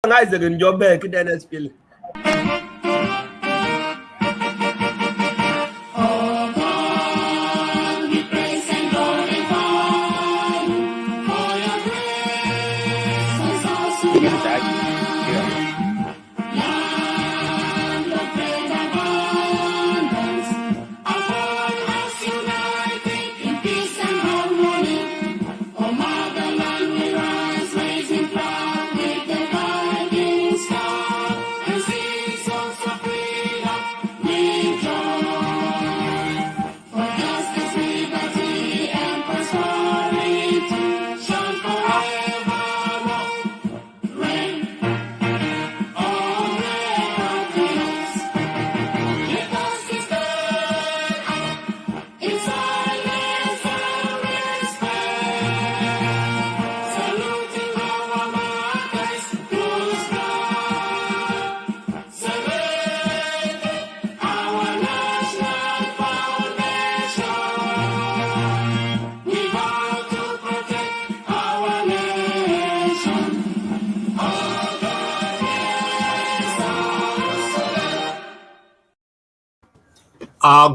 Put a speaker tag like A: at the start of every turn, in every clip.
A: Isaac and Job back in SPLA.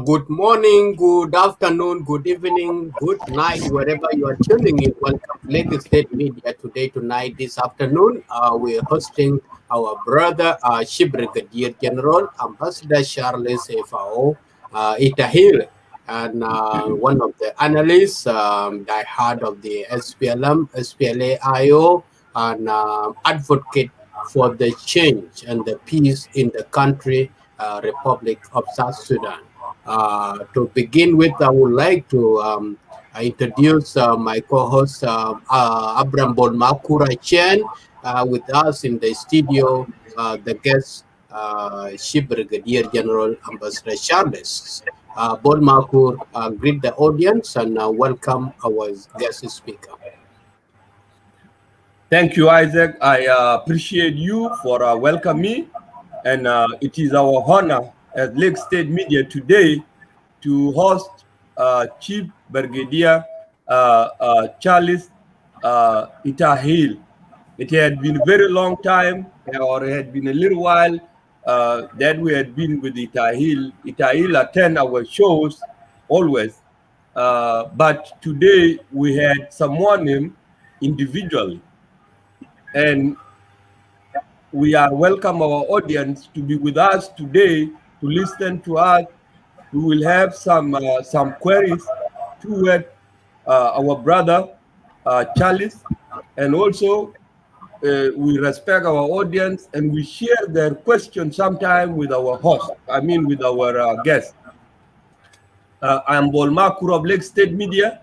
B: Good morning, good afternoon, good evening, good night, wherever you are tuning in. Welcome to Lagos State Media today, tonight, this afternoon. We're hosting our brother, Chief Brigadier General Ambassador Charles FAO Tahile, and one of the analysts, I heard of the SPLM, SPLA IO, and advocate for the change and the peace in the country, Republic of South Sudan. To begin with, I would like to introduce my co-host Abraham Bonmakura Chen with us in the studio, the guest Chief Brigadier General Ambassador Charles. Bonmakur, greet the audience and welcome our guest speaker.
A: Thank you, Isaac. I appreciate you for welcoming me, and it is our honor at Lake State Media today to host Chief Brigadier Charles Tahile. It had been a very long time, or it had been a little while that we had been with Tahile. Tahile attend our shows always, but today we had someone individually, and we are welcome our audience to be with us today to listen to us. We will have some queries toward our brother Charles, and also we respect our audience and we share their questions sometime with our host. I mean, with our guest. I'm Bolmakur of Lake State Media,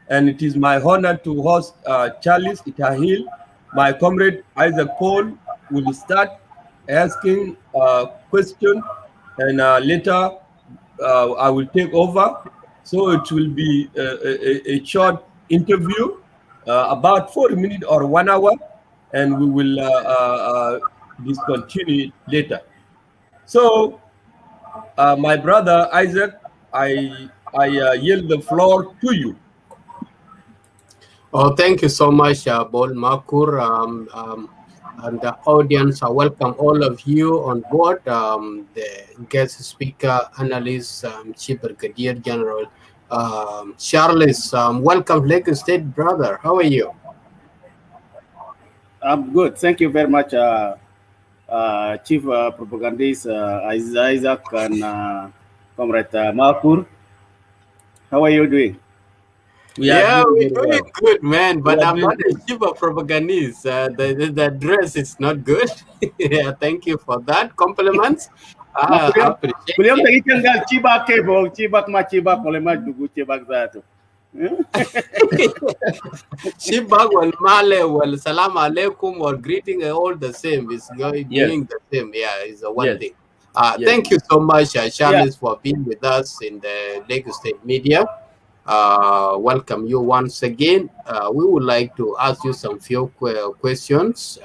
A: and it is my honor to host Charles Tahile. My comrade Isaac Paul will start asking questions, and later I will take over. So it will be a short interview, about 40 minutes or 1 hour, and we will discontinue later. So, my brother Isaac, I yield the floor to you.
B: Oh, thank you so much, Bol Makur. And the audience, I welcome all of you on board. The guest speaker, analyst, Chief Brigadier General Charles. Welcome, Lagos State, brother. How are you?
C: I'm good. Thank you very much, Chief Propagandist Isaac and Comrade Makur. How are you doing?
B: We're doing good, man. But I'm not a chief of propagandist. The dress is not good. Yeah, thank you for that compliments. I appreciate it. Shibag wal male wal salam alaikum or greeting all the same. It's going being the same. Yeah, it's the one thing. Thank you so much, Charles, for being with us in the Lagos State Media. Welcome you once again. We would like to ask you some few questions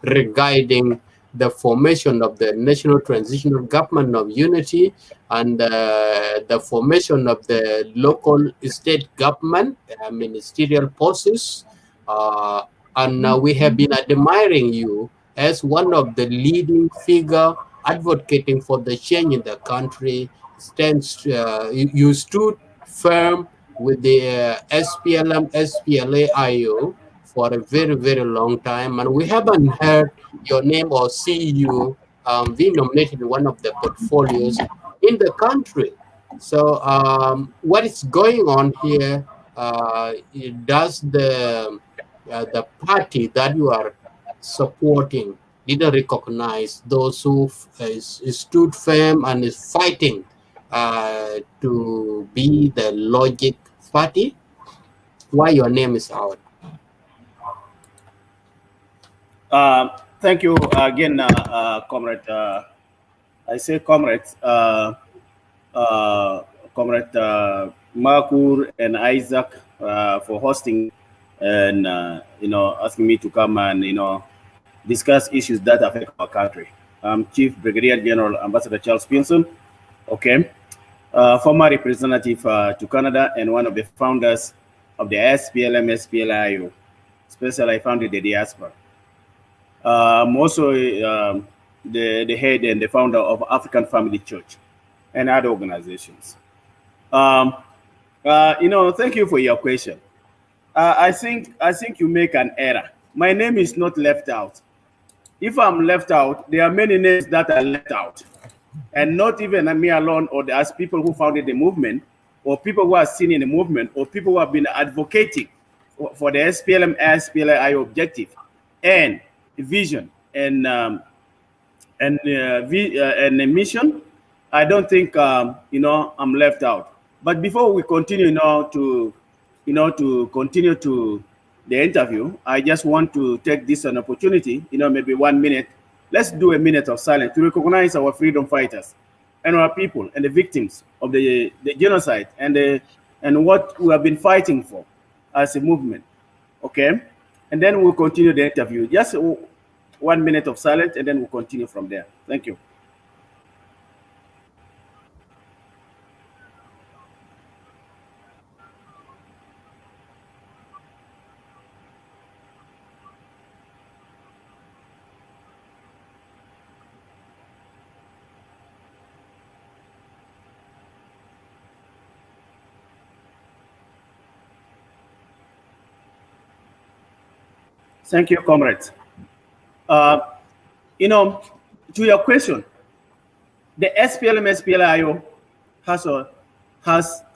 B: regarding the formation of the National Transitional Government of Unity and the formation of the local state government ministerial posts. And we have been admiring you as one of the leading figure advocating for the change in the country. You stood firm with the SPLM, SPLA IO for a very, very long time, and we haven't heard your name or see you being nominated in one of the portfolios in the country. So, what is going on here? Does the party that you are supporting didn't recognize those who stood firm and is fighting to be the logic party? Why your name is out?
C: Thank you again, comrade. I say comrades, comrade Makur and Isaac for hosting and asking me to come and discuss issues that affect our country. I'm Chief Brigadier General Ambassador Charles Pinson, okay, former representative to Canada and one of the founders of the SPLM SPLA, especially I founded the diaspora. I'm also the head and the founder of African Family Church and other organizations. Thank you for your question. I think you make an error. My name is not left out. If I'm left out, there are many names that are left out, and not even me alone, or as people who founded the movement, or people who are seen in the movement, or people who have been advocating for the SPLM SPLA objective and vision and the mission. I don't think I'm left out. But before we continue to continue to the interview, I just want to take this an opportunity, maybe 1 minute. Let's do a minute of silence to recognize our freedom fighters and our people and the victims of the genocide and what we have been fighting for as a movement. Okay, and then we'll continue the interview. Just 1 minute of silence, and then we'll continue from there. Thank you. Thank you, comrades. To your question, the SPLM SPLIO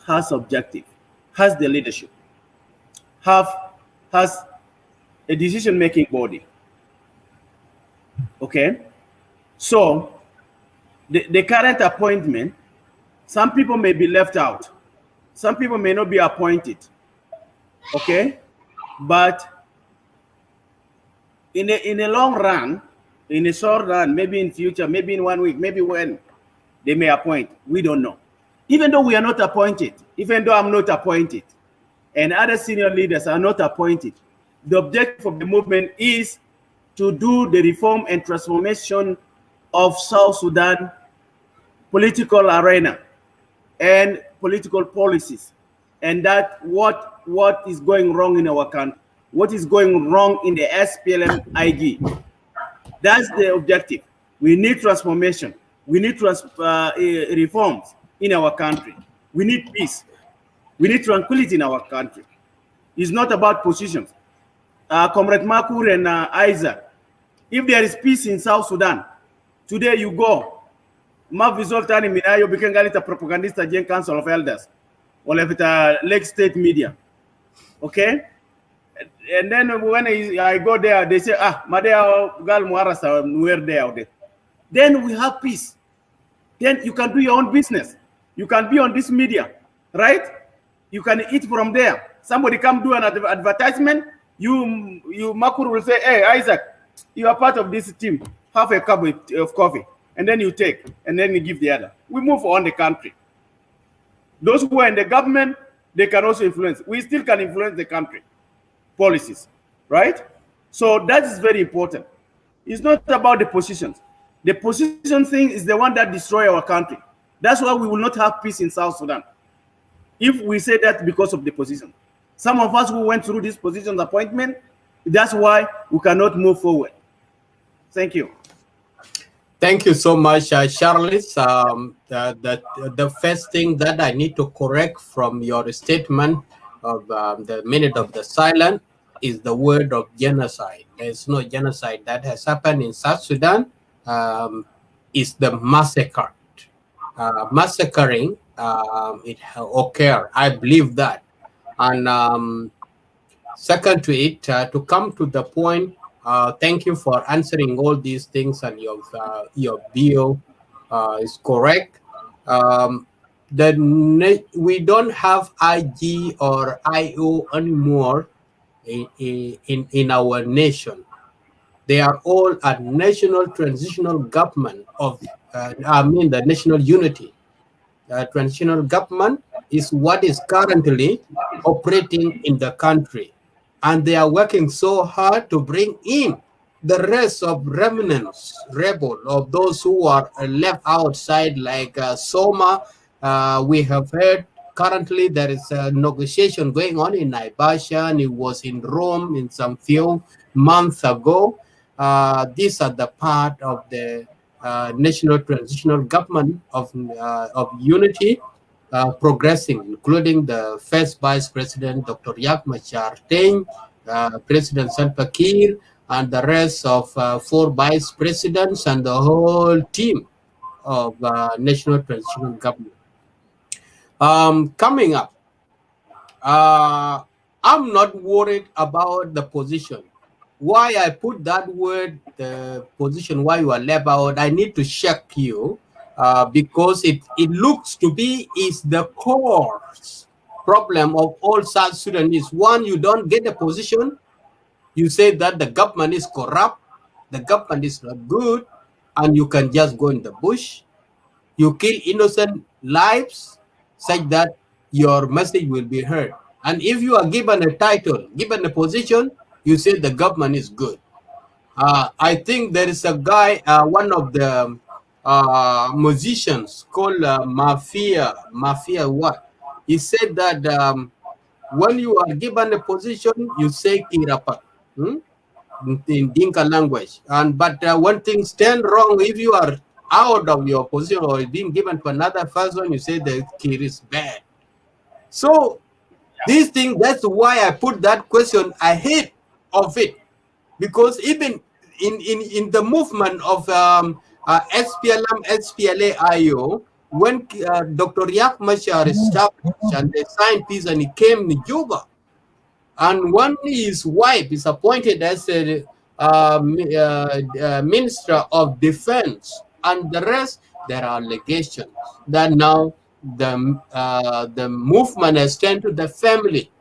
C: has objective, has the leadership, has a decision-making body. Okay, so the current appointment, some people may be left out, some people may not be appointed. Okay, but in a long run, in a short run, maybe in future, maybe in 1 week, maybe when they may appoint, we don't know. Even though we are not appointed, even though I'm not appointed, and other senior leaders are not appointed, the objective of the movement is to do the reform and transformation of South Sudan political arena and political policies, and that what is going wrong in our country, what is going wrong in the SPLM IG. That's the objective. We need transformation. We need reforms in our country. We need peace. We need tranquility in our country. It's not about positions. Comrade Makur and Isaac, if there is peace in South Sudan, today you go, ma resultani minayo bikengalita propagandista Gen Council of Elders, or levita Lake State Media. Okay? And then when I go there, they say, Madea Gal Muarasa, we're there. Then we have peace. Then you can do your own business. You can be on this media, right? You can eat from there. Somebody come do an advertisement. You Makur will say, hey, Isaac, you are part of this team. Have a cup of coffee. And then you take, and then you give the other. We move on the country. Those who are in the government, they can also influence. We still can influence the country policies, right? So that is very important. It's not about the positions. The position thing is the one that destroys our country. That's why we will not have peace in South Sudan. If we say that because of the position. Some of us who went through this position appointment, that's why we cannot move forward. Thank you.
B: Thank you so much, Charles. The first thing that I need to correct from your statement of the minute of the silence is the word of genocide. There's no genocide that has happened in South Sudan. It's the massacre. Massacring, it occurred. I believe that. And second to it, to come to the point, thank you for answering all these things, and your view is correct. We don't have IG or IO anymore in our nation. They are all a national transitional government of, the national unity. Transitional government is what is currently operating in the country. And they are working so hard to bring in the rest of remnants, rebel, of those who are left outside, like Soma. We have heard currently there is a negotiation going on in Naivasha, and it was in Rome in some few months ago. These are the part of the national transitional government of unity progressing, including the first Vice President, Dr. Yak Machar Teng, President Salva Kiir, and the rest of 4 Vice Presidents and the whole team of national transitional government. Coming up, I'm not worried about the position. Why I put that word, the position, why you are left out, I need to check you because it looks to be is the core problem of all South Sudanese. One, you don't get a position. You say that the government is corrupt, the government is not good, and you can just go in the bush. You kill innocent lives such that your message will be heard. And if you are given a title, given a position, you say the government is good. I think there is a guy, one of the musicians called Mafia what? He said that when you are given a position, you say Kirapat in Dinka language. But when things turn wrong, if you are out of your position or being given to another person, you say the Kir is bad. So this thing, that's why I put that question ahead of it, because even in the movement of SPLM, SPLA, IO, when Dr. Yak Machar established and they signed peace and he came to Juba, and when his wife is appointed as a Minister of Defense and the rest, there are allegations that now the movement has turned to the family.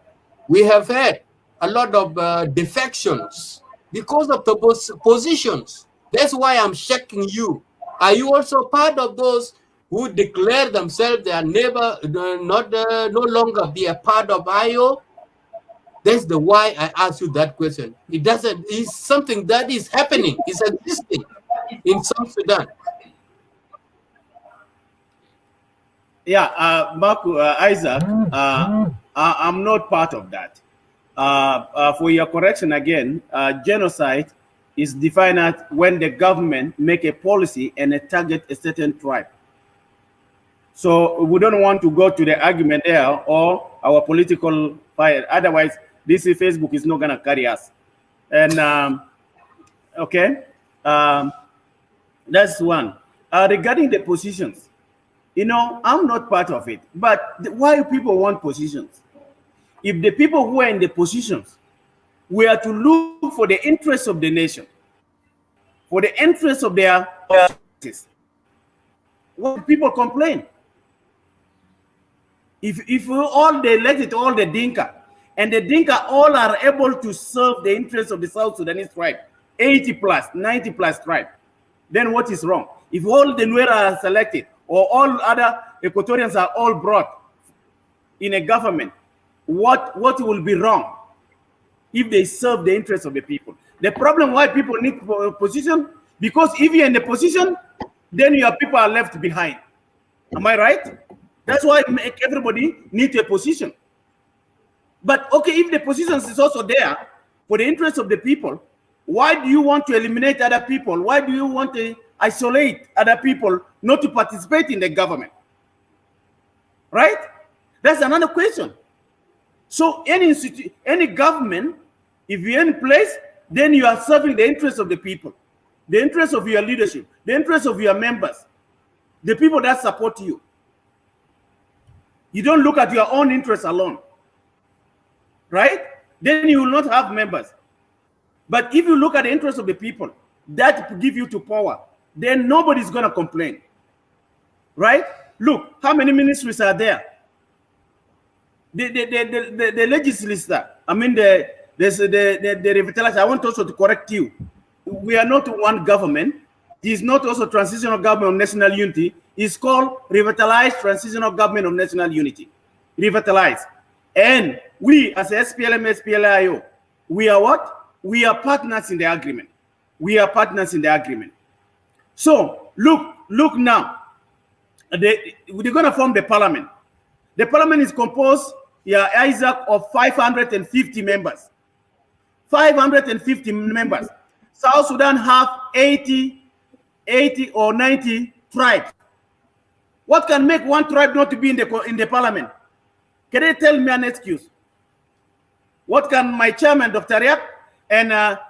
B: We have had a lot of defections because of the positions. That's why I'm checking you. Are you also part of those who declare themselves they are no longer be a part of IO? That's the why I ask you that question. It doesn't. It's something that is happening. It's existing in South Sudan.
C: Yeah, Marco, Isaac, I'm not part of that. For your correction again, genocide is defined as when the government make a policy and target a certain tribe. So we don't want to go to the argument there or our political fire. Otherwise, this Facebook is not going to carry us. And okay, that's one. Regarding the positions, you know, I'm not part of it. But why people want positions? If the people who are in the positions were to look for the interests of the nation, for the interests of their societies, what people complain? If all they let it all the Dinka, and the Dinka all are able to serve the interests of the South Sudanese tribe, 80 plus, 90 plus tribe, then what is wrong? If all the Nuer are selected, or all other Equatorians are all brought in a government, what will be wrong if they serve the interests of the people? The problem why people need a position, because if you're in the position, then your people are left behind. Am I right? That's why everybody needs a position. But okay, if the position is also there for the interest of the people, Why do you want to eliminate other people? Why do you want to isolate other people not to participate in the government? Right? That's another question. So any government, if you're in place, then you are serving the interests of the people, the interests of your leadership, the interests of your members, the people that support you. You don't look at your own interests alone, right? Then you will not have members. But if you look at the interests of the people that give you to power, then nobody's going to complain, right? Look, how many ministries are there? The legislature, I mean, the revitalized. I want also to correct you. We are not one government. It is not also transitional government of national unity. It's called revitalized transitional government of national unity. Revitalized. And we, as SPLM, SPLA, we are what? We are partners in the agreement. We are partners in the agreement. So look now. They're going to form the parliament. The parliament is composed, Isaac, of 550 members. 550 members. South Sudan have 80 or 90 tribes. What can make one tribe not to be in the parliament? Can they tell me an excuse? What can my chairman, Dr. Riak, and the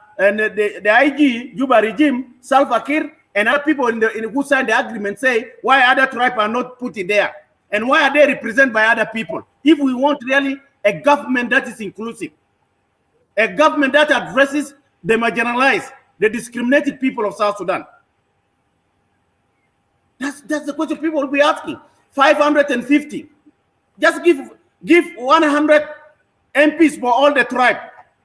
C: IG, Juba regime, Salva Kiir, and other people who signed the agreement say why other tribes are not put in there? And why are they represented by other people? If we want really a government that is inclusive, a government that addresses the marginalized, the discriminated people of South Sudan. That's the question people will be asking. 550. Just give 100 MPs for all the tribe.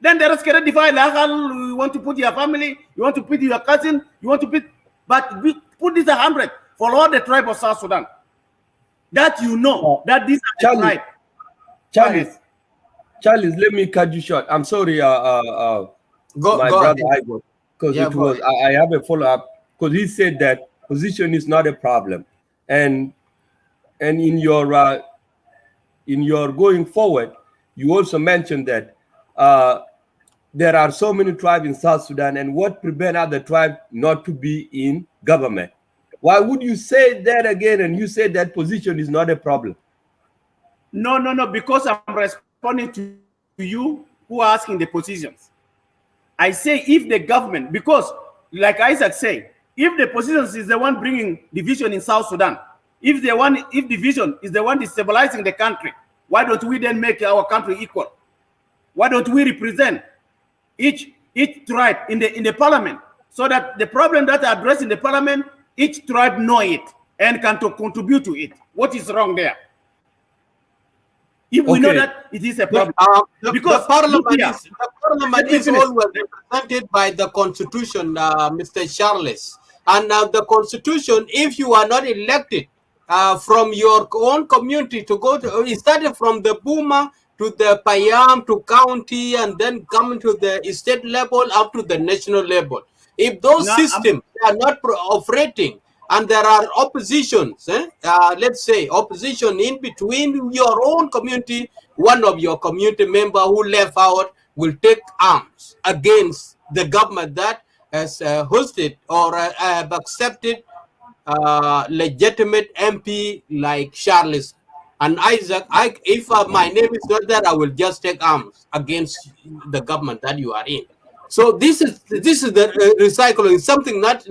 C: Then the rest can divide. You want to put your family, you want to put your cousin, you want to put, but put this 100 for all the tribe of South Sudan. That you know that these are the tribe.
A: Charles, let me cut you short. I'm sorry, my brother Igor, because it was I have a follow-up, because he said that position is not a problem, and in your going forward, you also mentioned that there are so many tribes in South Sudan, and what prevent other tribes not to be in government? Why would you say that again? And you said that position is not a problem.
C: No, because I'm responding to you who are asking the positions. I say if the government, because like Isaac said, if the positions is the one bringing division in South Sudan, if division is the one destabilizing the country, why don't we then make our country equal? Why don't we represent each tribe in the parliament, so that the problem that are addressed in the parliament, each tribe know it and can contribute to it? What is wrong there? If we know that it is a problem, because the
B: parliament is always represented by the constitution, Mr. Charles, and the constitution, if you are not elected from your own community to go to, it started from the Buma to the Payam to county, and then coming to the state level up to the national level. If those systems are not operating, and there are oppositions, let's say opposition in between your own community, one of your community member who left out will take arms against the government that has hosted or have accepted legitimate MP like Charles and Isaac. If my name is not there, I will just take arms against the government that you are in. So this is the recycling, something not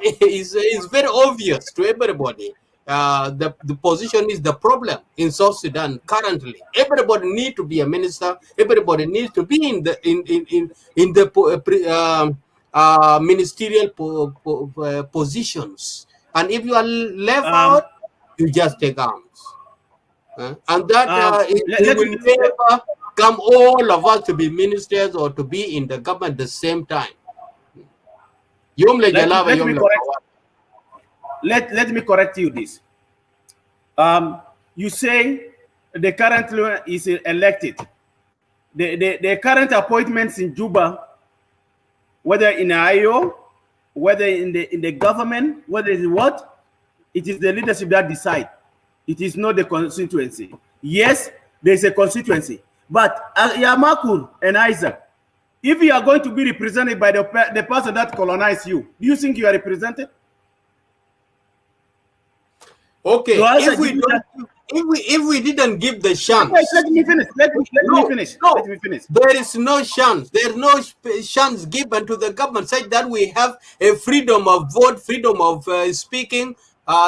B: is very obvious to everybody. The position is the problem in South Sudan currently. Everybody needs to be a minister. Everybody needs to be in the ministerial positions. And if you are left out, you just take arms. And that it will never come all of us to be ministers or to be in the government at the same time.
C: Let me correct you this. You say the current is elected. The current appointments in Juba, whether in IO, whether in the government, whether it's what, it is the leadership that decide. It is not the constituency. Yes, there is a constituency, but Yamakur and Isaac, If you are going to be represented by the person that colonized you, do you think you are represented?
B: Okay, if we didn't give the chance,
C: let me finish. Let me finish. Let me finish.
B: There is no chance. There is no chance given to the government such that we have a freedom of vote, freedom of speaking,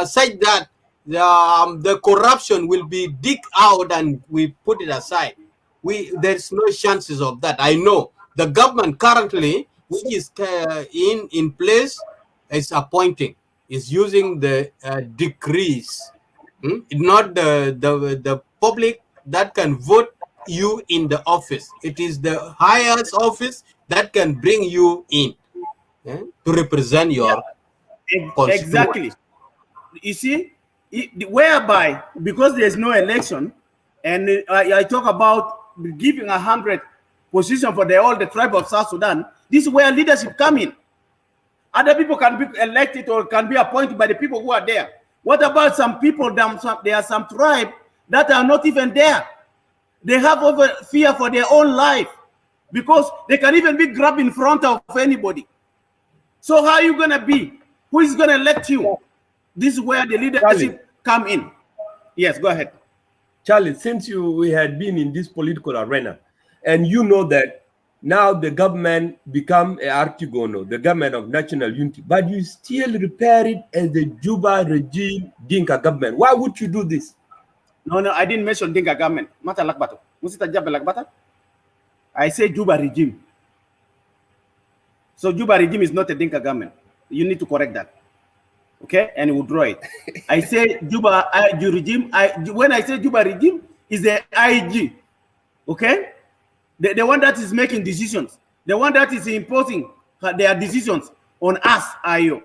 B: such that the corruption will be digged out and we put it aside. There's no chances of that. I know the government currently, which is in place, is appointing, is using the decrees. Not the public that can vote you in the office. It is the highest office that can bring you in to represent your
C: exactly. You see, whereby because there's no election, and I talk about giving 100 position for all the tribe of South Sudan. This is where leadership come in. Other people can be elected or can be appointed by the people who are there. What about some people? There are some tribes that are not even there. They have over fear for their own life because they can even be grabbed in front of anybody. So how are you going to be? Who is going to elect you? This is where the leadership come in. Yes, go ahead.
A: Charlie, since we had been in this political arena, and you know that now the government become a Artigono, the government of national unity, but you still repair it as the Juba regime Dinka government. Why would you do this?
C: No, I didn't mention Dinka government. I say Juba regime. So Juba regime is not a Dinka government. You need to correct that. Okay, and we'll draw it. I say Juba regime. When I say Juba regime, is the IG. Okay, the one that is making decisions, the one that is imposing their decisions on us, IO,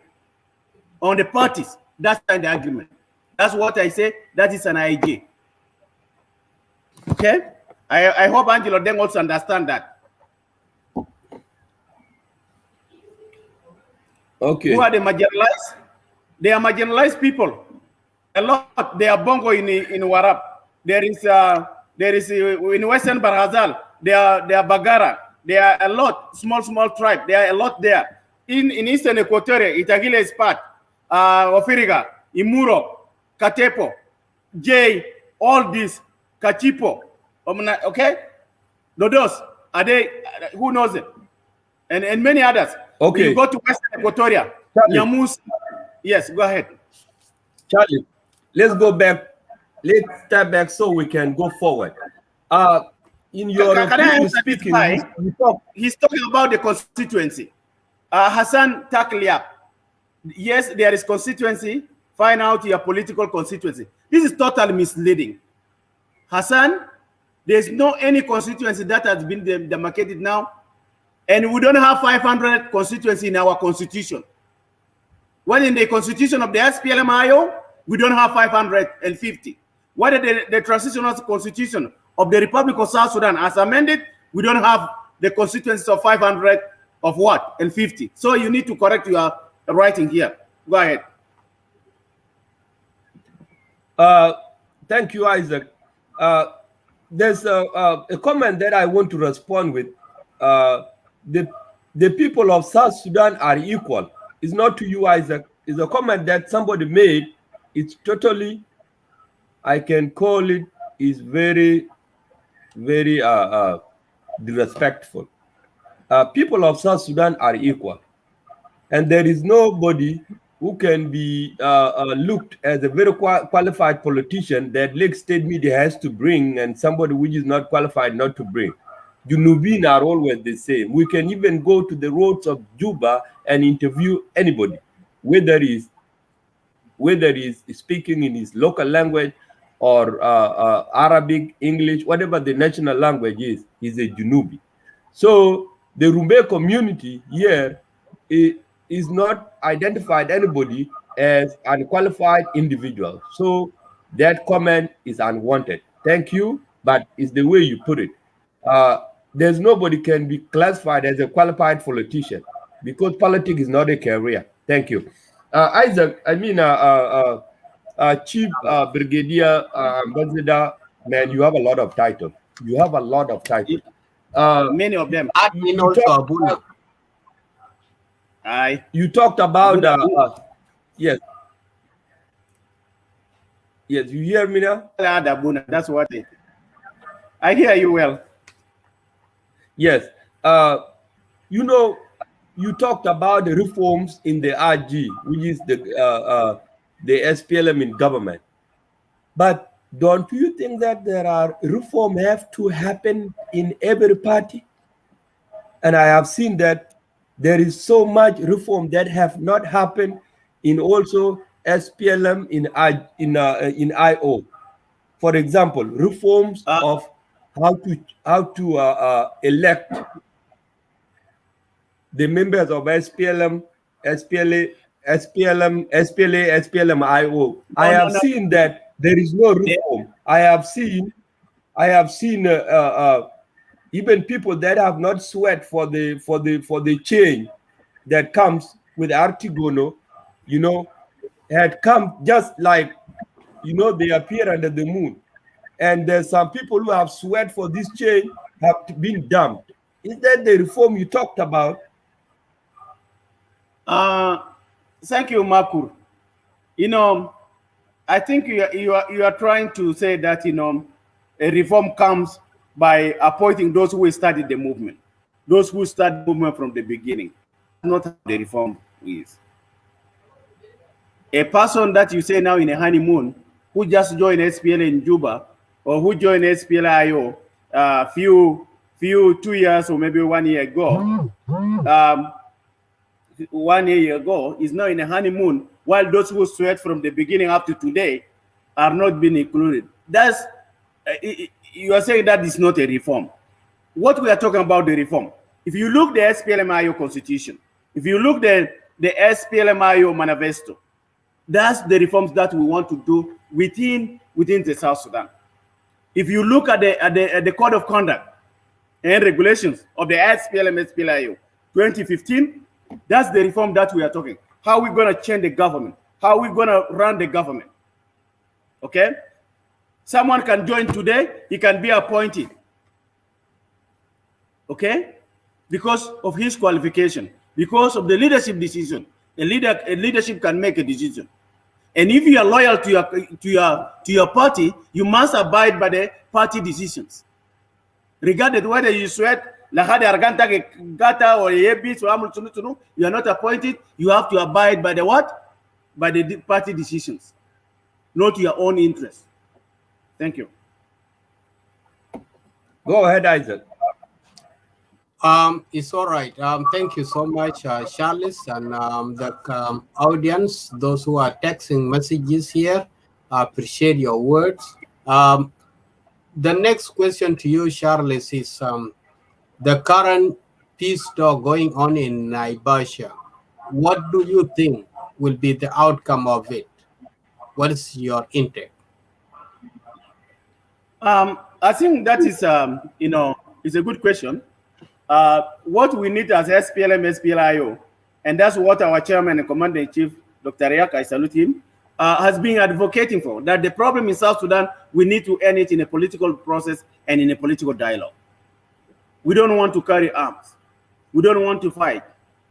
C: on the parties. That's the argument. That's what I say. That is an IG. Okay, I hope Angelo then also understand that.
A: Okay.
C: Who are the marginalized? They are marginalized people. A lot. They are Bongo in Warab. There is in Western Barghazal. They are Bagara. There are a lot small tribe. There are a lot there. In Eastern Equatoria, Itagile is part. Ofiriga, Imuro, Katepo, Jay, all these, Kachipo. Okay, Dodos. Are they? Who knows it? And many others.
A: Okay.
C: You go to Western Equatoria, Nyamus. Yes, go ahead.
A: Charlie, let's go back. Let's step back so we can go forward. In your speaking,
C: he's talking about the constituency. Hassan Takliap. Yes, there is constituency. Find out your political constituency. This is totally misleading. Hassan, there's no any constituency that has been demarcated now. And we don't have 500 constituency in our constitution. When in the constitution of the SPLA, we don't have 550. What is the transitional constitution of the Republic of South Sudan as amended? We don't have the constituencies of 500 of what? And 50. So you need to correct your writing here. Go ahead.
A: Thank you, Isaac. There's a comment that I want to respond with. The people of South Sudan are equal. It's not to you, Isaac. It's a comment that somebody made. It's totally, I can call it, is very, very disrespectful. People of South Sudan are equal. And there is nobody who can be looked as a very qualified politician that Lake State media has to bring and somebody which is not qualified not to bring. Junubin are always the same. We can even go to the roads of Juba and interview anybody, whether he's speaking in his local language or Arabic, English, whatever the national language is, he's a Junubi. So the Rumbe community here is not identified anybody as unqualified individual. So that comment is unwanted. Thank you, but it's the way you put it. There's nobody can be classified as a qualified politician because politics is not a career. Thank you. Isaac, I mean, Chief Brigadier Ambassador, man, you have a lot of titles. You have a lot of titles.
C: Many of them.
B: Admin also Abuna.
A: You talked about yes. Yes, you hear me now?
C: That's what it. I hear you well.
A: Yes. You know, you talked about the reforms in the RG, which is the SPLM in government. But don't you think that there are reforms have to happen in every party? And I have seen that there is so much reform that have not happened in also SPLM in IO. For example, reforms of how to elect the members of SPLM, SPLA, SPLM IO. I have seen that there is no reform. I have seen even people that have not sweat for the change that comes with Artigono, had come just like they appear under the moon. And there's some people who have sweat for this change have been dumped. Is that the reform you talked about?
C: Thank you, Makur. I think you are trying to say that a reform comes by appointing those who started the movement, those who started the movement from the beginning. Not how the reform is. A person that you say now in a honeymoon who just joined SPLA in Juba or who joined SPLA-IO few 2 years or maybe 1 year ago, 1 year ago is now in a honeymoon, while those who sweat from the beginning up to today are not being included. That's you are saying that is not a reform. What we are talking about the reform. If you look the SPLM-IO constitution, if you look the SPLM-IO manifesto, that's the reforms that we want to do within the South Sudan. If you look at the code of conduct and regulations of the SPLM-SPLA-IO 2015, that's the reform that we are talking. How are we going to change the government? How are we going to run the government? Okay? Someone can join today, he can be appointed. Okay? Because of his qualification, because of the leadership decision. A leadership can make a decision. And if you are loyal to your party, you must abide by the party decisions. Regardless whether you sweat, you are not appointed, you have to abide by the what? By the party decisions, not your own interest. Thank you.
A: Go ahead, Isaac.
B: It's all right. Thank you so much, Charles, and the audience, those who are texting messages here. I appreciate your words. The next question to you, Charles, is the current peace talk going on in Naivasha. What do you think will be the outcome of it? What is your intake?
C: I think that is, it's a good question. What we need as SPLM, SPLIO, and that's what our chairman and commander-in-chief, Dr. Riak, I salute him, has been advocating for, that the problem in South Sudan, we need to end it in a political process and in a political dialogue. We don't want to carry arms. We don't want to fight.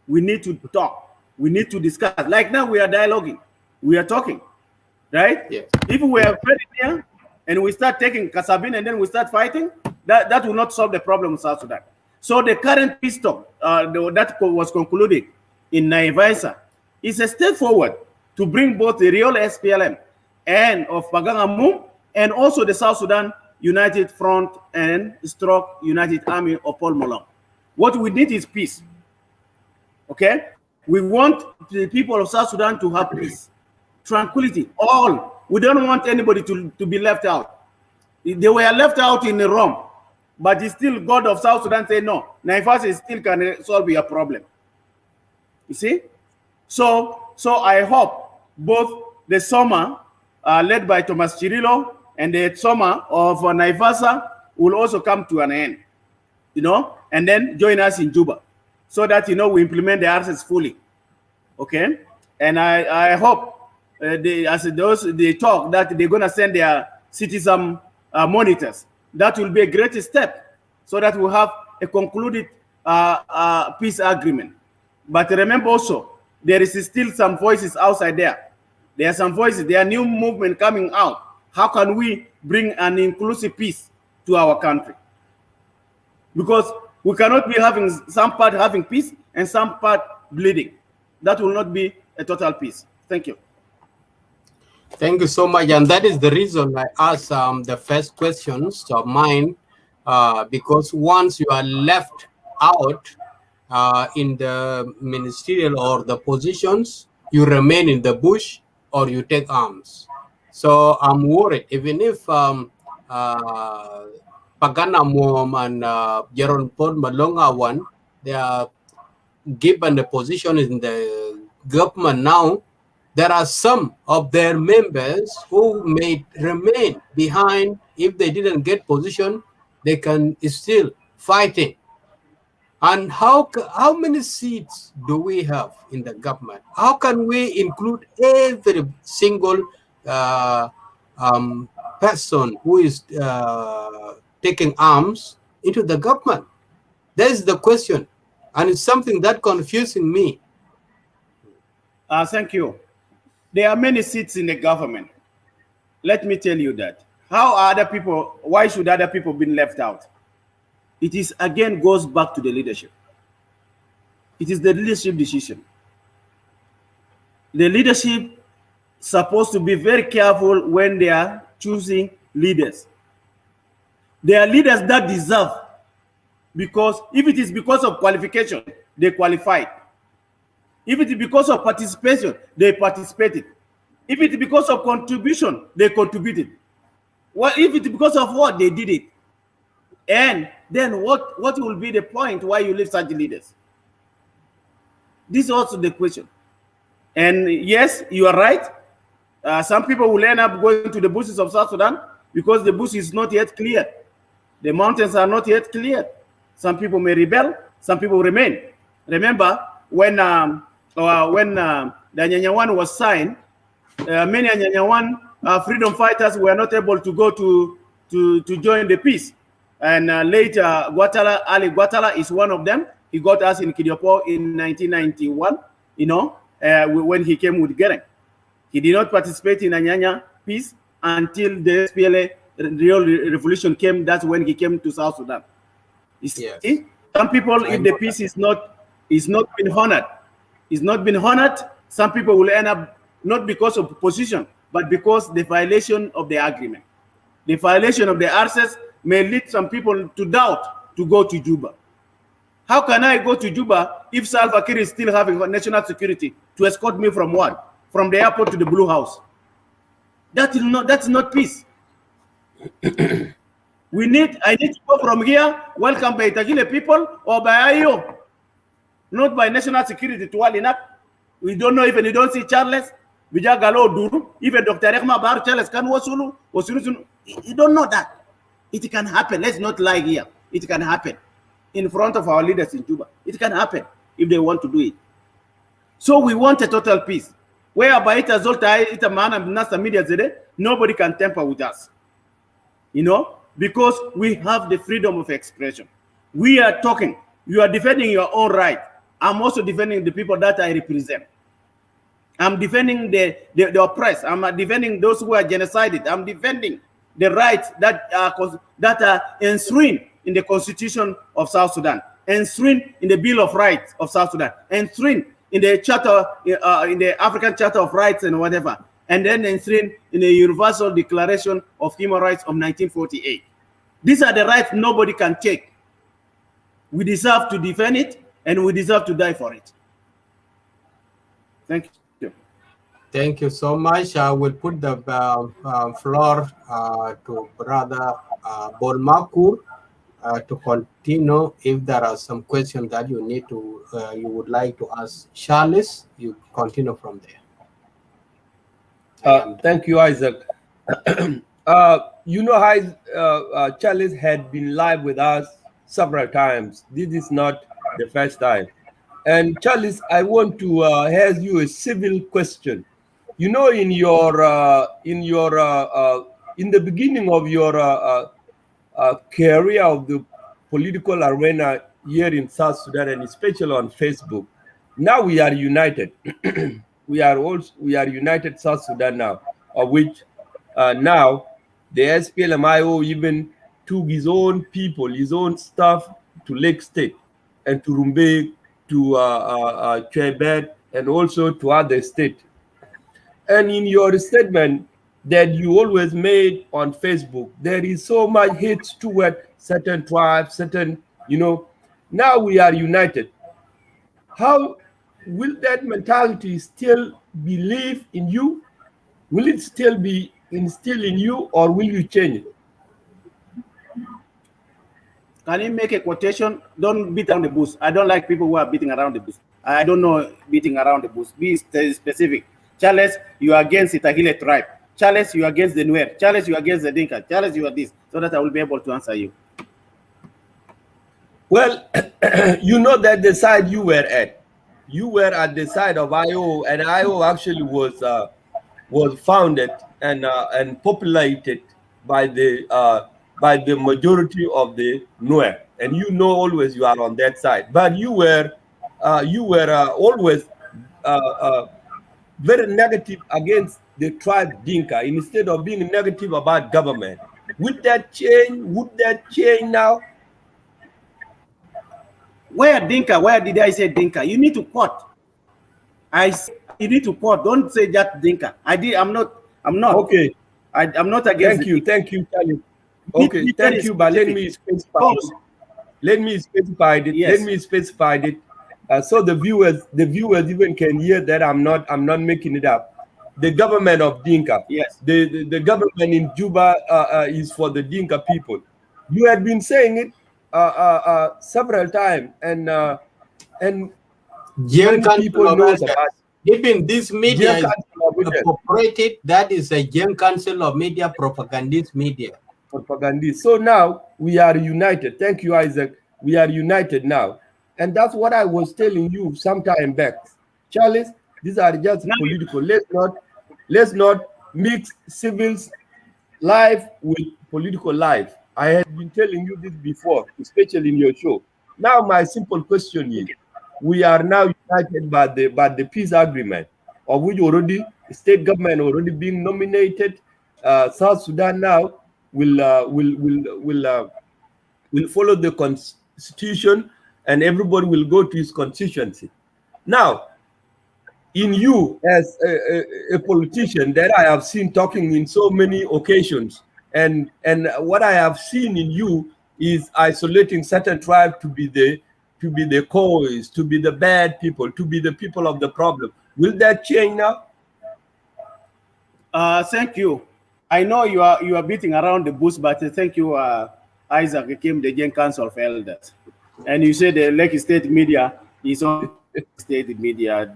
C: We need to talk. We need to discuss. Like now we are dialoguing. We are talking, right?
B: Yes.
C: If we are very near and we start taking Kasabin and then we start fighting, that will not solve the problem in South Sudan. So the current peace talk that was concluded in Naivasha is a step forward to bring both the real SPLM and of Pagangamum and also the South Sudan United Front and Stroke United Army of Paul Malong. What we need is peace. Okay? We want the people of South Sudan to have peace, tranquility, all. We don't want anybody to be left out. They were left out in Rome, but it's still God of South Sudan say no. Naivasha still can solve your problem. You see? So I hope both the Soma, led by Thomas Chirilo, and the Soma of Naivasha will also come to an end, and then join us in Juba, so that, we implement the RCS fully. Okay? And I hope they talk that they're going to send their citizen monitors. That will be a great step, so that we have a concluded peace agreement. But remember also, there is still some voices outside there. There are some voices, there are new movement coming out. How can we bring an inclusive peace to our country? Because we cannot be having some part having peace and some part bleeding. That will not be a total peace. Thank you.
B: Thank you so much. And that is the reason I asked the first questions of mine, because once you are left out in the ministerial or the positions, you remain in the bush or you take arms. So I'm worried, even if Pagana Mom and Jaron Paul Malonga one, they are given the position in the government now. There are some of their members who may remain behind. If they didn't get position, they can still fighting. And how many seats do we have in the government? How can we include every single person who is taking arms into the government? That is the question, and it's something that confusing me.
C: Thank you. There are many seats in the government. Let me tell you that. How are other people? Why should other people be left out? It is again goes back to the leadership. It is the leadership decision. The leadership supposed to be very careful when they are choosing leaders. There are leaders that deserve, because if it is because of qualification, they qualified. If it is because of participation, they participated. If it is because of contribution, they contributed. Well, if it is because of what, they did it. And then what will be the point why you leave such leaders? This is also the question. And yes, you are right. Some people will end up going to the bushes of South Sudan because the bush is not yet clear. The mountains are not yet clear. Some people may rebel, some people remain. Remember, when the Nyanyawan was signed, many Nyanyawan freedom fighters were not able to go to join the peace. And later, Ali Guatala is one of them. He got us in Kidiopo in 1991, when he came with Gereng. He did not participate in Anyanya peace until the SPLA real revolution came. That's when he came to South Sudan.
B: Yes.
C: See? Some people, if the peace is not been honored, some people will end up not because of position, but because the violation of the agreement. The violation of the RCS may lead some people to doubt to go to Juba. How can I go to Juba if Salva Kiir is still having national security to escort me from what? From the airport to the Blue House? That's not peace. I need to go from here, welcome by Tahile people or by IO, not by national security to Walinak. We don't know, even you don't see Charles, Vijagalo Duru, even Dr. Rehma Bar Charles can Wasulu, you don't know that. It can happen. Let's not lie here. It can happen in front of our leaders in Juba. It can happen if they want to do it. So we want a total peace. Whereby it has nobody can tamper with us. Because we have the freedom of expression. We are talking. You are defending your own right. I'm also defending the people that I represent. I'm defending the oppressed. I'm defending those who are genocided. I'm defending the rights that are enshrined in the Constitution of South Sudan, enshrined in the Bill of Rights of South Sudan, enshrined in the Charter, in the African Charter of Rights and whatever, and then enshrined in the Universal Declaration of Human Rights of 1948. These are the rights nobody can take. We deserve to defend it, and we deserve to die for it. Thank you.
B: Thank you so much. I will put the floor to Brother Bolmakur to continue. If there are some questions that you would like to ask Charles, you continue from there.
A: Thank you, Isaac. Charles had been live with us several times. This is not the first time. And Charles, I want to ask you a civil question. In the beginning of your career of the political arena here in South Sudan, and especially on Facebook. Now we are united. we are united South Sudan now, of which now the SPLMIO even took his own people, his own staff to Lake State and to Rumbek, to Chebet, and also to other states. And in your statement that you always made on Facebook, there is so much hate toward certain tribes, certain, now we are united. How will that mentality still believe in you? Will it still be instilled in you, or will you change it?
C: Can you make a quotation? Don't beat around the bush. I don't like people who are beating around the bush. I don't know beating around the bush. Be specific. Charles, you are against the Tahile tribe. Charles, you are against the Nuer. Charles, you are against the Dinka. Charles, you are this, so that I will be able to answer you.
A: Well, you know that the side you were at the side of IO, and IO actually was founded and populated by the majority of the Nuer, and always you are on that side. But you were always very negative against the tribe Dinka instead of being negative about government. Would that change? Would that change now?
C: Where Dinka? Where did I say Dinka? You need to quote. I say you need to quote. Don't say just Dinka. I'm not.
A: Okay.
C: I'm not against.
A: Thank you, Charlie. Okay, thank you. But let me specify it. Let me specify it.
C: Yes.
A: Let me specify it. So the viewers even can hear that I'm not making it up. The government of Dinka.
C: Yes.
A: The government in Juba is for the Dinka people. You had been saying it several times, and people knows about it.
B: Even this media is incorporated. That is a Young Council of Media propagandist media.
A: Propagandist. So now we are united. Thank you, Isaac. We are united now. And that's what I was telling you some time back. Charles, these are just political. Let's not mix civil life with political life. I have been telling you this before, especially in your show. Now my simple question is, we are now united by the peace agreement, of which already state government already being nominated. South Sudan now will follow the constitution, and everybody will go to his constituency. Now, in you as a politician that I have seen talking in so many occasions, and what I have seen in you is isolating certain tribes to be the cause, to be the bad people, to be the people of the problem. Will that change now?
C: Thank you. I know you are beating around the bush, but thank you, Isaac became the Gen Council of Elders, and you said the Lake State media is on state media.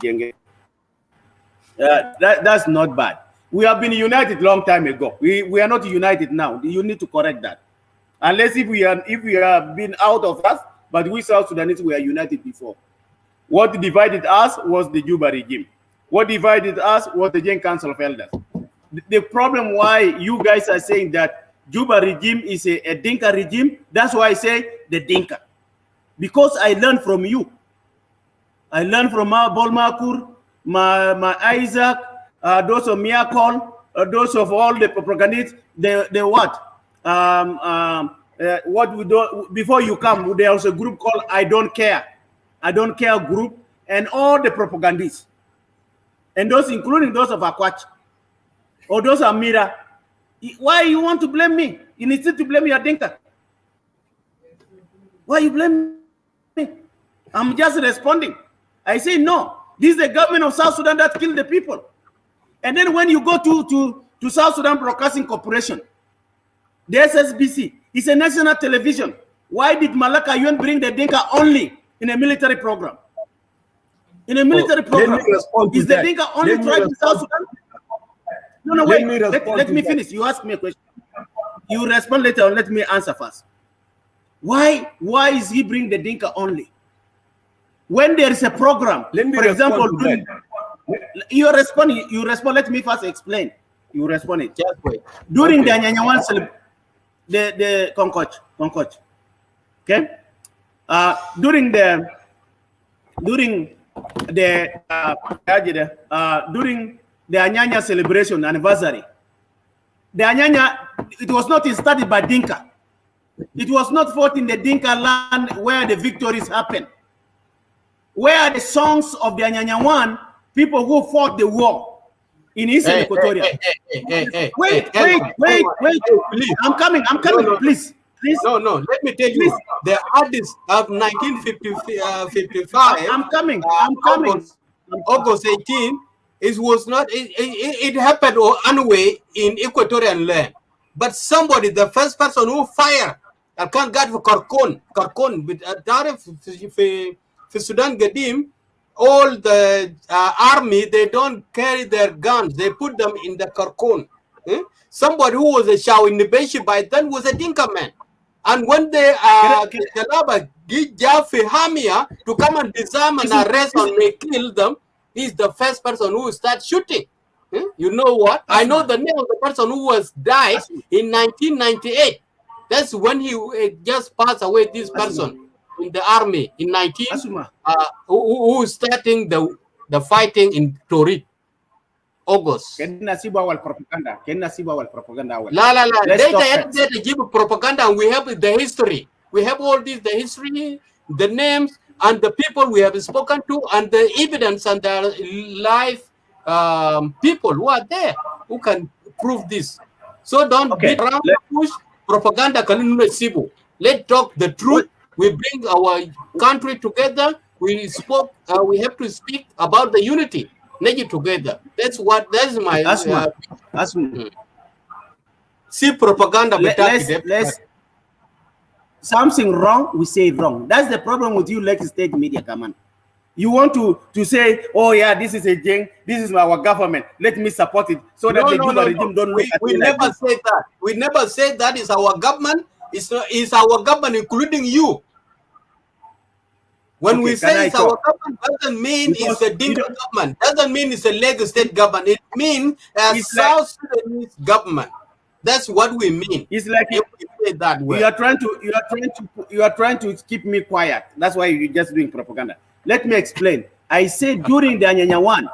C: That's not bad. We have been united long time ago. We are not united now. You need to correct that. Unless if we have been out of us, but we South Sudanese, we are united before. What divided us was the Juba regime. What divided us was the Gen Council of Elders. The problem why you guys are saying that Juba regime is a Dinka regime, that's why I say the Dinka. Because I learned from you. I learned from Bolmakur, my Isaac, those of Miyakon, those of all the propagandists, they what? What we do before you come, there was a group called I Don't Care. I Don't Care group, and all the propagandists. And those including those of Akwach. Or those are Mira. Why you want to blame me? You need to blame your Dinka. Why you blame me? I'm just responding. I say no. This is the government of South Sudan that killed the people. And then when you go to South Sudan Broadcasting Corporation, the SSBC, it's a national television. Why did Malaka Yuen bring the Dinka only in a military program? In a military program, is the Dinka only tribe in South Sudan? No, wait. Let me finish. You ask me a question. You respond later. Let me answer first. Why is he bring the Dinka only? When there is a program, for example, you respond. Let me first explain. You respond it. Just wait. During the Anyanyawan the Concoch. Okay, during the Anyanya celebration anniversary, the Anyanya, it was not started by Dinka. It was not fought in the Dinka land where the victories happened. Where are the songs of the Anyanya one people who fought the war in Eastern Equatoria? Wait.
B: Please.
C: I'm coming,
B: No.
C: please.
B: No, let me tell you, the artists of 1955.
C: I'm coming.
B: August 18. It happened anyway in Equatorial land. But somebody, the first person who fired, I can't get for Karkon with for Sudan Gadim, all the army, they don't carry their guns, they put them in the Karkon. Somebody who was a Shah in the Beshi by then was a Dinka man. And when they Jalaba give Jaffe Hamia to come and disarm and arrest and may kill them, he's the first person who starts shooting. You know what? I know the name of the person who was died in 1998. That's when he just passed away. This person in the army in 19 who starting the fighting in Torit. August.
C: Kena siba wal propaganda.
B: La. They give propaganda, and we have the history. We have all this, the history, the names, and the people we have spoken to, and the evidence and the live people who are there who can prove this. So don't beat around the push propaganda. Let's talk the truth. We bring our country together. We have to speak about the unity. Together. That's my see propaganda.
C: Let's something wrong, we say it wrong. That's the problem with you, Lake State media. Come on, you want to say, oh yeah, this is a gang, this is our government, let me support it, so that the regime don't look at
B: we never say that. We never say that is our government. It's our government, including you. When we say it's our government, doesn't mean it's a Dinka government. Doesn't mean it's a Lagos State government. It means a South Sudanese government. That's what we mean.
C: It's like
B: if we say that way.
C: You are trying to keep me quiet. That's why you're just doing propaganda. Let me explain. I said during the Anyanya one,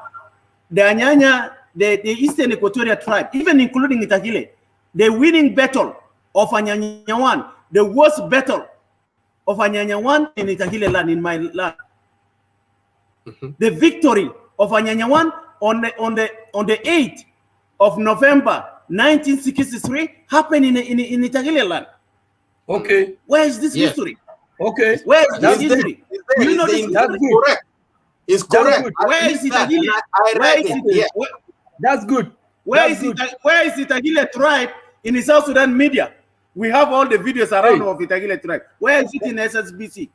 C: the Anyanya, the Eastern Equatorial tribe, even including Tahile, the winning battle of Anyanya one, the worst battle of Anyanya one in Tahile land, in my land. The victory of Anyanya one on the 8th of November 1963 happened in Tahile land.
A: Okay.
C: Where is this history?
A: Okay.
C: Where is this history?
B: You know this
A: that's
B: correct. It's correct.
C: Where is Tahile?
A: That's good.
C: Where is Tahile tribe in the South Sudan media? We have all the videos around of the Tahile tribe. Where is it in SSBC?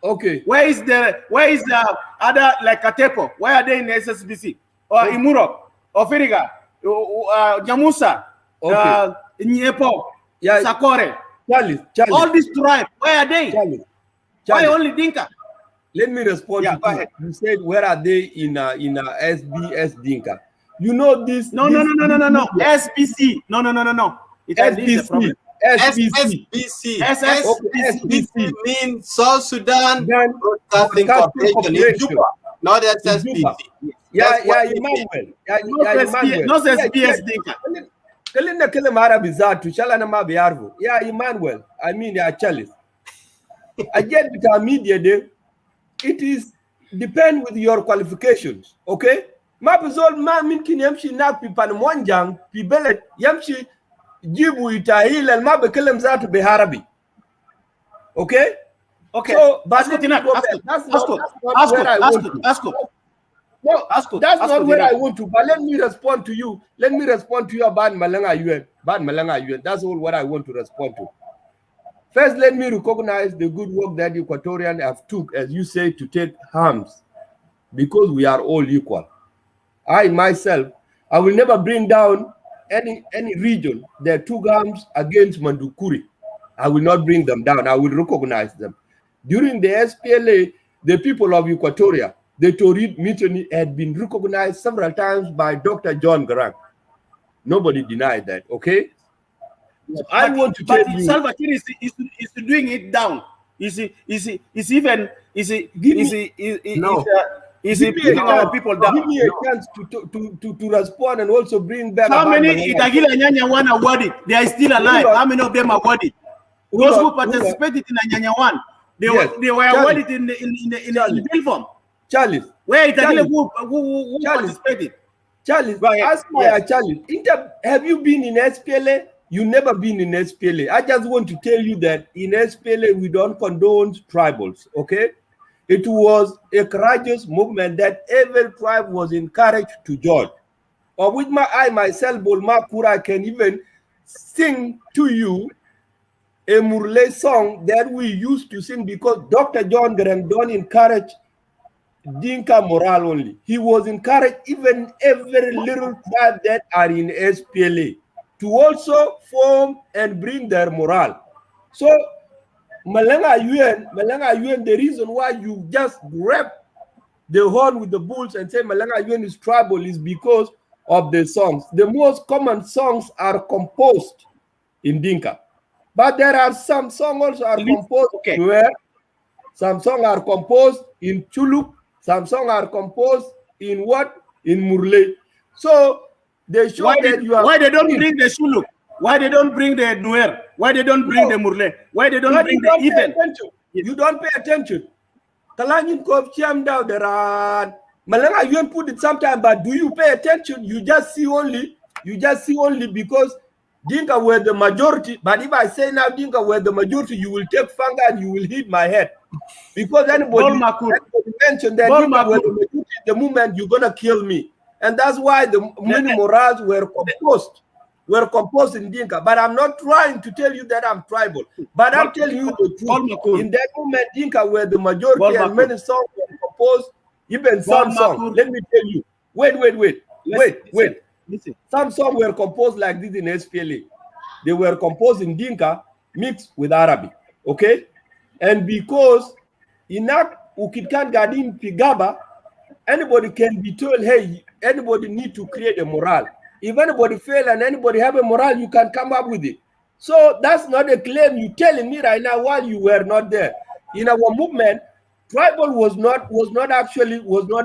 A: Okay.
C: Where is the other, like Katepo? Where are they in SSBC? Or Imuro? Or Firiga? Jamusa? Nyepo? Sakore?
A: Charlie.
C: All these tribes, where are they?
A: Charlie.
C: Why only Dinka?
A: Let me respond to you. You said, where are they in SBS Dinka? You know this.
C: No. SPC. No. It has been the problem.
B: SPC means South Sudan Broadcasting Corporation in Juba, not SSPC.
A: Yeah, Emmanuel.
C: Not SBS Dinka.
A: Yeah, Emmanuel. I mean, Charles. Again, with our media, it is depend with your qualifications. Okay? Mapizol ma min kin yamshi nak pi pan monjang pi belet yamshi jibu itahil al ma bekelem zatu beharabi. Okay?
C: Okay.
A: So,
C: that's not
A: where I want to. But let me respond to you. Let me respond to you about Malanga UN. That's all what I want to respond to. First, let me recognize the good work that Equatorians have took, as you say, to take arms, because we are all equal. I myself, I will never bring down any region that took arms against Mandukuri. I will not bring them down. I will recognize them. During the SPLA, the people of Equatoria, the Torit mutiny had been recognized several times by Dr. John Garang. Nobody denied that, okay?
C: I want to tell you, Salva Kiir is doing it down. Is even putting our people down?
A: Give me a chance to respond and also bring back.
C: How many Itagila Nyanya One awarded? They are still alive. How many of them are awarded? Those who participated in Nyanya One, they were awarded in bill form.
A: Charles,
C: where Itagila who participated?
A: Charles, ask my Charles. Have you been in SPLA? You never been in SPLA. I just want to tell you that in SPLA we don't condone tribals. Okay, it was a courageous movement that every tribe was encouraged to join. Or with myself, Bolmakura, I can even sing to you a Murle song that we used to sing because Dr. John Grandon encouraged Dinka morale only. He was encouraged even every little tribe that are in SPLA to also form and bring their morale. So Malanga Yuen, the reason why you just grab the horn with the bulls and say Malanga Yuen is tribal is because of the songs. The most common songs are composed in Dinka. But there are some songs also are composed where some songs are composed in Chuluk, some songs are composed in what? In Murle. So they show that you are.
C: Why they don't bring the Shuluk? Why they don't bring the Nuer? Why they don't bring the Murle? Why they don't bring the even?
A: You don't pay attention. Kalanyin Kov Chiam down there are Malanga, you put it sometime, but do you pay attention? You just see only because Dinka were the majority. But if I say now Dinka were the majority, you will take finger and you will hit my head. Because anybody mentioned that Dinka were the majority, the moment you're gonna kill me. And that's why the many morals were composed in Dinka. But I'm not trying to tell you that I'm tribal. But I'm telling you the truth. In that moment, Dinka were the majority and many songs were composed, even some songs. Let me tell you. Wait. Listen. Some songs were composed like this in SPLA. They were composed in Dinka mixed with Arabic. Okay? And because Inak Ukitkan Gadin Pigaba, anybody can be told, hey, anybody need to create a morale. If anybody fail and anybody have a morale, you can come up with it. So that's not a claim you're telling me right now while you were not there. In our movement, tribal was not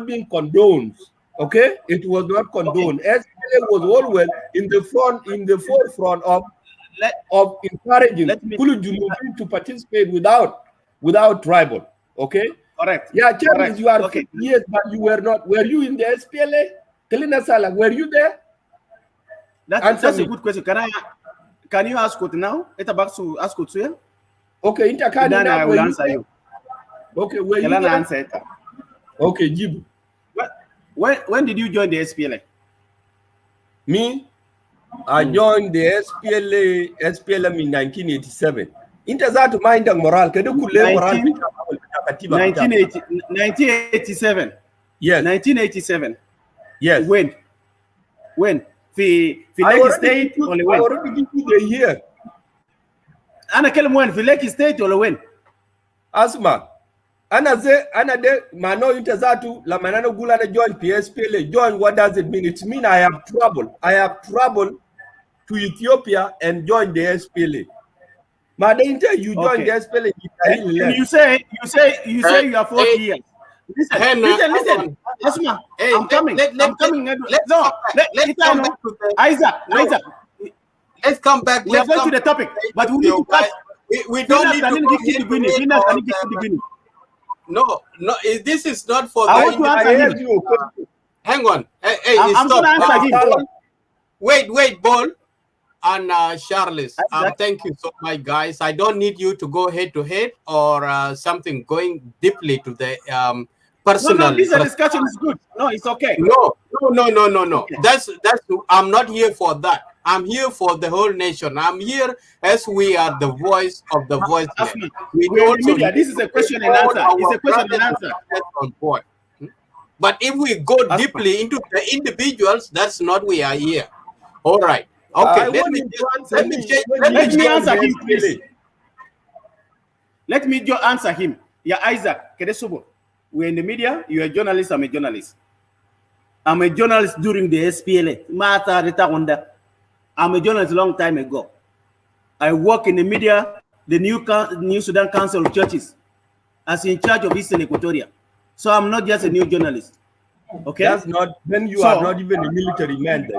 A: being condoned. Okay, it was not condoned. SPLA was always in the forefront of encouraging Kulu to participate without tribal. Okay.
C: Correct.
A: Yeah, Charles, you are yes, but you were not. Were you in the SPLA? Kalina Sala, were you there?
C: That's a good question. Can you ask it now? It's about to ask it here.
A: Okay,
C: then I will answer you.
A: Okay, where you
C: answer it.
A: Okay, Jibu.
C: When did you join the SPLA?
A: Me? I joined the SPLM in 1987. Intazatu mainda moral kedu kule moral
C: 1987.
A: Yes.
C: 1987.
A: Yes.
C: When? Fileki State only when?
A: I already give you the year.
C: Ana kelem when Fileki State only when?
A: Asma. Ana de mano intazatu la manano gula na join PSPLA. Join, what does it mean? It means I have traveled to Ethiopia and joined the SPLA. Madinta, you joined the SPLA.
C: You say you are 40 years. Listen. Asma, hey, I'm coming. I'm coming. Isaac.
B: Let's come back.
C: We are going to the topic, but we need to cut.
B: We don't need to go. No, this is not for
C: I want to answer you.
B: Hang on. Hey,
C: I'm
B: stop.
C: Going to answer him.
B: Wait, Ball and Charles. Thank you so much, guys. I don't need you to go head to head or something going deeply to the personal.
C: No, this discussion is good. No, it's okay.
B: No. Okay. That's. I'm not here for that. I'm here for the whole nation. I'm here as we are the voice of the voiceless.
C: This is a question and answer. It's a question and answer.
B: On point. But if we go deeply into the individuals, that's not we are here. All right. Okay. Let me
C: answer him, please. Let me just answer him. Yeah, Isaac Kedesubo. We're in the media. You're a journalist. I'm a journalist. I'm a journalist during the SPLA. I'm a journalist a long time ago. I work in the media the New Sudan Council of Churches as in charge of Eastern Equatoria. So I'm not just a new journalist. Okay?
A: That's not, then you are not even a military man.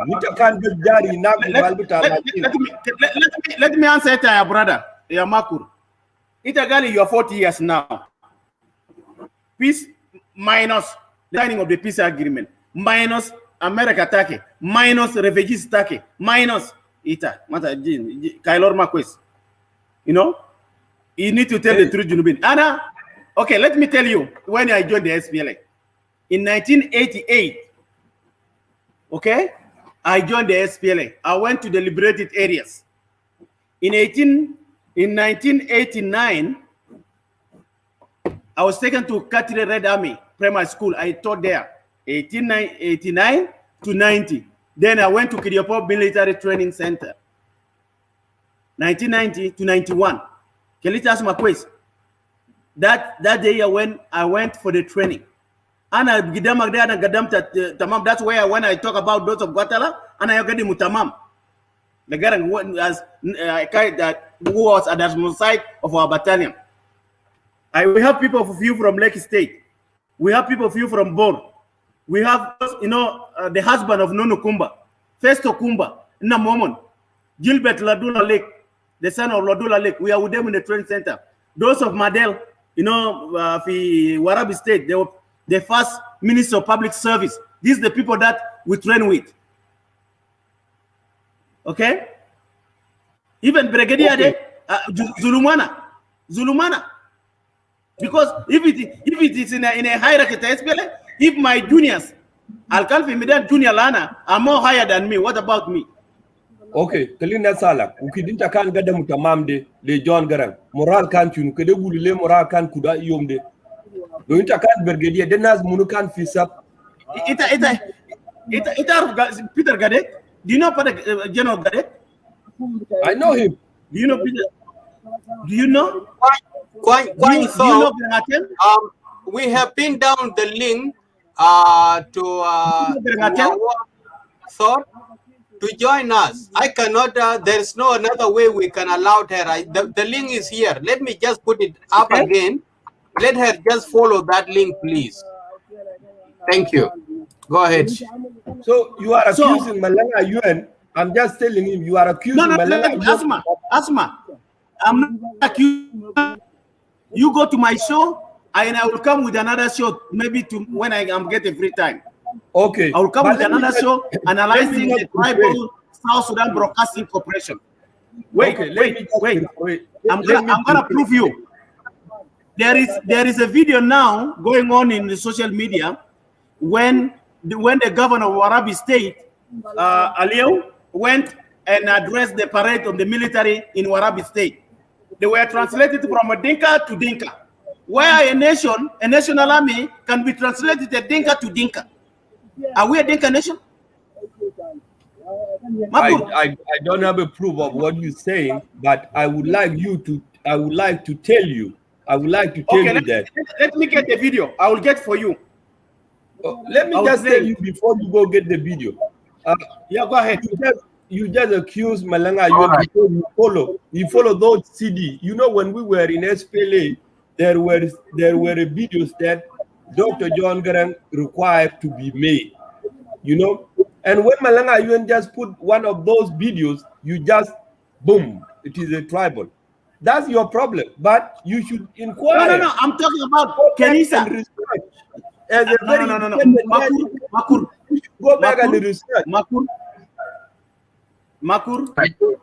C: Let me answer it, brother. Makur. Itagali, you are 40 years now. Peace minus the signing of the peace agreement, minus America take, minus refugees take, minus Ita. Kailor Marquez. You know, you need to tell the truth, Junubin. Anna, okay, let me tell you when I joined the SPLA. In 1988, okay, I joined the SPLA. I went to the liberated areas. In 1989, I was taken to Katire Red Army Primary School. I taught there, 89 to 90. Then I went to Kidiopo Military Training Center, 1990 to 91. Can you ask my question? That day when I went for the training, and that's where when I talk about those of Guatemala, and I get mutamam. The guy who was at the side of our battalion. We have people of you from Lake State. We have people of you from Bor. We have, the husband of Nono Kumba, Festo Kumba, Namomon, Gilbert Ladula Lake, the son of Ladula Lake. We are with them in the training center. Those of Madel, Warabi State, they were the first Minister of Public Service. These are the people that we train with. Okay? Even Brigadier Zulumana. Because if it is in a hierarchy, if my juniors, Alkalfi Midan Junior Lana, are more higher than me, what about me?
A: Okay, Kalina Salak, Ukidinta kan gada mutamamde, le John Garang, moral kan tun, kede gulile moral kan kuda yomde. Do inta kan Brigadier, denas munukan fisap.
C: Ita Peter Gadet. Do you know General Gadet?
A: I know him.
C: Do you know Peter? Do you know?
B: We have pinned down the link to join us. I cannot. There's no another way we can allow her. The link is here. Let me just put it up again. Let her just follow that link, please. Thank you. Go ahead.
A: So you are accusing Malanga UN. I'm just telling him you are accusing Malanga UN.
C: Asma. I'm not accusing. You go to my show, and I will come with another show, maybe when I am getting free time.
A: Okay.
C: I will come with another show analyzing the tribal South Sudan Broadcasting Corporation. Wait. I'm gonna prove you. There is a video now going on in the social media when the governor of Warabi State, Aliou, went and addressed the parade of the military in Warabi State. They were translated from a Dinka to Dinka. Where a national army can be translated a Dinka to Dinka. Are we a Dinka nation?
A: I don't have a proof of what you're saying, but I would like to tell you that.
C: Let me get the video. I will get for you.
A: Let me just tell you before you go get the video.
C: Yeah, go ahead.
A: You just accuse Malanga because you follow those CD. You know, when we were in SPLA, there were videos that Dr. John Garang required to be made. You know, and when Malanga UN just put one of those videos, you just boom, it is a tribal. That's your problem. But you should inquire.
C: No. I'm talking about Kenisa.
A: As a very
C: Makur.
A: Go back and research.
C: Makur,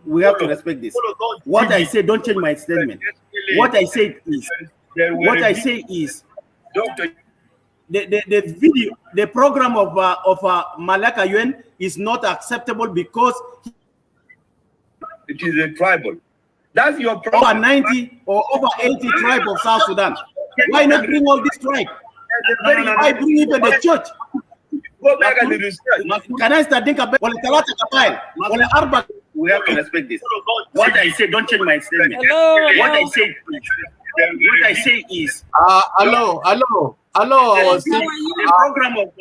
C: we have to respect this. What I say, don't change my statement. What I say is the video, the program of Malaka UN is not acceptable because
A: it is a tribal. That's your problem.
C: Over 90 or over 80 tribes of South Sudan. Why not bring all this tribe? Why bring even the church?
A: Go back and research.
C: Can I start thinking about Arba?
D: We have to respect this. What I say, don't change my statement.
E: Hello.
D: What I say is.
B: Hello.
D: The program of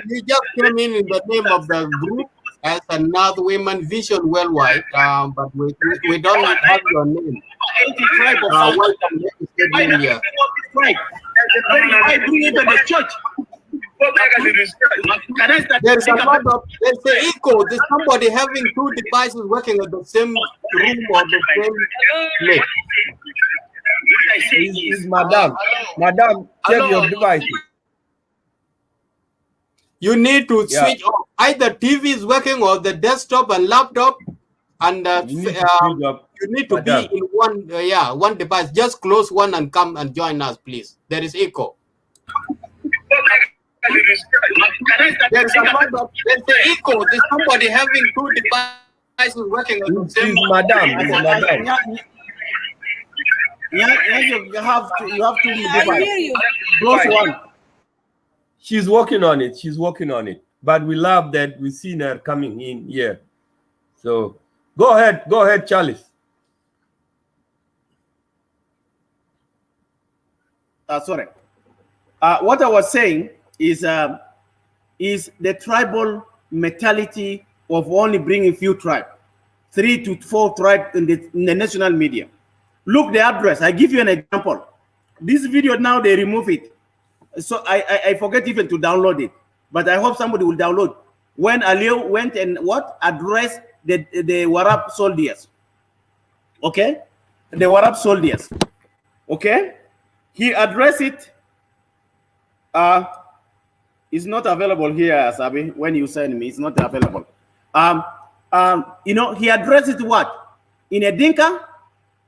B: you just came in the name of the group as another Women Vision Worldwide, but we don't have your name.
D: 80 tribe of South
B: welcome.
D: Why not bring up this tribe? Why bring even the church? Can I start?
B: There's a lot of, there's the echo. There's somebody having two devices working at the same room or the same place.
D: What I say is,
A: Madam, check your device.
B: You need to switch off. Either TV is working or the desktop and laptop, and you need to be in one one device. Just close one and come and join us, please. There is echo. There's a lot of, there's the echo. There's somebody having two devices working on the same.
A: Madam.
C: Yeah, you have to
E: I hear you.
C: close one.
A: She's working on it. She's working on it. But we love that we've seen her coming in here. So go ahead, Charles.
C: Sorry. What I was saying is the tribal mentality of only bringing few tribes, 3 to 4 tribes in the national media. Look the address. I give you an example. This video now they remove it, so I forget even to download it. But I hope somebody will download. When Alio went and addressed the Warab soldiers. Okay, the Warab soldiers. Okay, he addressed it. It's not available here, Sabi. When you send me, it's not available. You know, he addressed it what? In a Dinka,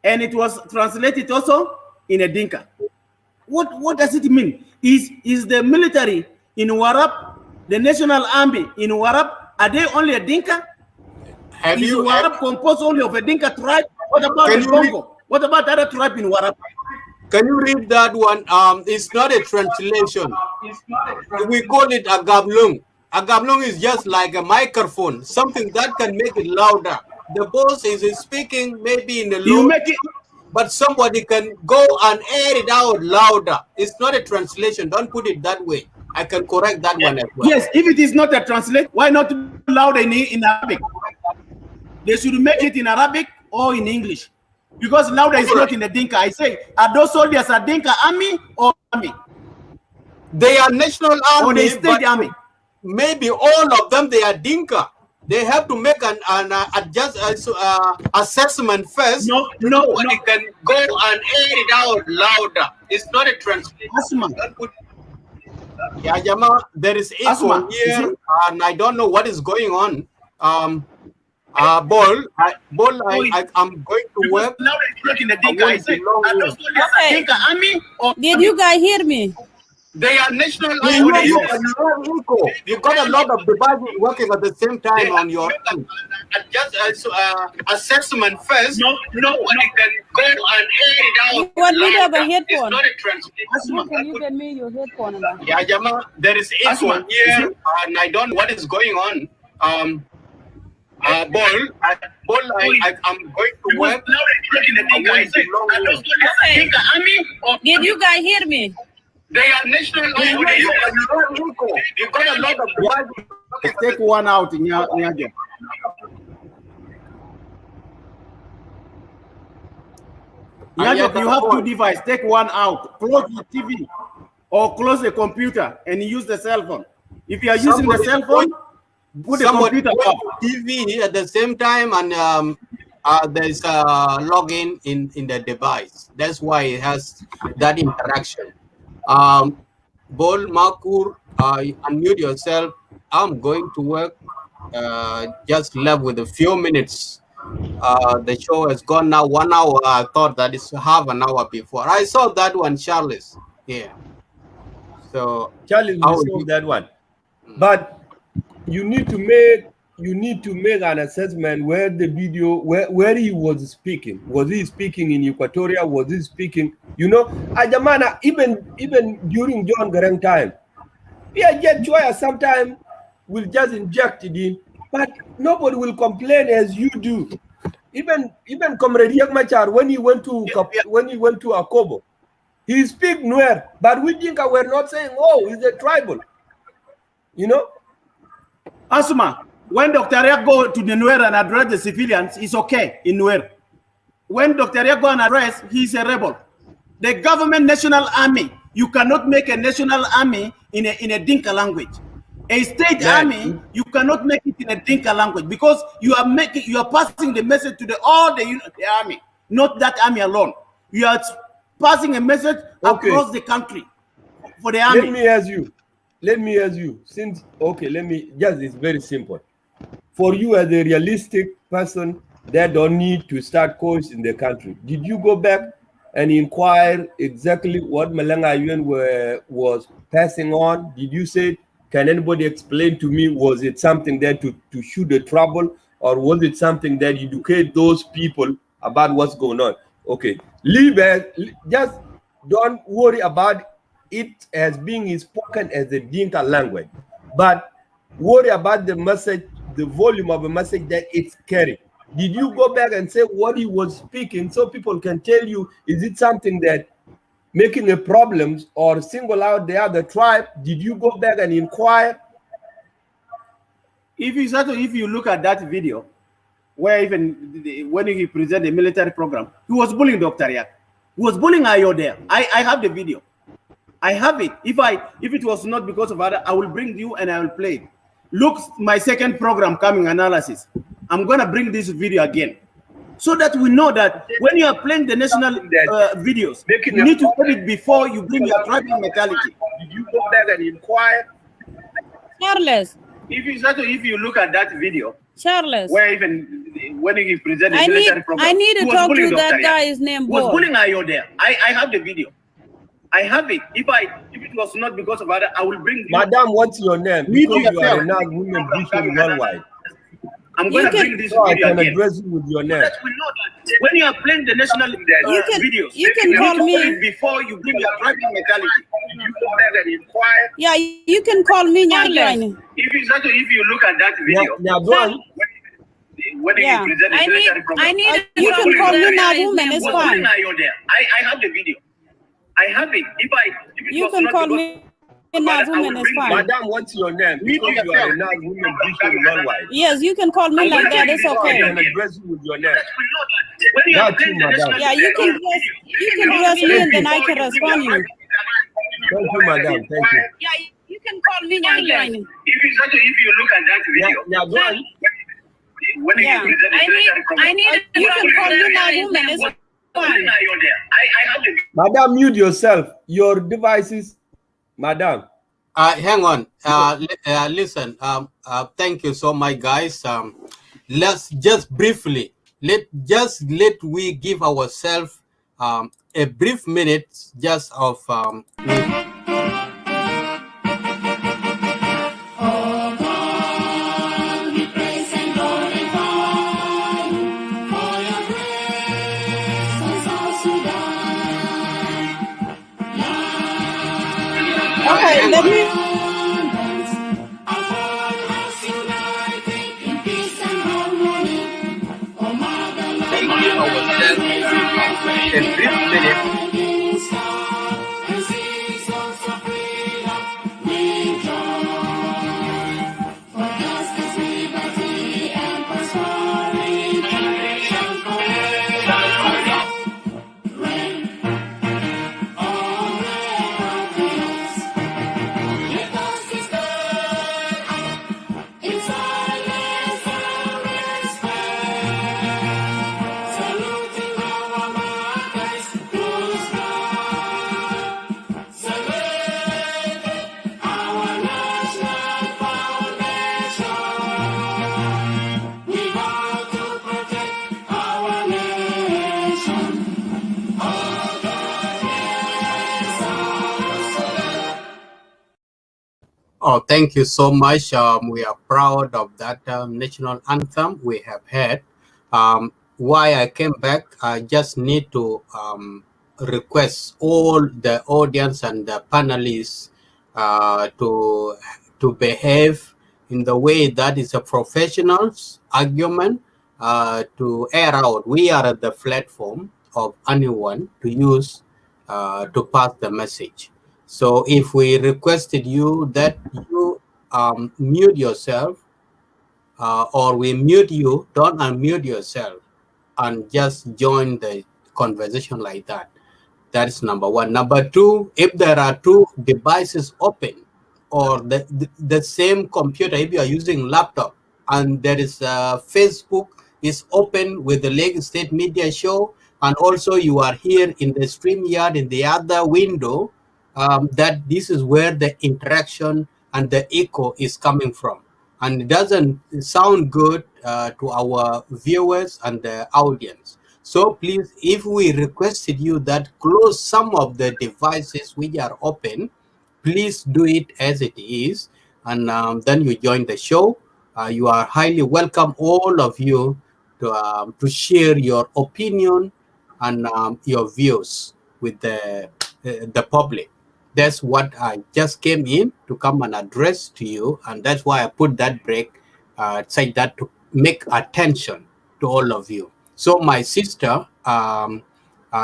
C: and it was translated also in a Dinka. What does it mean? Is the military in Warab, the national army in Warab, are they only a Dinka? Is Warab composed only of a Dinka tribe? What about the Congo? What about other tribe in Warab?
B: Can you read that one? It's not a translation. We call it a gablung. A gablung is just like a microphone, something that can make it louder. The boss is speaking maybe in a low, but somebody can go and air it out louder. It's not a translation. Don't put it that way. I can correct that one as well.
C: Yes, if it is not a translation, why not louder in Arabic? They should make it in Arabic or in English. Because louder is not in the Dinka. I say, are those soldiers a Dinka army or army?
B: They are national army.
C: Or the state army?
B: Maybe all of them, they are Dinka. They have to make an assessment first.
C: No.
B: They can go and air it out louder. It's not a translation. Yeah, Jama, there is echo here, and I don't know what is going on. I'm going to work.
E: Did you guys hear me?
B: They are national army. You got a lot of devices working at the same time on your just assessment first. No, one can go and air it out.
E: You want me to have a headphone?
B: It's not a translation.
E: Can you get me your headphone?
B: Yeah, Jama, there is echo here, and I don't know what is going on. I'm going to work.
E: Did you guys hear me?
B: They are national army. You got a lot of devices.
C: Take one out in your game. You have 2 devices. Take one out. Close the TV or close the computer and use the cell phone. If you are using the cell phone, put the computer off.
B: TV at the same time, and there's a login in the device. That's why it has that interaction. Bol Makur, unmute yourself. I'm going to work. Just left with a few minutes. The show has gone now 1 hour. I thought that it's half an hour before. I saw that one, Charles. Yeah. So
A: Charles, we saw that one. But you need to make an assessment where the video where he was speaking. Was he speaking in Equatoria? Was he speaking? You know, Ajamana, even during John Garang time, yeah, Joya sometimes will just inject it in, but nobody will complain as you do. Even Comrade Machar, when he went to Akobo, he speak Nuer, but we think we're not saying, oh, he's a tribal. You know?
C: Asuma, when Dr. Riak go to the Nuer and address the civilians, it's okay in Nuer. when Dr. Yago on arrest, he's a rebel. The government national army, you cannot make a national army in a Dinka language. A state army, you cannot make it in a Dinka language because you are passing the message to the army, not that army alone. You are passing a message across the country for the army.
A: Let me ask you. It's very simple. For you as a realistic person that don't need to start course in the country, did you go back and inquire exactly what Malanga Yuen was passing on? Did you say, can anybody explain to me, was it something there to shoot the trouble, or was it something that educate those people about what's going on? Okay, just don't worry about it as being spoken as a Dinka language, but worry about the message, the volume of a message that it's carrying. Did you go back and say what he was speaking so people can tell you, is it something that making a problems or single out the other tribe? Did you go back and inquire?
C: If you look at that video, where even when he presented the military program, he was bullying Dr. Yak. He was bullying Ayo there. I have the video. I have it. If it was not because of other, I will bring you and I will play it. Look, my second program coming analysis. I'm gonna bring this video again, so that we know that when you are playing the national videos, you need to put it before you bring your tribal mentality.
A: Did you go back and inquire?
E: Charles.
C: If you look at that video,
E: Charles,
C: where even when he presented the military program,
E: I need to talk to that guy's name.
C: Was bullying Ayo there. I have the video. I have it. If it was not because of other, I will bring you.
A: Madam, what's your name? Because you are a non-women vision worldwide.
C: I'm going to bring this video
A: again. I can
C: again.
A: address you with your name.
C: So that we know that when you are playing the national videos,
E: you can call me
C: before you bring your tribal mentality. You go back and inquire.
E: Yeah, you can call me Nyagani.
C: If you look at that video, when he presented the military program,
E: you can call me now, woman. It's fine.
C: I have the video. I have it. If
E: you can call me now, woman. It's fine.
A: Madam, what's your name? Because you are a non-women vision worldwide.
E: Yes, you can call me like that. It's okay.
A: I can address you with your name.
C: Not you, madam.
E: Yeah, you can address me and then I can respond you.
A: Thank you, madam. Thank you.
E: Yeah, you can call me Nyagani.
C: If you look at that video, when he presented the military program,
E: you can call me now, woman. It's fine.
C: I have the
A: Madam, mute yourself. Your devices, madam.
B: Hang on. Listen. Thank you so much, guys. Let's just briefly let we give ourselves a brief minute just of
E: Okay, let me.
A: A brief minute.
B: Oh, thank you so much. We are proud of that national anthem we have had. Why I came back, I just need to request all the audience and the panelists to behave in the way that is a professional's argument to air out. We are at the platform of anyone to use to pass the message. So if we requested you that you mute yourself or we mute you, don't unmute yourself. and just join the conversation like that. That is number one. Number two, if there are two devices open, or the same computer, if you are using laptop and there is Facebook is open with the Lagos State Media Show, and also you are here in the StreamYard in the other window, that this is where the interaction and the echo is coming from. And it doesn't sound good to our viewers and the audience. So please, if we requested you that close some of the devices which are open, please do it as it is, and then you join the show. You are highly welcome, all of you, to share your opinion and your views with the public. That's what I just came in to come and address to you, and that's why I put that break, say that to make attention to all of you. So, my sister,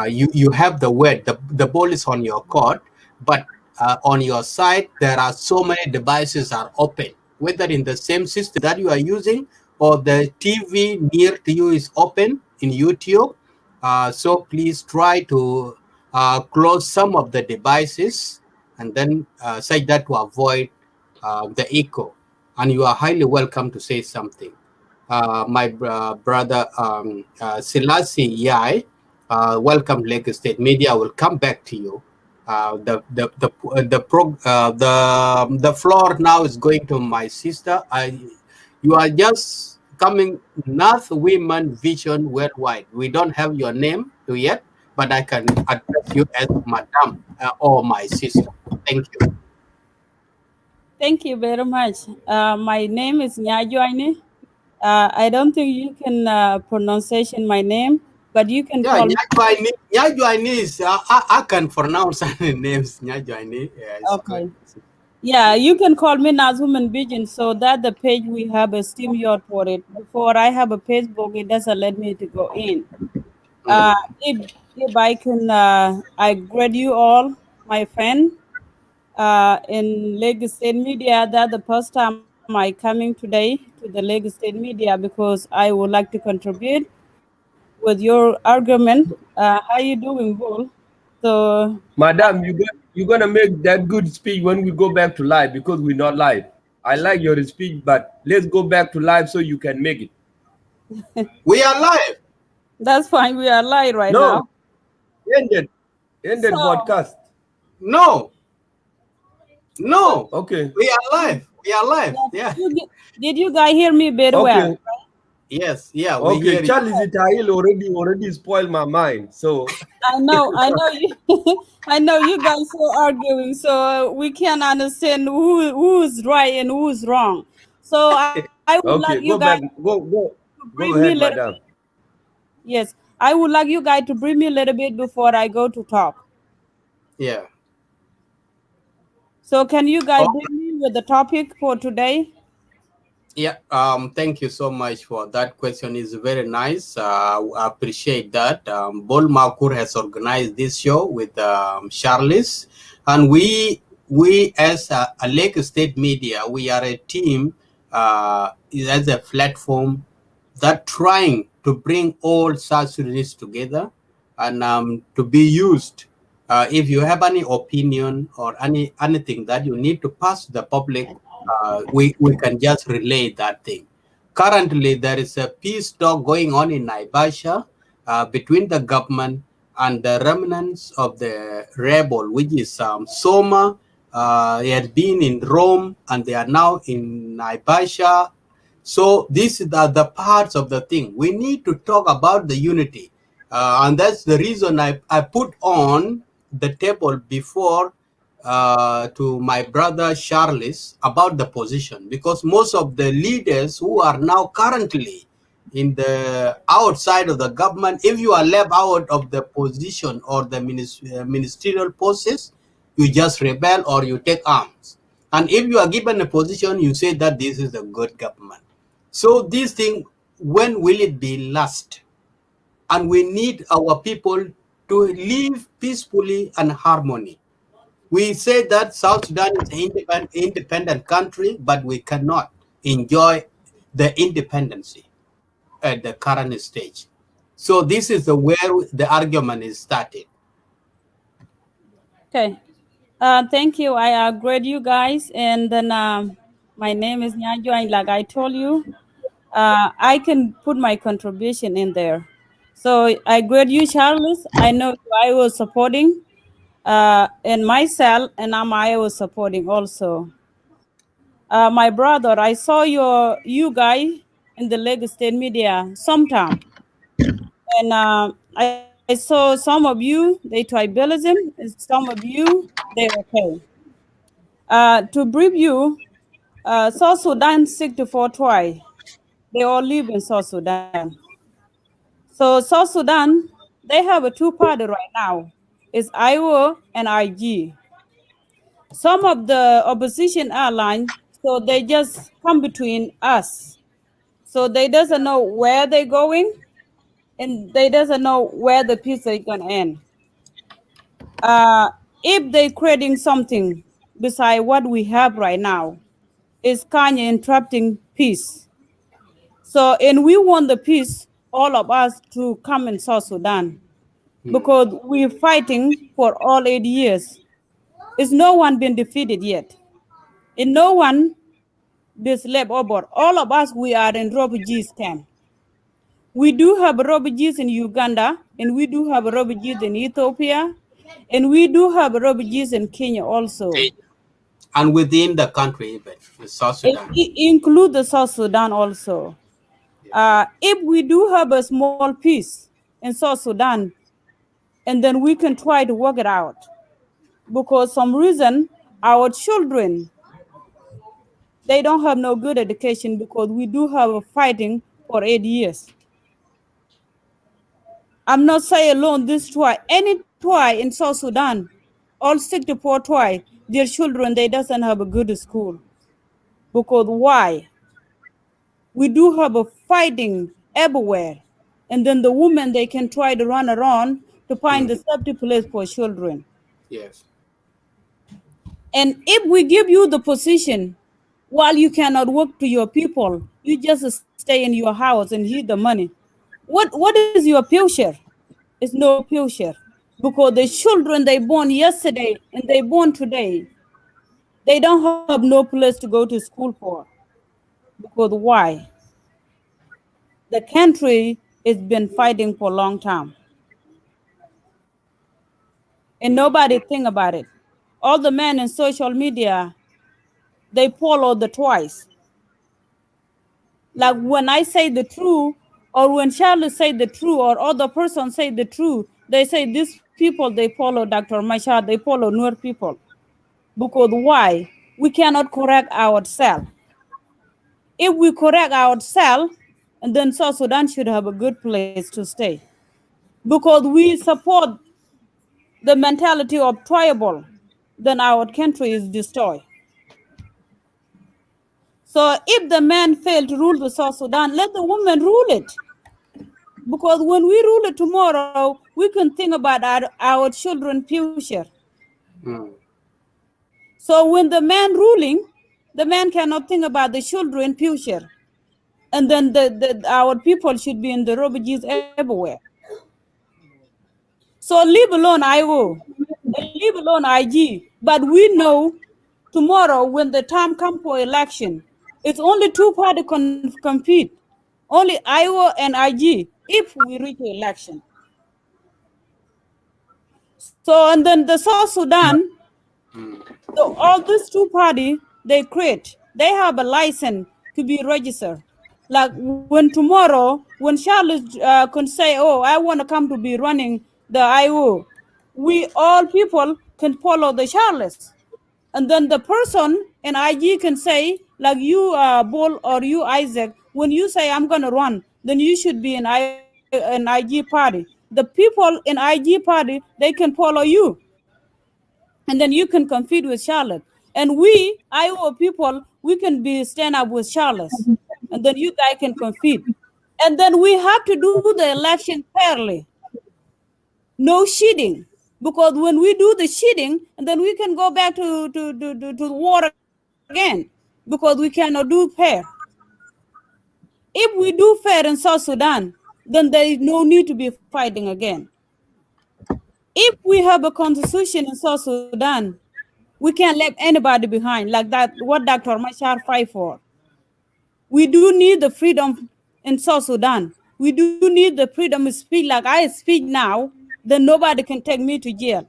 B: you have the word. The ball is on your court, but on your side there are so many devices are open, whether in the same system that you are using or the TV near to you is open in YouTube. So please try to close some of the devices, and then say that to avoid the echo. And you are highly welcome to say something. My brother Selassie Yai, welcome Lagos State Media. I will come back to you. The floor now is going to my sister. You are just coming North Women Vision Worldwide. We don't have your name yet, but I can address you as Madam or my sister. Thank you.
E: Thank you very much. My name is Nyajoine. I don't think you can pronunciation my name, but you can
B: Yeah,
E: call me.
B: Nyajoine is, I can pronounce any names. Nyajoine, yeah, it's good.
E: Okay. Yeah, you can call me Nazwoman Vision. So that the page we have a steam yacht for it. Before I have a Facebook, it doesn't let me to go in. If I can, I greet you all, my friend, in Lagos State Media. That the first time I coming today to the Lagos State Media because I would like to contribute with your argument. How you doing, Bull? So,
A: Madam, you're gonna make that good speech when we go back to live because we're not live. I like your speech, but let's go back to live so you can make it.
B: We are live.
E: that's fine. We are live right
A: No,
E: now.
A: ended
E: So,
A: podcast.
B: No,
A: Okay.
B: we are live. We are live. Yeah.
E: did you guys hear me very well?
A: Okay.
B: Yes. Yeah. We hear
A: Okay.
B: you.
A: Charles Tahile already spoiled my mind. So
E: I know you. I know you guys are arguing, so we can't understand who's right and who's wrong. So I would like you
A: okay,
E: guys
A: go back.
E: to
A: Go
E: bring me a
A: ahead,
E: little
A: madam.
E: bit. Yes, I would like you guys to bring me a little bit before I go to talk.
B: Yeah.
E: So can you guys
B: Oh,
E: bring me with the topic for today?
B: yeah. Thank you so much for that question. It's very nice. I appreciate that. Bol Makur has organized this show with Charles, and we as a Lake State Media, we are a team. As a platform that trying to bring all South Sudanese together and to be used. If you have any opinion or anything that you need to pass to the public, we can just relay that thing. Currently, there is a peace talk going on in Naivasha between the government and the remnants of the rebel, which is Soma. He had been in Rome and they are now in Naivasha. So these are the parts of the thing. We need to talk about the unity. And that's the reason I put on the table before to my brother Charles about the position, because most of the leaders who are now currently in the outside of the government, if you are left out of the position or the ministerial posts, you just rebel or you take arms. And if you are given a position, you say that this is a good government. So this thing, when will it be last? And we need our people to live peacefully and harmony. We say that South Sudan is an independent country, but we cannot enjoy the independency at the current stage. So this is where the argument is started.
E: Okay. Thank you. I greet you guys. And then my name is Nyanjo. And like I told you, I can put my contribution in there. So I greet you, Charles. I know I was supporting and myself, and I was supporting also. My brother, I saw you guy in the Lagos State media sometime. And I saw some of you, they tribalism, and some of you, they okay. To brief you, South Sudan 64 twice. They all live in South Sudan. So South Sudan, they have a two-party right now. It's Iowa and IG. Some of the opposition airline, so they just come between us. So they doesn't know where they're going, and they doesn't know where the peace is gonna end. If they creating something beside what we have right now, it's kind of interrupting peace. So, and we want the peace, all of us, to come in South Sudan because we're fighting for all 8 years. Is no one been defeated yet, and no one been slept over. All of us, we are in refugees camp. We do have refugees in Uganda, and we do have refugees in Ethiopia, and we do have refugees in Kenya also.
B: And within the country, even in South Sudan.
E: It include the South Sudan also. If we do have a small peace in South Sudan, and then we can try to work it out, because some reason our children, they don't have no good education because we do have a fighting for 8 years. I'm not saying alone this try. Any try in South Sudan, all 64 try, their children, they doesn't have a good school. Because why? We do have a fighting everywhere. And then the women, they can try to run around to find the safety place for children.
B: Yes.
E: And if we give you the position, while you cannot work to your people, you just stay in your house and eat the money. What is your future? It's no future. Because the children they born yesterday and they born today, they don't have no place to go to school for. Because why? The country has been fighting for a long time. And nobody think about it. All the men in social media, they follow the twice. Like when I say the truth, or when Charles say the truth, or other person say the truth, they say these people, they follow Dr. Machar, they follow Nur people. Because why? We cannot correct ourselves. If we correct ourselves, and then South Sudan should have a good place to stay. Because we support the mentality of tribal, then our country is destroyed. So if the man failed to rule the South Sudan, let the woman rule it. Because when we rule it tomorrow, we can think about our children's future. So when the man ruling, the man cannot think about the children's future. And then our people should be in the refugees everywhere. So leave alone IO, and leave alone IG. But we know tomorrow when the time comes for election, it's only two parties compete. Only IO and IG if we reach the election. So and then the South Sudan, so all these two parties they create, they have a license to be registered. Like when tomorrow, when Charles can say, "Oh, I want to come to be running the IO," we all people can follow the Charles, and then the person in IG can say, like you, Bull, or you, Isaac, when you say I'm gonna run, then you should be an IG party. The people in IG party they can follow you, and then you can compete with Charlotte. And we, Iowa people, we can be stand up with Charlotte, and then you guys can compete. And then we have to do the election fairly. No cheating. Because when we do the cheating, and then we can go back to the war again. Because we cannot do fair. If we do fair in South Sudan, then there is no need to be fighting again. If we have a constitution in South Sudan, we can't leave anybody behind like that, what Dr. Machar fight for. We do need the freedom in South Sudan. We do need the freedom to speak like I speak now, then nobody can take me to jail.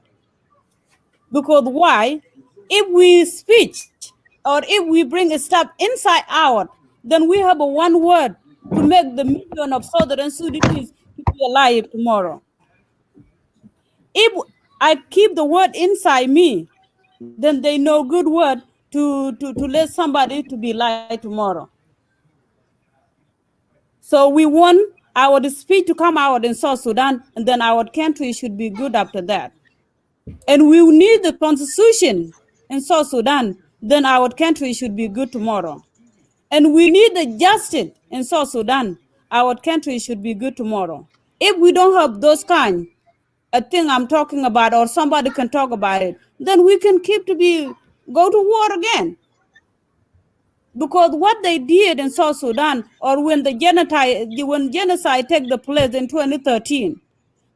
E: Because why? If we speak or if we bring a stuff inside out, then we have a one word to make the million of Southern Sudanese to be alive tomorrow. If I keep the word inside me, then they know good word to let somebody to be alive tomorrow. So we want our speech to come out in South Sudan, and then our country should be good after that. And we need the constitution in South Sudan, then our country should be good tomorrow. And we need the justice in South Sudan, our country should be good tomorrow. If we don't have those kind, a thing I'm talking about, or somebody can talk about it, then we can keep to go to war again. Because what they did in South Sudan, or when genocide took the place in 2013,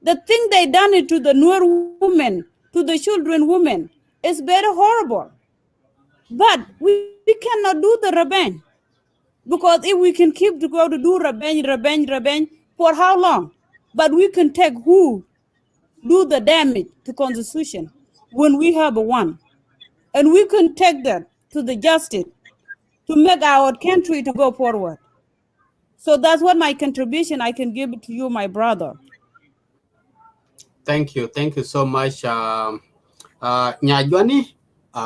E: the thing they done it to the Nuer women, to the children women, is very horrible. But we cannot do the revenge. Because if we can keep to go to do revenge, for how long? But we can take who do the damage to constitution when we have a one. And we can take that to the justice to make our country to go forward. So that's what my contribution I can give to you, my brother.
B: Thank you so much, Nyajwani,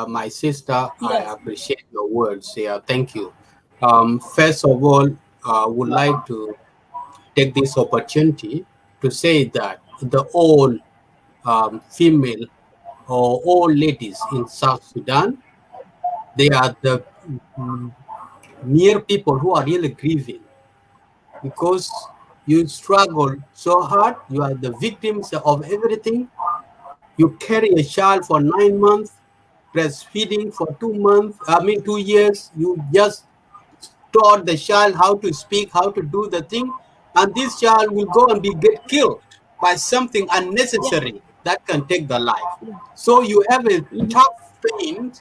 B: my sister.
E: Yes.
B: I appreciate your words. Yeah, thank you. First of all, I would like to take this opportunity to say that the all female or all ladies in South Sudan, they are the near people who are really grieving, because you struggle so hard. You are the victims of everything. You carry a child for 9 months, breastfeeding for 2 years. You just taught the child how to speak, how to do the thing, and this child will go and get killed by something unnecessary that can take the life. So you have a tough pain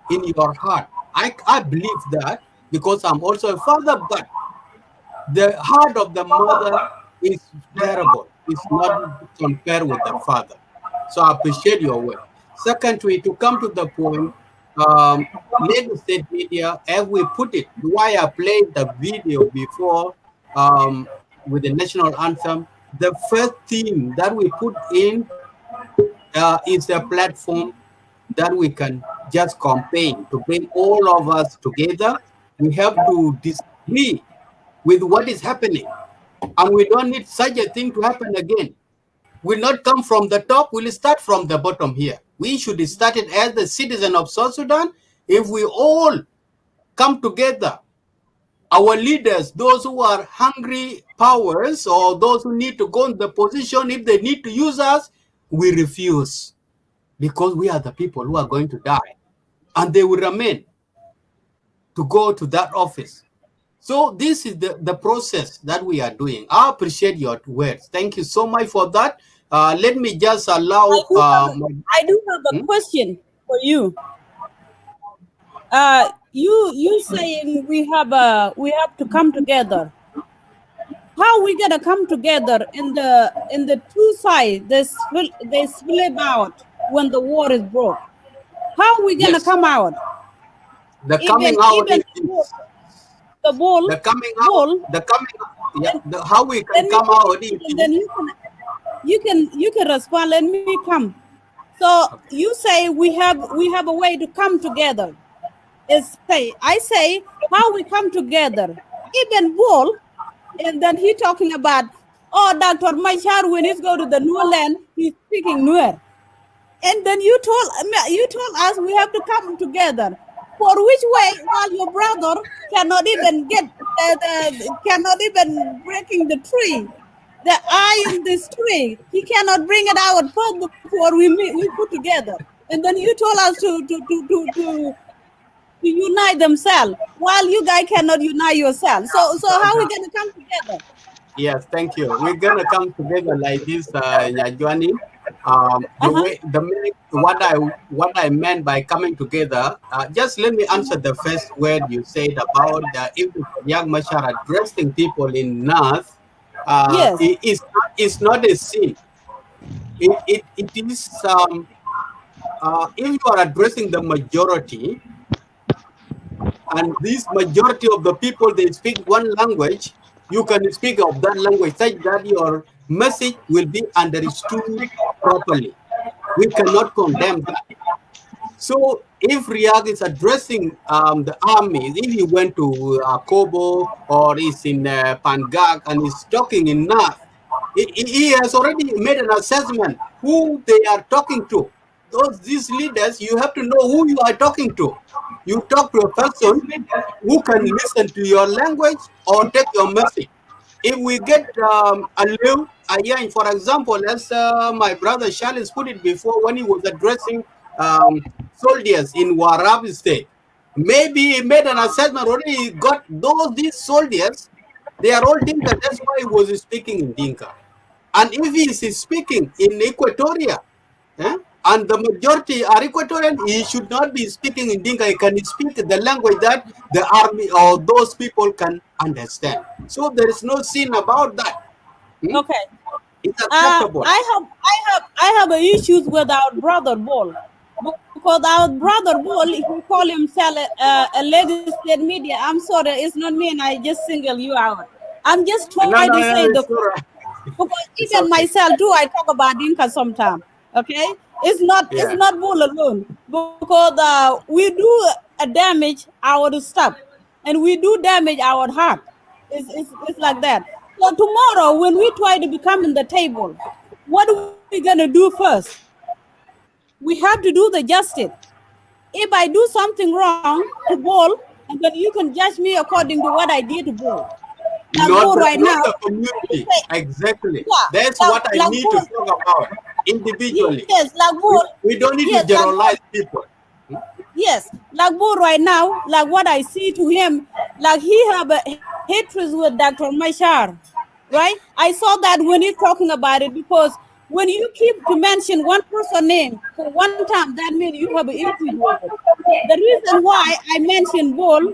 B: in your heart. I believe that, because I'm also a father, but the heart of the mother is terrible. It's not compared with the father. So I appreciate your work. Secondly, to come to the point, Lagos State Media, as we put it, why I played the video before with the national anthem, the first theme that we put in is a platform that we can just campaign to bring all of us together. We have to disagree with what is happening, and we don't need such a thing to happen again. Will not come from the top, we'll start from the bottom here. We should start it as the citizen of South Sudan. If we all come together, our leaders, those who are hungry powers or those who need to go in the position, if they need to use us, we refuse, because we are the people who are going to die, and they will remain to go to that office. So this is the process that we are doing. I appreciate your words. Thank you so much for that. Let me just allow.
E: I do have a question for you. You saying we have to come together. How we gonna come together in the two sides? They split out when the war is broke. How we gonna come out?
B: The coming out is
E: the ball.
B: The coming out. The coming. Yeah. How we can come out?
E: Then you can respond. Let me come. So you say we have a way to come together. I say how we come together. Even Bull, and then he talking about, Dr. Machar, when he's go to the Nuer land, he's speaking Nuer. And then you told us we have to come together. For which way, while your brother cannot even cannot even breaking the tree, the eye in this tree, he cannot bring it out first before we put together. And then you told us to unite themselves, while you guys cannot unite yourselves. So how are we going to come together?
B: Yes, thank you. We're gonna come together like this, Nyajwani. What I meant by coming together. Just let me answer the first word you said about if young Machar addressing people in North.
E: Yes.
B: It's not a sin. It is if you are addressing the majority, and this majority of the people they speak one language, you can speak of that language such that your message will be understood properly. We cannot condemn that. So if Riyadh is addressing the army, if he went to Kobo or is in Pangak and is talking in North, he has already made an assessment who they are talking to. These leaders, you have to know who you are talking to. You talk to a person who can listen to your language or take your message. If we get a Liu Ayang, for example, as my brother Charles put it before when he was addressing soldiers in Warab State, maybe he made an assessment already. He got these soldiers, they are all Dinka. That's why he was speaking in Dinka. And if he is speaking in Equatoria, and the majority are Equatorian, he should not be speaking in Dinka. He can speak the language that the army or those people can understand. So there is no sin about that.
E: Okay.
B: It's acceptable.
E: I have issues with our brother Ball, because our brother Ball, he call himself a Lagos State media. I'm sorry, it's not me, and I just single you out. I'm just trying to say
B: it's all right.
E: because
B: It's
E: even
B: okay.
E: myself too, I talk about Dinka sometimes. Okay, it's not Bull alone, because we do damage our stuff, and we do damage our heart. It's like that. So tomorrow, when we try to become in the table, what are we gonna do first? We have to do the justice. If I do something wrong to Bull, and then you can judge me according to what I did to Bull. Like Bull right
B: Not
E: now,
B: the community. Exactly.
E: yeah,
B: That's what I
E: like
B: need
E: Bull,
B: to talk about individually.
E: yes, like Bull,
B: We don't need to
E: yes, like Bull.
B: generalize people.
E: Yes, like Bull right now, like what I see to him, like he have a hatred with Dr. Mashar, right? I saw that when he's talking about it, because when you keep to mention one person name for one time, that means you have an hatred with it. The reason why I mentioned Bull,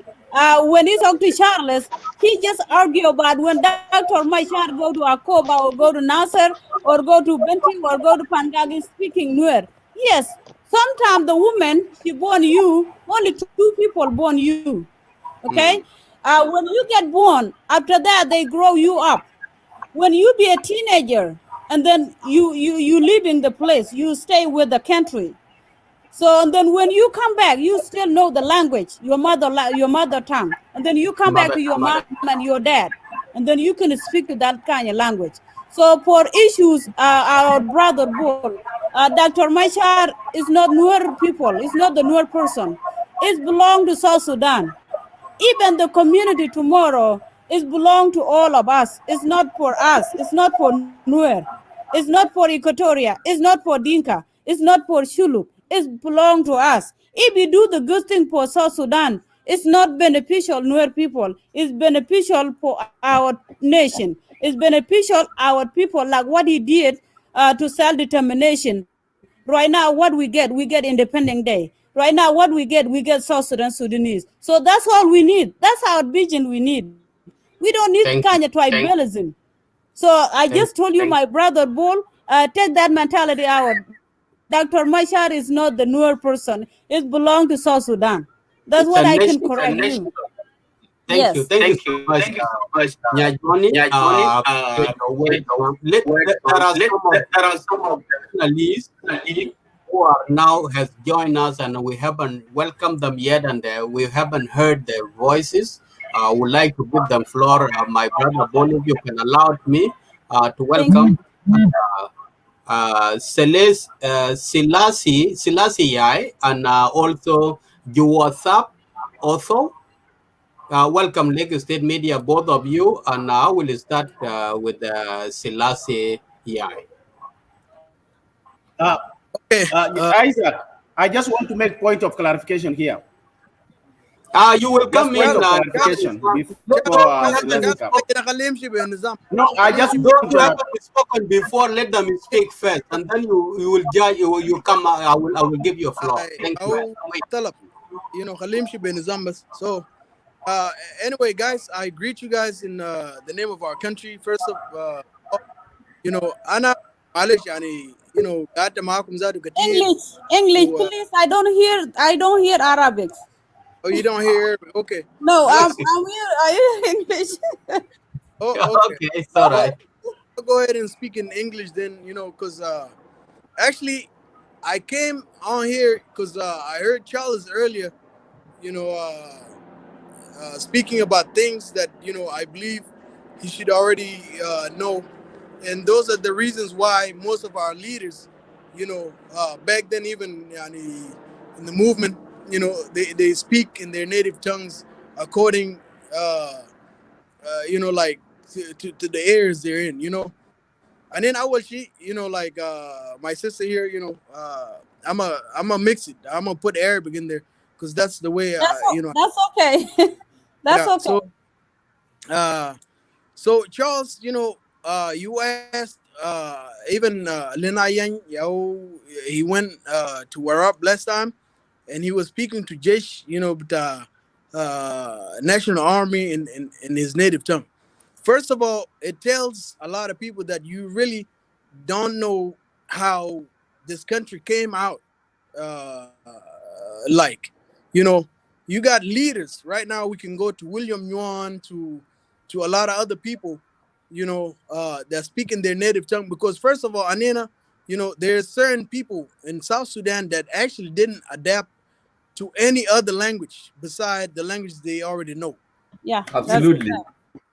E: when he talked to Charles, he just argue about when Dr. Mashar go to Akoba or go to Nasser or go to Bentiu or go to Pangagi speaking Nuer. Yes, sometimes the woman she born you, only two people born you. Okay, when you get born, after that they grow you up. When you be a teenager, and then you leaving the place, you stay with the country. So and then when you come back, you still know the language, your mother tongue, and then you come back to your mom and your dad, and then you can speak to that kind of language. So for issues, our brother Bull, Dr. Machar is not Nuer people. It's not the Nuer person. It belong to South Sudan. Even the community tomorrow is belong to all of us. It's not for us. It's not for Nuer. It's not for Equatoria. It's not for Dinka. It's not for Shuluk. It belong to us. If we do the good thing for South Sudan, it's not beneficial Nuer people. It's beneficial for our nation. It's beneficial our people, like what he did to self-determination. Right now, what we get Independent Day. Right now, what we get South Sudanese. So that's all we need. That's our vision we need. We don't need kind of tribalism. So I just told you, my brother Bull, take that mentality out. Dr. Machar is not the newer person. It belongs to South Sudan. That's what I can
B: It's a
E: correct
B: nation.
E: you. Yes.
B: Thank you. Thank you so much, Nyajoni. There are some of the journalists who are now has joined us, and we haven't welcomed them yet, and we haven't heard their voices. Would like to give them floor. My brother Bolu, you can allow me to welcome Selassie, and also Juwathap also. Welcome, Lagos State Media, both of you, and I will start with Selassie Yai.
C: Isaac, I just want to make point of clarification here.
B: You will
C: Just
B: come
C: point
B: in.
C: of clarification
B: Let
C: before
B: them
C: Selassie come.
B: No,
C: I just
B: those
C: want
B: who haven't spoken before, let them speak first, and then you will judge. You come. I will give you a floor. Thank you.
F: So anyway, guys, I greet you guys in the name of our country. First of Anna معلش يعني قعدت معاكم ذاته كتير.
E: English, please. I don't hear Arabic.
F: Oh, you don't hear? Okay.
E: No,
F: خلاص.
E: I hear English.
F: Oh, okay.
B: Okay, it's all right.
F: I'll go ahead and speak in English then, because actually I came on here because I heard Charles earlier, speaking about things that I believe he should already know, and those are the reasons why most of our leaders, back then even in the movement, they speak in their native tongues according, like to the areas they're in, And then I was like my sister here, I'm a mix it. I'm gonna put Arabic in there because that's the way
E: That's okay. That's
F: yeah.
E: okay.
F: So Charles, you asked even Lena Yang, he went to Warab last time, and he was speaking to Jesh, but National Army in his native tongue. First of all, it tells a lot of people that you really don't know how this country came out. Like, you got leaders right now. We can go to William Yuan, to a lot of other people, that speak in their native tongue. Because first of all, Anina, there's certain people in South Sudan that actually didn't adapt to any other language beside the language they already know.
E: Yeah,
A: Absolutely.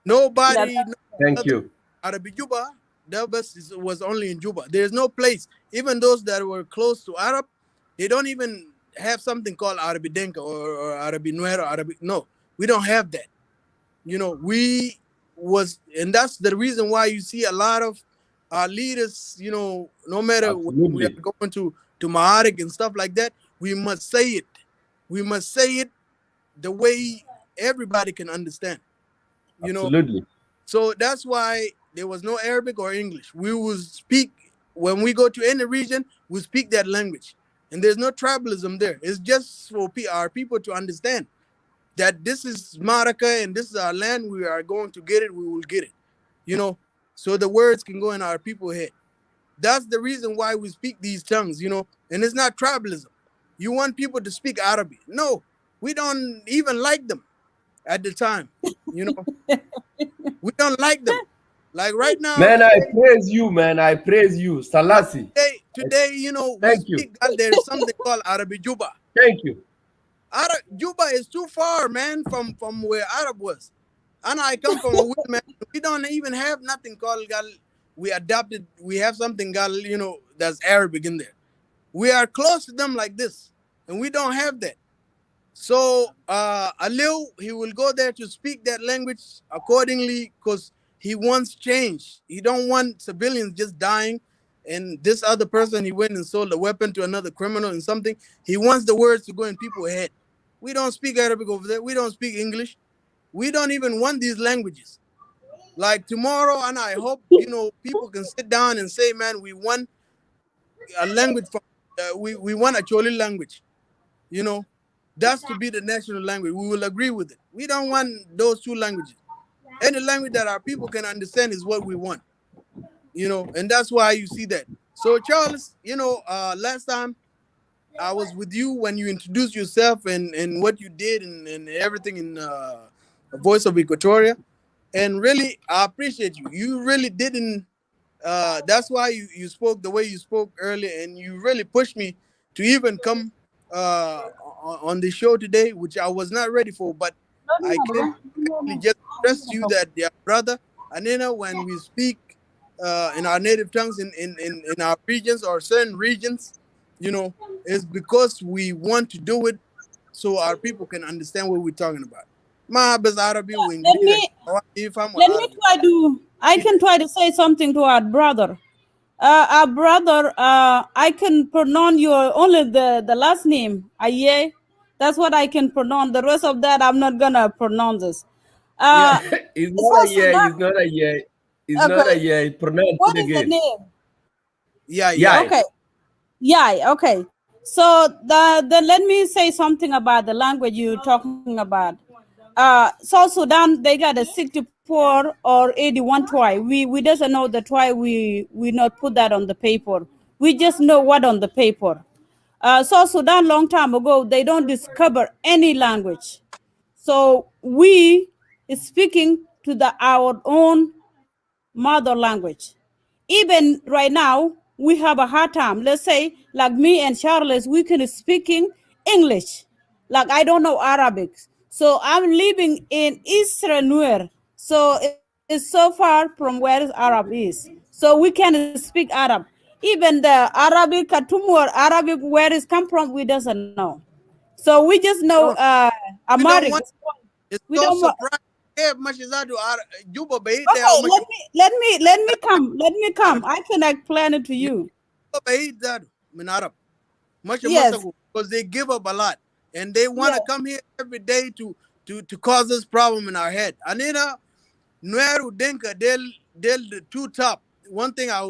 F: Nobody.
A: Thank you.
F: Arabic Juba, was only in Juba. There's no place. Even those that were close to Arab, they don't even have something called Arabic Denka or Arabic Nuer or Arabic. No, we don't have that. And that's the reason why you see a lot of our leaders, no matter when we are going to Maharik and stuff like that, we must say it. We must say it the way everybody can understand.
A: Absolutely.
F: So that's why there was no Arabic or English. We will speak, when we go to any region, we speak that language. And there's no tribalism there. It's just for our people to understand that this is Maraka and this is our land. We are going to get it. We will get it. So the words can go in our people's head. That's the reason why we speak these tongues, and it's not tribalism. You want people to speak Arabic. No, we don't even like them at the time, We don't like them. Like right now.
A: Man, I praise you, man. I praise you. Selassie.
F: Today,
A: Thank you.
F: There's something called Arabic Juba.
A: Thank you.
F: Juba is too far, man, from where Arab was. And I come from a woman. We don't even have nothing called Gal. We adopted. We have something Gal, that's Arabic in there. We are close to them like this, and we don't have that. So Alil, he will go there to speak that language accordingly because he wants change. He don't want civilians just dying. And this other person, he went and sold a weapon to another criminal and something. He wants the words to go in people's head. We don't speak Arabic over there. We don't speak English. We don't even want these languages. Like tomorrow, and I hope, people can sit down and say, man, we want a language from, we want a Choli language. That's to be the national language. We will agree with it. We don't want those two languages. Any language that our people can understand is what we want. And that's why you see that. So Charles, last time I was with you when you introduced yourself and what you did and everything in the Voice of Equatoria. And really, I appreciate you. You really didn't, that's why you spoke the way you spoke earlier, and you really pushed me to even come on the show today, which I was not ready for, but I can just express to you that, brother, Anina, when we speak in our native tongues in our regions or certain regions, it's because we want to do it so our people can understand what we're talking about.
E: Let me I can try to say something to our brother. Our brother, I can pronounce your only the last name, Aye. That's what I can pronounce. The rest of that, I'm not gonna pronounce this.
A: Yeah,
E: Uh,
A: it's not a
E: South
A: yeah.
E: Sudan.
A: It's not a yeah. It's not a
E: Okay,
A: yeah. Pronounce
E: what
A: it
E: is the
A: again.
E: name?
F: Yeah,
A: Yeah.
F: yeah.
E: Okay, yeah. Okay. So then let me say something about the language you're talking about. South Sudan, they got a 64 or 81 tribe. We doesn't know the tribe. We not put that on the paper. We just know what on the paper. South Sudan, long time ago, they don't discover any language. So we is speaking to our own mother language. Even right now, we have a hard time. Let's say, like me and Charles, we can speaking English. Like I don't know Arabic. So I'm living in Israel Nuer. So it's so far from where Arab is. So we can speak Arab. Even the Arabic Khartoum or Arabic where it come from, we doesn't know. So we just know
F: No, we don't
E: Amharic.
F: want. It's
E: We
F: so
E: don't want.
F: surprising. Yeah, much is that Juba Bahit there?
E: Okay,
F: How much
E: let me come. I can explain it to you.
F: Juba Bahit that in Arab? Much of
E: Yes,
F: Masaku because they give up a lot and they want to
E: yes.
F: come here every day to cause this problem in our head. Anina Nueru Denka they'll the two top. One thing I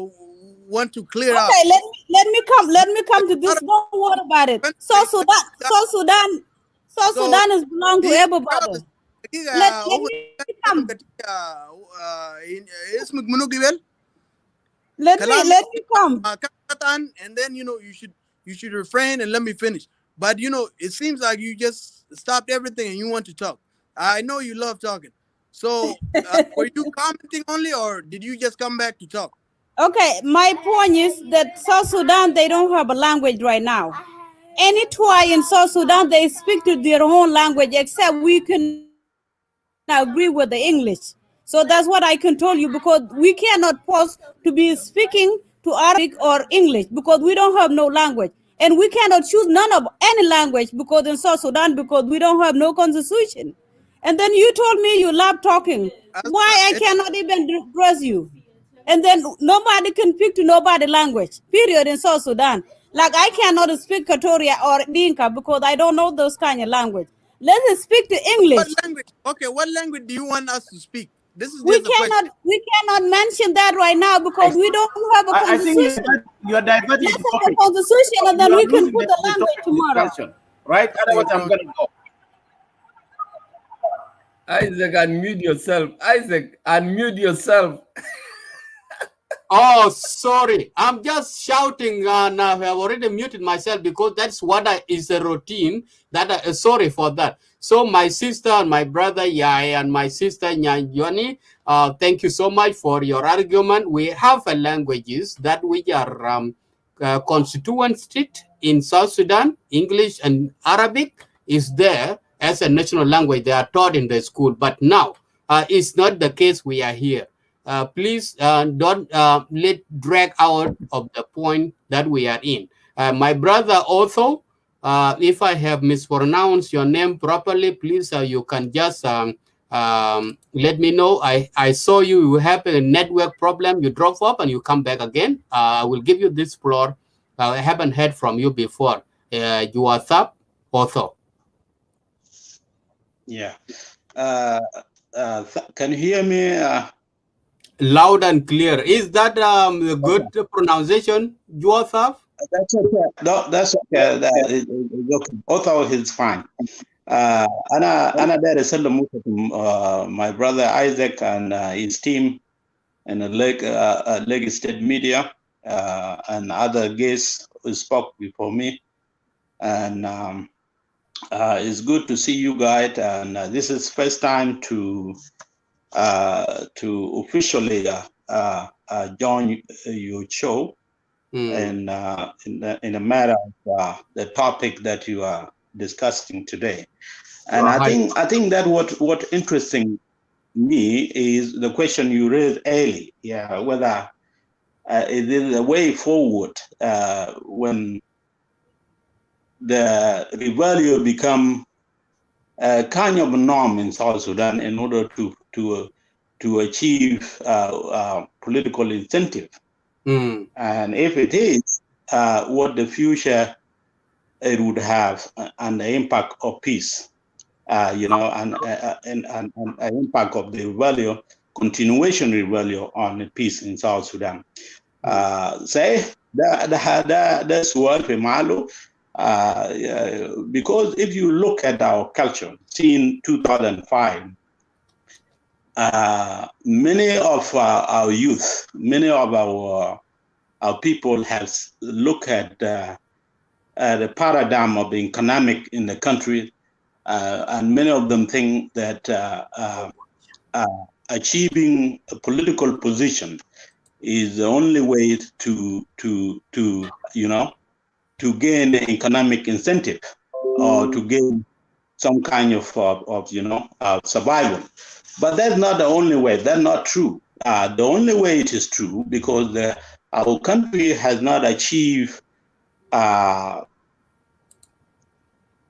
F: want to clear out.
E: Okay, let me come to this.
F: Arab
E: Don't worry about it.
F: country,
E: South
F: so
E: Sudan is belong to
F: he
E: everybody.
F: regardless. He
E: Let
F: over
E: me come.
F: in اسمك منو قبل
E: Let me
F: كلام
E: let me come.
F: and then you should refrain and let me finish. But it seems like you just stopped everything and you want to talk. I know you love talking. So were you commenting only or did you just come back to talk?
E: Okay, my point is that South Sudan they don't have a language right now. Any tribe in South Sudan they speak to their own language except we can agree with the English. So that's what I can tell you because we cannot pause to be speaking to Arabic or English because we don't have no language. And we cannot choose none of any language because in South Sudan because we don't have no constitution. And then you told me you love talking.
F: As
E: Why I cannot even address you? And then nobody can speak to nobody language, period, in South Sudan. Like I cannot speak Katoria or Dinka because I don't know those kind of language. Let's speak to
F: what
E: English.
F: language? Okay, what language do you want us to speak? This is
E: We
F: just a question.
E: cannot mention that right now because we don't have a
C: I think
E: constitution.
C: you are diverting
E: Let's
C: the
E: have a
C: topic.
E: constitution and then
C: You are
E: we can
C: losing
E: put the
C: the
E: language
C: topic
E: tomorrow.
C: discussion, right? Otherwise, I'm going to go.
A: Isaac, unmute yourself. Isaac, unmute yourself.
B: Oh, sorry. I'm just shouting and I have already muted myself because that's what is a routine. Sorry for that. So my sister and my brother Yai and my sister Nyanyoni, thank you so much for your argument. We have languages that we are constituent state in South Sudan. English and Arabic is there as a national language. They are taught in the school. But now it's not the case we are here. Please don't let drag out of the point that we are in. My brother also, if I have mispronounced your name properly, please you can just let me know. I saw you have a network problem. You drop off and you come back again. I will give you this floor. I haven't heard from you before. You are up also.
G: Yeah. Can you hear me?
B: Loud and clear. Is that a good pronunciation, Joseph?
G: That's okay. No, that's okay. It's okay. Otho is fine. أنا داير أسلم my brother Isaac and his team and Leg State Media and other guests who spoke before me. And it's good to see you guys. And this is first time to officially join your show and in a matter of the topic that you are discussing today. And I think that what interesting me is the question you raised early, whether it is a way forward when the rebellion become a kind of a norm in South Sudan in order to achieve political incentive. And if it is, what the future it would have an impact of peace, and an impact of the rebellion, continuation rebellion on peace in South Sudan. Say that's what we malu. Because if you look at our culture, since 2005, many of our youth, many of our people have looked at the paradigm of the economic in the country, and many of them think that achieving a political position is the only way to gain an economic incentive or to gain some kind of survival. But that's not the only way. That's not true. The only way it is true because our country has not achieved the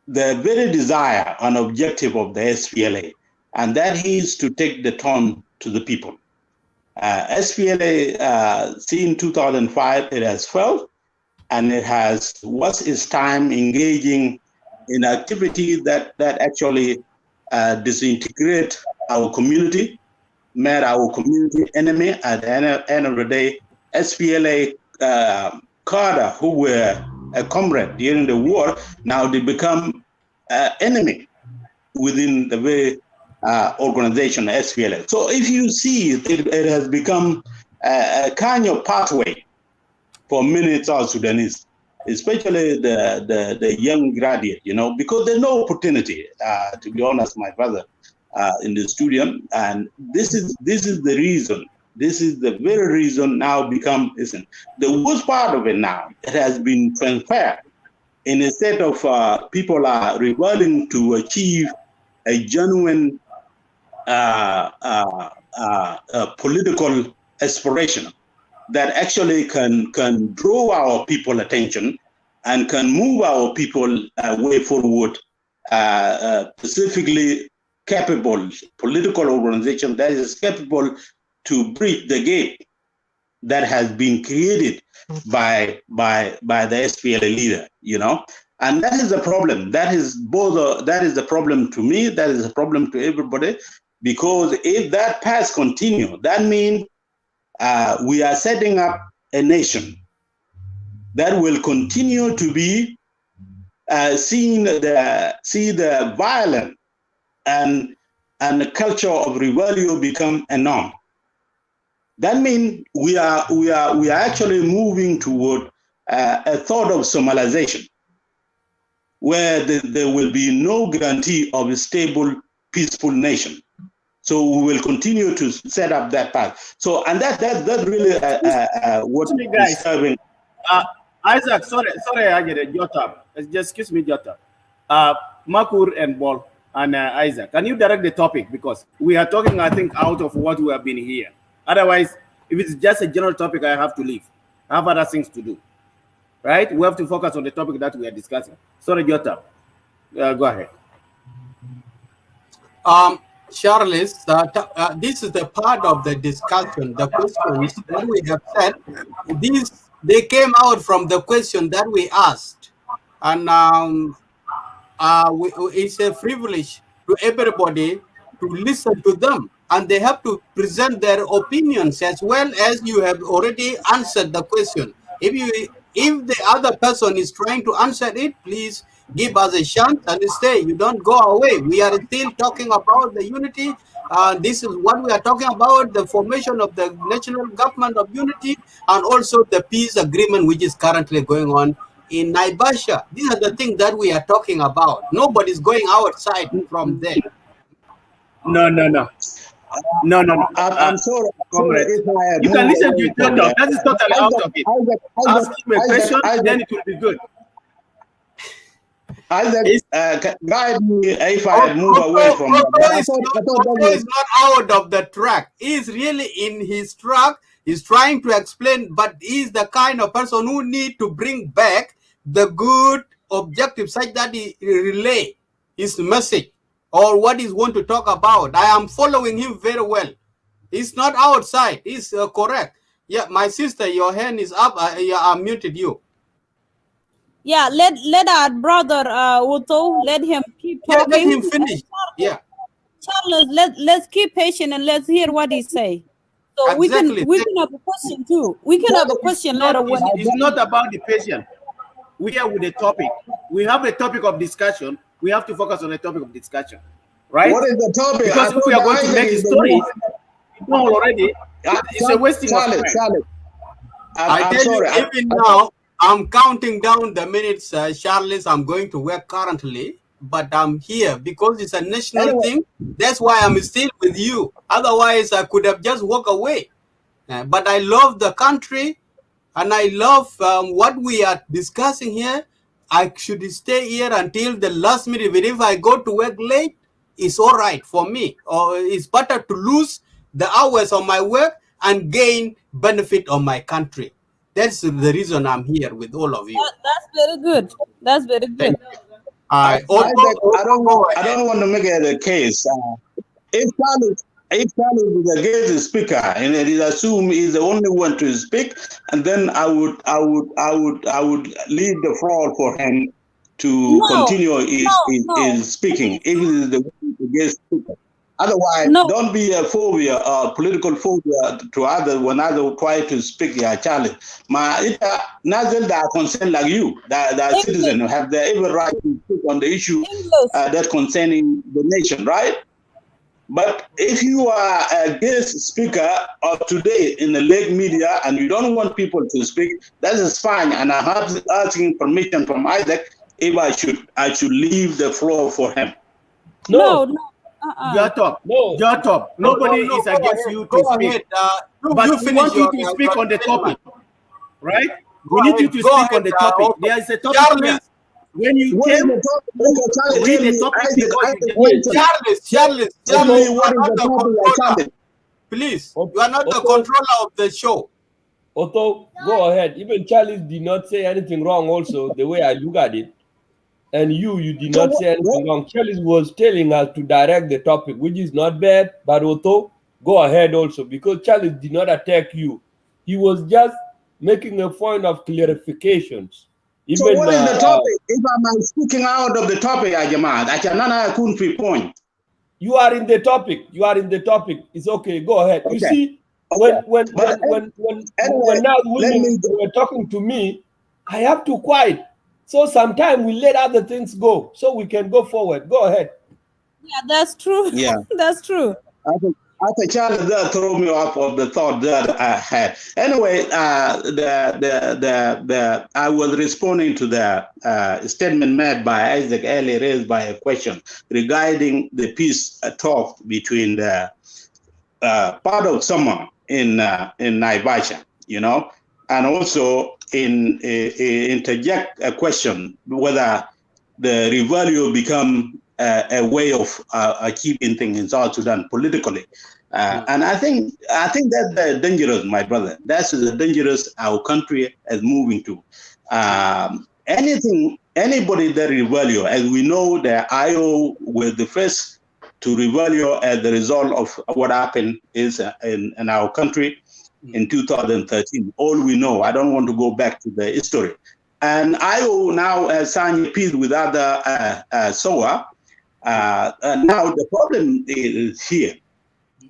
G: very desire and objective of the SPLA, and that is to take the tone to the people. SPLA, since 2005, it has failed, and it was its time engaging in activity that actually disintegrate our community, made our community enemy. At the end of the day, SPLA cadre, who were a comrade during the war, now they become enemy within the very organization SPLA. So if you see, it has become a kind of pathway for many South Sudanese, especially the young graduate, because there's no opportunity, to be honest, my brother, in the studio. And this is the reason. This is the very reason now listen. The worst part of it now, it has been transferred in a state of people are rebelling to achieve a genuine political aspiration that actually can draw our people attention and can move our people way forward, specifically capable political organization that is capable to bridge the gap that has been created by the SPLA leader, and that is the problem. That is the problem to me. That is a problem to everybody, because if that path continue, that means we are setting up a nation that will continue to be see the violence and the culture of rebellion become a norm. That means we are actually moving toward a thought of Somalization, where there will be no guarantee of a stable, peaceful nation. So we will continue to set up that path. So, and that really what is serving.
C: Isaac, sorry, I get it. Jota, just excuse me, Jota. Makur and Bol and Isaac, can you direct the topic, because we are talking, I think, out of what we have been here. Otherwise, if it's just a general topic, I have to leave. I have other things to do. Right? We have to focus on the topic that we are discussing. Sorry, Jota. Go ahead.
B: Charles, this is the part of the discussion. The questions that we have said, they came out from the question that we asked. And it's a privilege to everybody to listen to them. And they have to present their opinions as well as you have already answered the question. If the other person is trying to answer it, please give us a chance and stay. You don't go away. We are still talking about the unity. This is what we are talking about, the formation of the national government of unity, and also the peace agreement which is currently going on in Naivasha. These are the things that we are talking about. Nobody's going outside from there.
C: No.
G: I'm sorry.
C: You can listen to it. That is totally out of it. Ask him a question, then it will be good.
G: Isaac, guide me if I move away from
B: that. He's not out of the track. He's really in his track. He's trying to explain, but he's the kind of person who need to bring back the good objective such that he relay his message or what he's want to talk about. I am following him very well. He's not outside. He's correct. Yeah, my sister, your hand is up. I muted you.
E: Yeah, let our brother Uto, let him keep
B: Yeah, let
E: talking.
B: him finish. Yeah,
E: Charles, let's keep patient and let's hear what he say. So
B: exactly.
E: we can have a question too. We can have a question later when
C: It's not about the patient. We are with the topic. We have a topic of discussion. We have to focus on the topic of discussion, right?
G: What is the topic?
C: Because
G: I
C: if we
G: thought
C: are going to
G: Isaac
C: make
G: is the
C: stories,
G: one.
C: you know already, it's a wasting of time.
G: Charlie.
B: I
G: I'm
B: tell
G: sorry.
B: you, even now, I'm counting down the minutes, Charles. I'm going to work currently, but I'm here because it's a national
G: Anyway,
B: thing. That's why I'm still with you. Otherwise, I could have just walked away. But I love the country, and I love what we are discussing here. I should stay here until the last minute. But if I go to work late, it's all right for me. Or it's better to lose the hours of my work and gain benefit of my country. That's the reason I'm here with all of you.
E: that's very good. That's very
B: Thank
E: good.
B: you. I
G: Isaac, I
B: go ahead.
G: don't want to make it a case. If Charlie is a guest speaker and it is assumed he's the only one to speak, and then I would leave the floor for him to
E: No,
G: continue
E: no.
G: his speaking. If he is the guest speaker. Otherwise,
E: No,
G: don't be a phobia or political phobia to others when others try to speak your challenge. Ma ita nazil that concern like you, that citizen
E: English,
G: have the every right to speak on the issue
E: English.
G: that concerning the nation, right? But if you are a guest speaker of today in the Lake Media and you don't want people to speak, that is fine. And I have asking permission from Isaac if I should leave the floor for him.
E: No,
A: No,
E: no.
C: Your top.
A: no.
C: Your top. Nobody
B: No,
C: is
B: go
C: against
B: ahead.
C: you
B: Go
C: to speak.
B: ahead.
C: But
B: You
C: we
B: finish
C: want you to speak on the
B: statement.
C: topic, right?
B: Go
C: We need you
B: ahead.
C: to
B: Go
C: speak
B: ahead.
C: on the topic.
B: Otto.
C: There is a topic
B: Charles,
C: here. When you
G: What is
C: came,
G: the topic? Mr. Charlie,
C: read
G: tell
C: the
G: me,
C: topic
G: Isaac,
C: before you
G: Isaac,
C: just
G: listen.
B: Charles,
G: Tell
B: you
G: me
B: are
G: what is
B: not
G: the
B: the
G: topic,
B: controller.
G: Charlie.
B: Please, you are not the
A: Otto,
B: controller of the show.
A: Otto, go ahead. Even Charlie did not say anything wrong also, the way I look at it. And you did
G: So
A: not say anything wrong. Charlie was telling us to direct the topic, which is not bad. But Otto, go ahead also, because Charlie did not attack you. He was just making a point of clarifications.
G: So
A: Even
G: what is the topic? If I'm speaking out of the topic, Ajamad, I cannot couldn't point.
A: you are in the topic. You are in the topic. It's okay. Go ahead. You
G: Okay.
A: see,
G: But anyway,
A: when now
G: let me
A: women were talking to me, I have to quiet. So sometimes we let other things go so we can go forward. Go ahead.
E: Yeah, that's true.
G: yeah.
E: That's true.
G: I think Charlie that throw me off of the thought that I had. Anyway, I was responding to the statement made by Isaac earlier raised by a question regarding the peace talk between the part of someone in Naivasha, and also interject a question whether the revalue become a way of achieving things in South Sudan politically. And I think that's dangerous, my brother. That's the dangerous our country is moving to. Anybody that revalue, as we know, the IO were the first to revalue as the result of what happened is in our country in 2013. All we know, I don't want to go back to the history. And IO now has signed a peace with other SOA. Now the problem is here.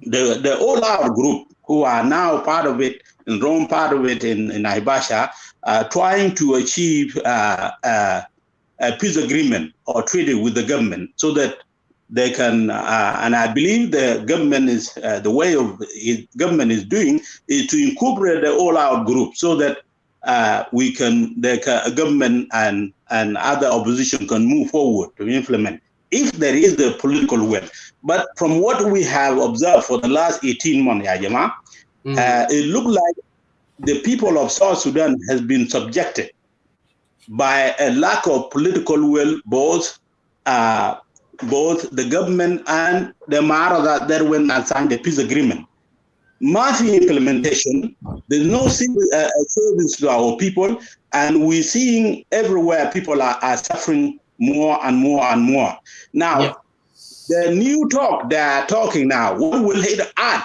G: The all-out group who are now part of it, in Rome, part of it in Naivasha, trying to achieve a peace agreement or treaty with the government so that they can, and I believe the government is, the way of government is doing is to incorporate the all-out group so that the government and other opposition can move forward to implement if there is the political will. But from what we have observed for the last 18 months, it looks like the people of South Sudan has been subjected by a lack of political will, both the government and the Maharaja that went and signed the peace agreement. Mafi implementation, there's no service to our people, and we're seeing everywhere people are suffering more and more and more. Now, the new talk they are talking now, what will it add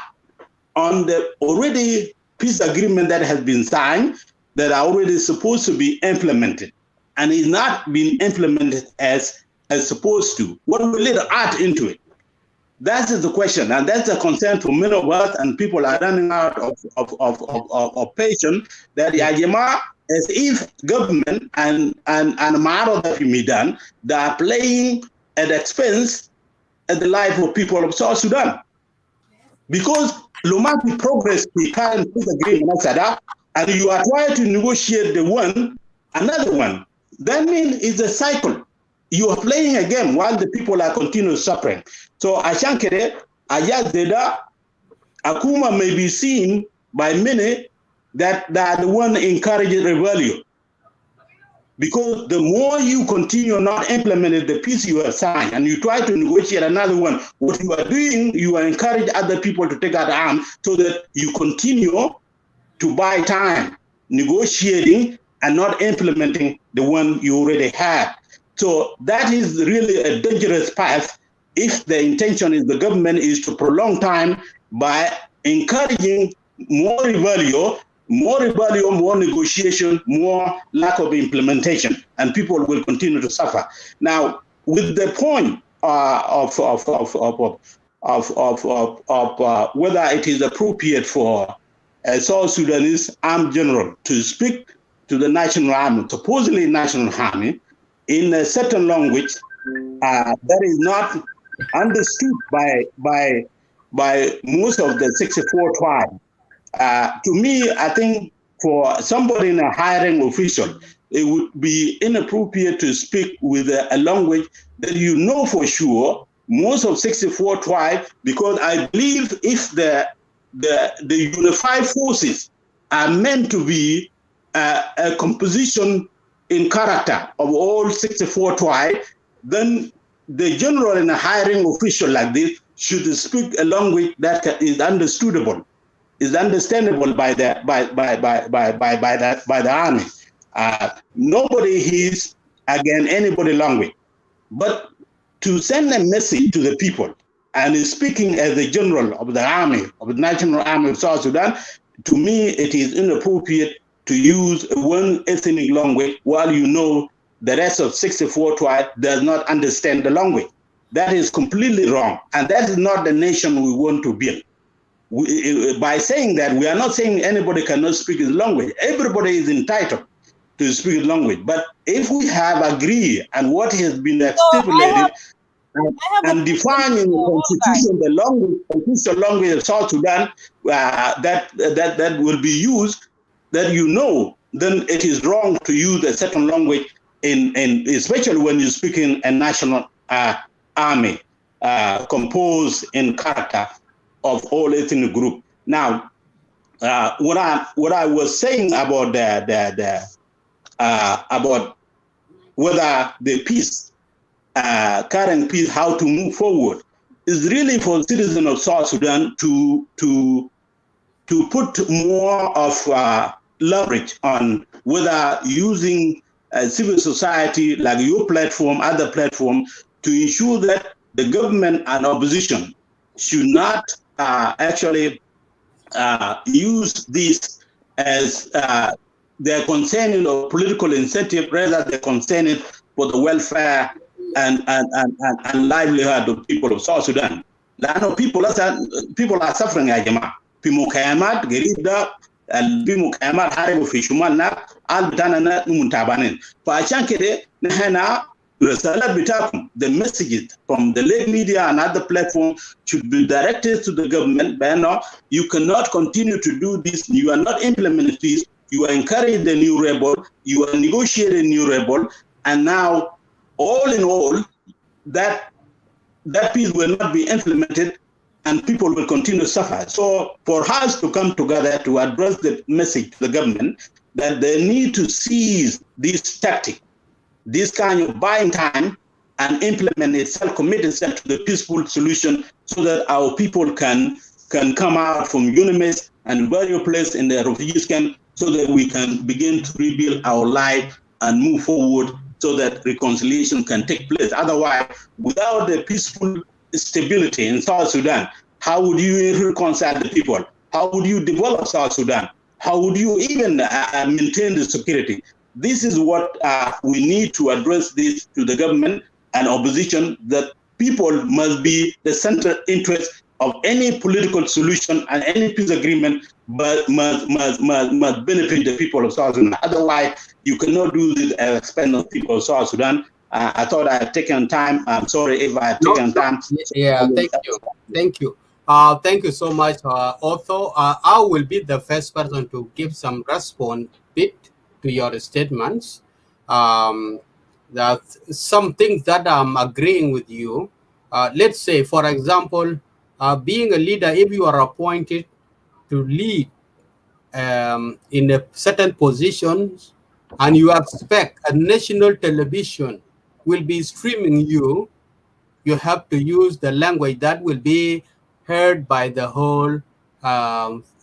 G: on the already peace agreement that has been signed that are already supposed to be implemented? and is not being implemented as supposed to, what will it add into it? That is the question, and that's a concern for many of us, and people are running out of patience. That Yajima, as if government and Maro that we done, they are playing at expense at the life of people of South Sudan. Because Lumaki progress the current peace agreement, and you are trying to negotiate another one. That means it's a cycle. You are playing a game while the people are continuing suffering. So Ashankere, Ayazeda, Akuma may be seen by many that they are the one encouraging rebellion. Because the more you continue not implementing the peace you have signed and you try to negotiate another one, what you are doing, you are encouraging other people to take out arms so that you continue to buy time negotiating and not implementing the one you already had. So that is really a dangerous path if the intention is the government is to prolong time by encouraging more rebellion, more negotiation, more lack of implementation, and people will continue to suffer. Now, with the point of whether it is appropriate for a South Sudanese armed general to speak to the national army, supposedly national army, in a certain language that is not understood by most of the 64 tribes. To me, I think for somebody in a high-rank official, it would be inappropriate to speak with a language that you know for sure most of 64 tribes, because I believe if the unified forces are meant to be a composition in character of all 64 tribes, then the general in a high-rank official like this should speak a language that is understandable by the army. Nobody is against anybody language, but to send a message to the people and speaking as the general of the army, of the National Army of South Sudan, to me it is inappropriate to use one ethnic language while you know the rest of 64 tribes does not understand the language. That is completely wrong, and that is not the nation we want to build. By saying that, we are not saying anybody cannot speak his language. Everybody is entitled to speak his language. But if we have agreed and what has been stipulated and defined in the constitution, the official language of South Sudan that will be used, that you know, then it is wrong to use a certain language especially when you're speaking a national army composed in character of all ethnic group. Now, what I was saying about about whether the peace, current peace, how to move forward, is really for citizens of South Sudan to put more of leverage on whether using civil society like your platform, other platform, to ensure that the government and opposition should not actually use this as their concern or political incentive, rather they're concerned for the welfare and livelihood of people of South Sudan. People are suffering, Pimukayamat, Gerida, and Pimukayamat, Haribo Fishumana, Altanana, Muntabanin. Pachankede, Nehena, the messages from the late media and other platforms should be directed to the government. But no, you cannot continue to do this. You are not implementing this. You are encouraging the new rebel. You are negotiating new rebel. And now, all in all, that peace will not be implemented and people will continue to suffer. So for us to come together to address the message to the government that they need to seize this tactic, this kind of buying time, and implement itself, commit itself to the peaceful solution so that our people can come out from UNIMES and various places in the refugees camp so that we can begin to rebuild our life and move forward so that reconciliation can take place. Otherwise, without the peaceful stability in South Sudan, how would you reconcile the people? How would you develop South Sudan? How would you even maintain the security? This is what we need to address this to the government and opposition, that people must be the central interest of any political solution, and any peace agreement but must benefit the people of South Sudan. Otherwise, you cannot do this at the expense of people of South Sudan. I thought I had taken time. I'm sorry if I have taken time.
B: Yeah, thank you. Thank you. Thank you so much, Otho. I will be the first person to give some response bit to your statements. That some things that I'm agreeing with you. Let's say, for example, being a leader, if you are appointed to lead in a certain positions, and you expect a national television will be streaming you, you have to use the language that will be heard by the whole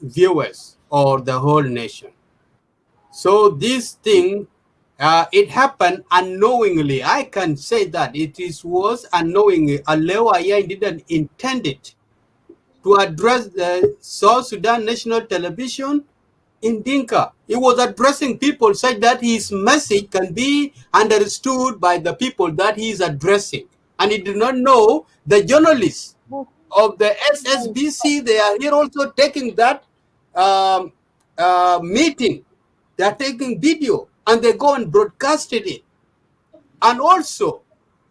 B: viewers or the whole nation. So this thing, it happened unknowingly. I can say that was unknowingly. Alewa didn't intend it to address the South Sudan national television in Dinka. He was addressing people such that his message can be understood by the people that he is addressing. And he did not know the journalists of the SSBC, they are here also taking that meeting. They are taking video and they go and broadcasted it. And also,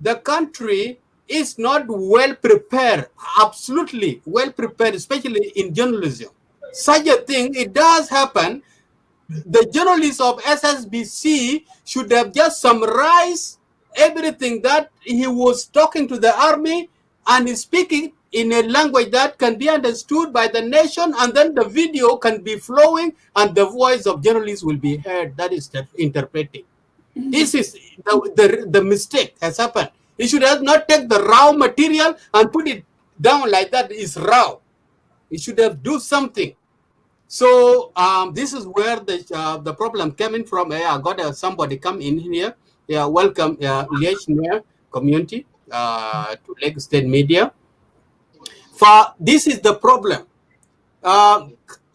B: the country is not well prepared, absolutely well prepared, especially in journalism. Such a thing, it does happen. The journalists of SSBC should have just summarized everything that he was talking to the army and is speaking in a language that can be understood by the nation, and then the video can be flowing and the voice of journalists will be heard. That is interpreting. This is the mistake has happened. He should have not take the raw material and put it down like that. It's raw. He should have do something. So this is where the problem came in from. I got somebody come in here. Yeah, welcome, Liechner community to Lake State Media. For this is the problem.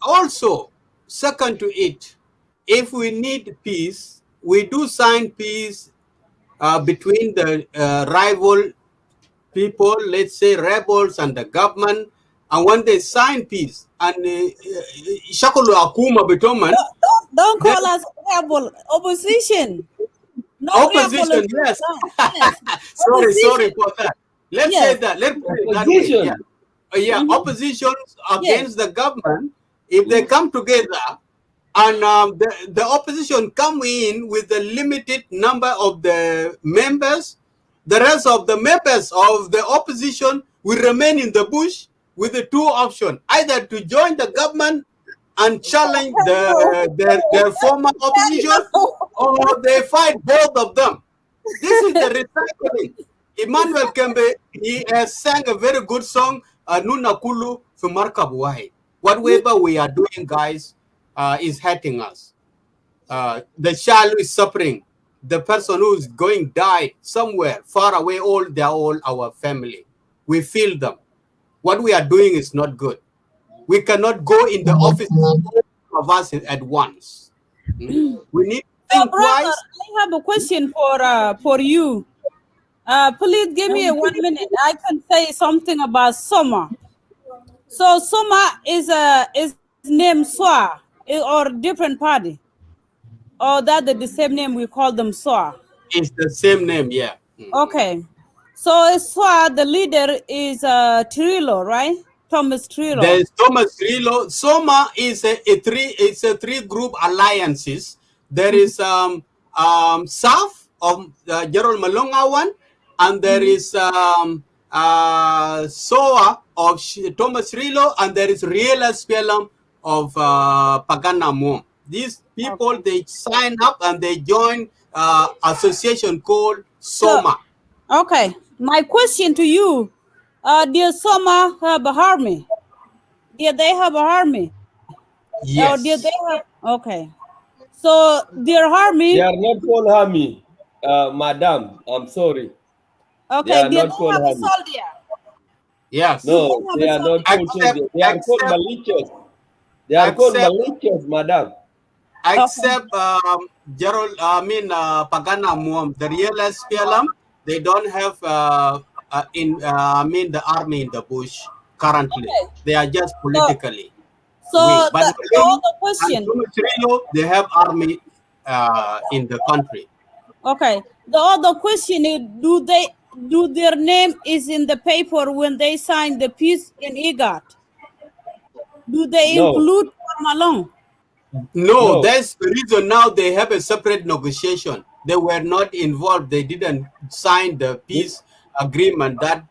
B: Also, second to it, if we need peace, we do sign peace between the rival people, let's say rebels and the government. And when they sign peace, and Shakulu Akuma Bitoman.
E: Don't call us rebel. Opposition. No
B: opposition, yes. Sorry for that. Let's say that. Let's put it that way. Yeah, opposition against the government, if they come together and the opposition come in with a limited number of the members, the rest of the members of the opposition will remain in the bush with the two options, either to join the government and challenge their former opposition, or they fight both of them. This is the recycling. Emmanuel Kembe, he has sang a very good song, Nuna Kulu Fumarkabuai. Whatever we are doing, guys, is hurting us. The child is suffering. The person who is going die somewhere far away, they're all our family. We feel them. What we are doing is not good. We cannot go in the office of us at once. We need to think twice.
E: I have a question for you. Please give me 1 minute. I can say something about Soma. So Soma is named Swa or different party, or that the same name we call them Swa.
B: It's the same name, yeah.
E: Okay. So Swa, the leader is Trillo, right? Thomas Trillo.
B: There's Thomas Trillo. Soma is a three group alliances. There is SAF of Gerald Malongawan, and there is SOA of Thomas Trillo, and there is Real SPLA of Pagana Mom. These people, they sign up and they join association called Soma.
E: So, okay. My question to you, did Soma have a army? Did they have a army?
B: Yes.
E: Or did they have, okay. So their army...
A: They are not called army, madam. I'm sorry.
E: Okay, did they have a soldier?
B: Yes.
A: No, they are not called soldiers. They are called militias. They are called militias, madam.
B: Except Gerald, Pagana Muam, the real SPLM, they don't have the army in the bush currently.
E: Okay.
B: They are just politically
E: So
B: weak. But
E: the
B: Malay
E: other
B: and
E: question.
B: Tumitrio, they have army in the country.
E: Okay. The other question is, do their name is in the paper when they sign the peace in IGAD? Do they
A: No,
E: include Malong?
B: No,
A: no.
B: that's the reason now they have a separate negotiation. They were not involved. They didn't sign the peace agreement that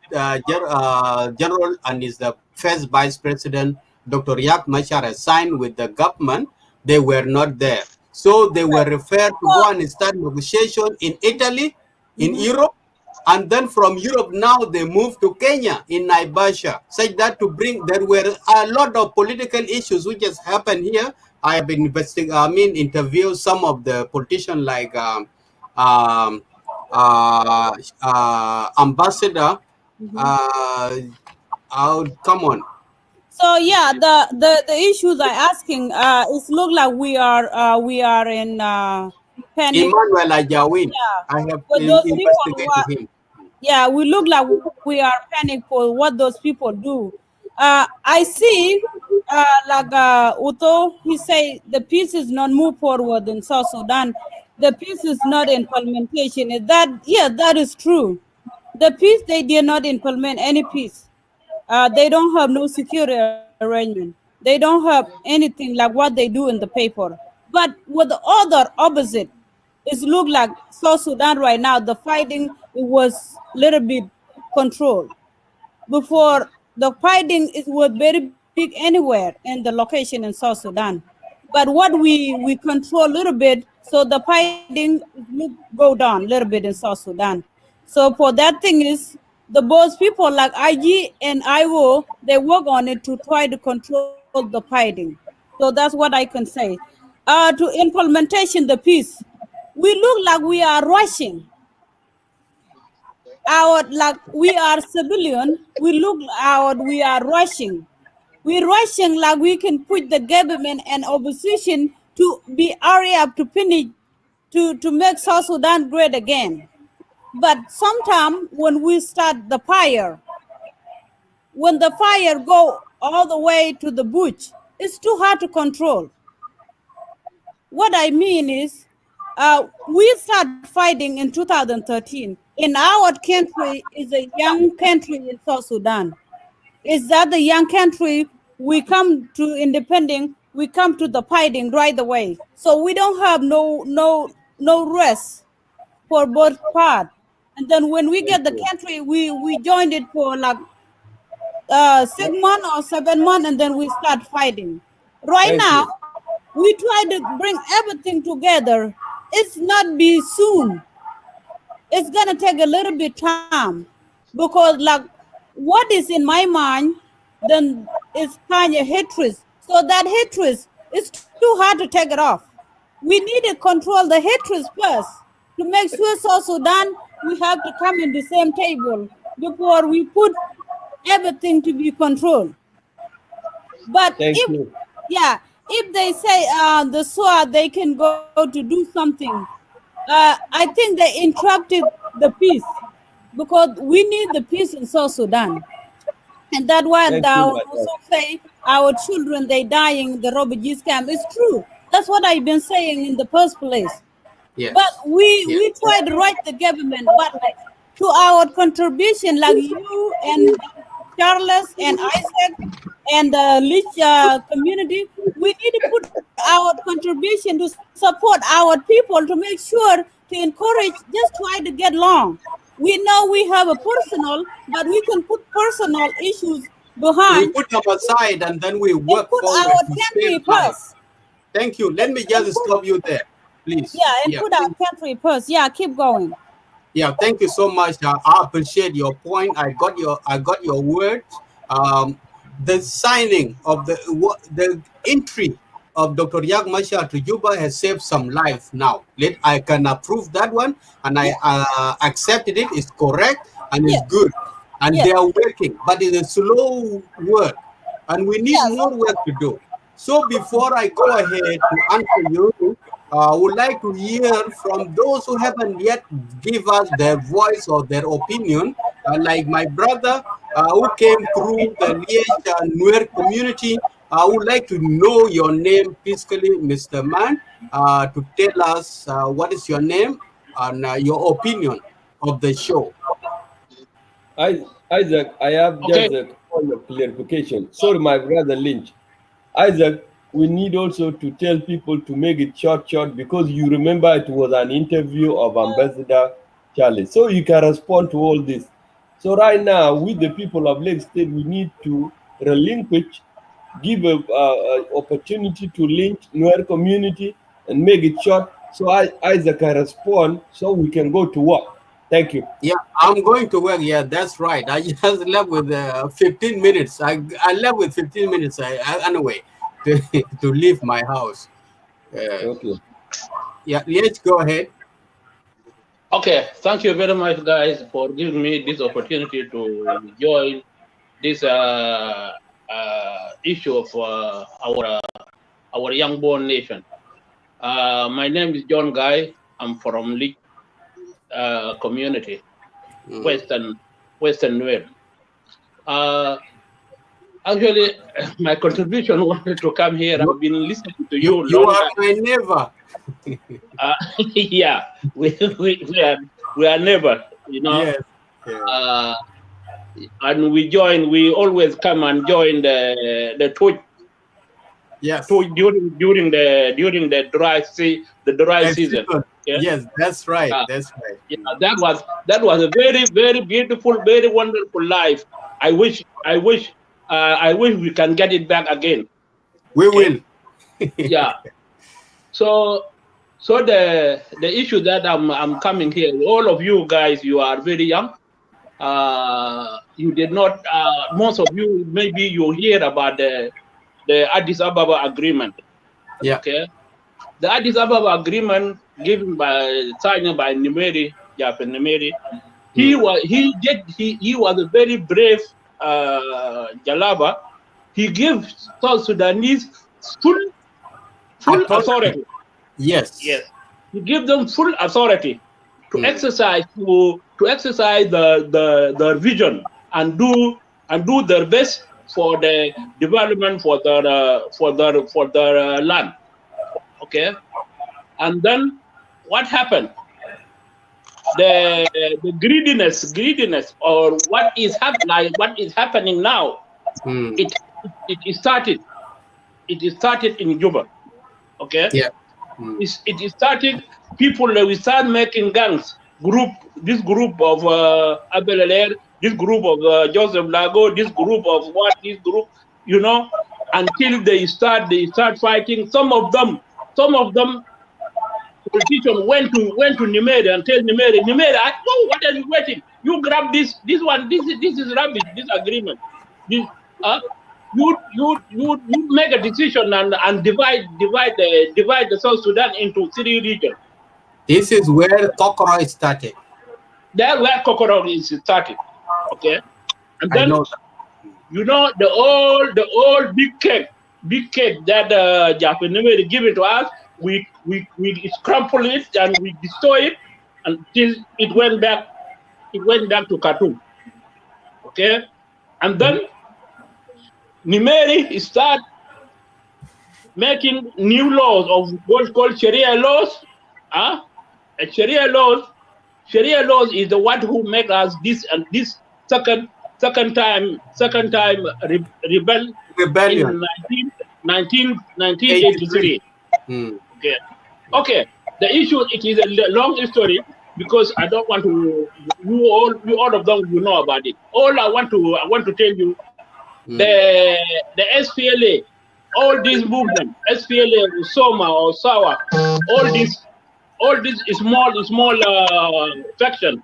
B: General and is the first Vice President, Dr. Yak Machar, has signed with the government. They were not there. So they were referred to go and start negotiation in Italy, in Europe, and then from Europe now they moved to Kenya in Naivasha, such that to bring, there were a lot of political issues which has happened here. I have been interviewed some of the politicians like um, Ambassador. Come on.
E: So yeah, the issues I asking is look like we are in panic.
B: Emmanuel Ajawin,
E: Yeah,
B: I have
E: for those people who
B: investigated
E: are,
B: him.
E: yeah, we look like we are panic for what those people do. I see, Uto, he say the peace is not move forward in South Sudan. The peace is not implementation. Is that, yeah, that is true. The peace, they did not implement any peace. They don't have no security arrangement. They don't have anything like what they do in the paper. But with the other opposite, it look like South Sudan right now, the fighting, it was a little bit controlled. Before, the fighting is was very big anywhere in the location in South Sudan. But what we control a little bit, so the fighting go down a little bit in South Sudan. So for that thing is, the both people like IG and IO, they work on it to try to control the fighting. So that's what I can say. To implementation the peace, we look like we are rushing our, like we are civilian, we look out, we are rushing. We're rushing like we can put the government and opposition to be hurry up to finish to make South Sudan great again. But sometimes when we start the fire, when the fire go all the way to the bush, it's too hard to control. What I mean is, we start fighting in 2013. In our country is a young country in South Sudan. Is that the young country? We come to independence, we come to the fighting right away. So we don't have no rest for both part. And then when we get the country, we joined it for like 6 months or 7 months, and then we start fighting. Right
A: Thank
E: now,
A: you.
E: we try to bring everything together. It's not be soon. It's gonna take a little bit time, because like what is in my mind, then it's kind of hatred. So that hatred is too hard to take it off. We need to control the hatred first to make sure South Sudan, we have to come in the same table before we put everything to be controlled. But
A: Thank
E: if,
A: you.
E: yeah, if they say the SWA, they can go to do something, I think they interrupted the peace, because we need the peace in South Sudan. And that why
A: Thank
E: I
A: you,
E: would
A: my
E: also
A: friend.
E: say our children, they dying in the refugees camp. It's true. That's what I've been saying in the first place. But
B: Yes. Yes.
E: we try to write the government, but to our contribution, like you and Charles and Isaac and the Lich community, we need to put our contribution to support our people to make sure to encourage, just try to get along. We know we have a personal, but we can put personal issues
B: We
E: behind
B: put them aside and then we
E: and
B: work
E: put
B: forward
E: our
B: to
E: country
B: save life.
E: first.
B: Thank you. Let me just stop you there, please.
E: Yeah, and
B: Yeah.
E: put our country first. Yeah, keep going.
B: Yeah, thank you so much. I appreciate your point. I got your words. The signing of the entry of Dr. Yak Mashar to Juba has saved some life now. I can approve that one, and I accepted it. It's correct and it's
E: Yeah,
B: good, and
E: yeah,
B: they are working, but it's a slow work, and we need
E: yeah.
B: more work to do. So before I go ahead to answer you, would like to hear from those who haven't yet give us their voice or their opinion, like my brother who came through the Liège Nuer community. I would like to know your name peacefully, Mr. Man, to tell us what is your name and your opinion of the show.
A: Isaac, I have
D: Okay.
A: just a point of clarification. Sorry, my brother Lynch. Isaac, we need also to tell people to make it short because you remember it was an interview of Ambassador Charles. So you can respond to all this. So right now, with the people of Lake State, we need to relinquish, give a opportunity to lynch Nuer community and make it short so Isaac can respond so we can go to work. Thank you.
B: Yeah, I'm going to work. Yeah, that's right. I just left with 15 minutes. I left with 15 minutes anyway to leave my house.
A: Okay.
B: Yeah, let's go ahead.
D: Okay, thank you very much, guys, for giving me this opportunity to join this issue of our young born nation. My name is John Guy. I'm from Leak community, Western Nuer. Actually, my contribution wanted to come here. I've been listening to you.
B: You are my neighbor.
D: Yeah, we are neighbor, you know.
B: Yes. Yeah.
D: And we always come and join the Twitch.
B: Yes.
D: During the dry season.
B: Yeah? Yes, that's right. That's right.
D: Yeah, that was a very, very beautiful, very wonderful life. I wish we can get it back again.
B: We will.
D: Yeah. So the issue that I'm coming here, all of you guys, you are very young. You did not. Most of you, maybe you hear about the Addis Ababa agreement.
B: Yeah.
D: Okay. The Addis Ababa agreement signed by Nimeri, Japan Nimeri. He was a very brave Jalaba. He gives South Sudanese full authority.
B: Yes.
D: Yes. He gives them full authority to exercise the vision and do their best for the development for their land. Okay. And then what happened? The greediness, or what is happening now? It started in Juba. Okay.
B: Yeah.
D: It started. People we start making gangs. This group of Abelaler, this group of Joseph Lago, this group of this group, you know, until they start fighting. Some of them politicians went to Nimeri and tell Nimeri, oh, what are you waiting? You grab this one. This is rubbish. This agreement. You make a decision and divide the South Sudan into 3 regions.
B: This is where Kokoro started.
D: That's where Kokoro is started. Okay, and then you know the old big cake that Japanese give it to us. We crumple it and we destroy it until it went back to Khartoum. Okay, and then Nimeri start making new laws of what's called Sharia laws. Sharia laws is the one who make us this second time rebellion in 1983. Okay. The issue, it is a long story because I don't want to. You all of them, you know about it. All I want to tell you, the SPLA, all these movements, SPLA, Soma or Sawa, all these small faction,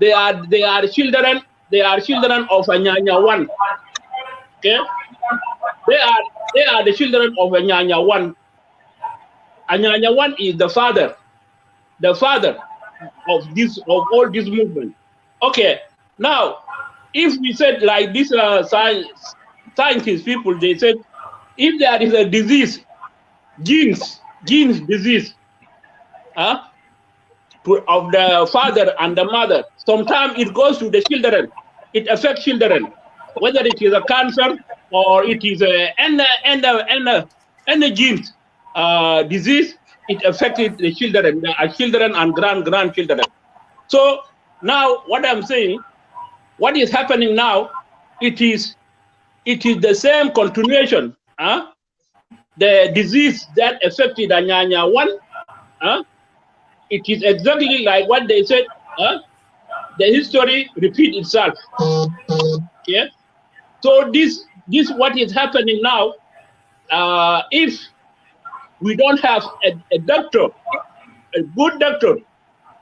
D: they are children of Anyanya 1. Okay, they are the children of Anyanya 1. Anyanya 1 is the father of all this movement. Okay, now if we said like this, scientists people, they said if there is a disease, genes genes disease of the father and the mother. Sometimes it goes to the children. It affects children, whether it is a cancer or it is any genes disease. It affected the children and grandchildren. So now, what I'm saying, what is happening now, it is the same continuation. The disease that affected Anyanya 1, it is exactly like what they said. The history repeat itself. Okay. So this what is happening now. If we don't have a doctor, a good doctor,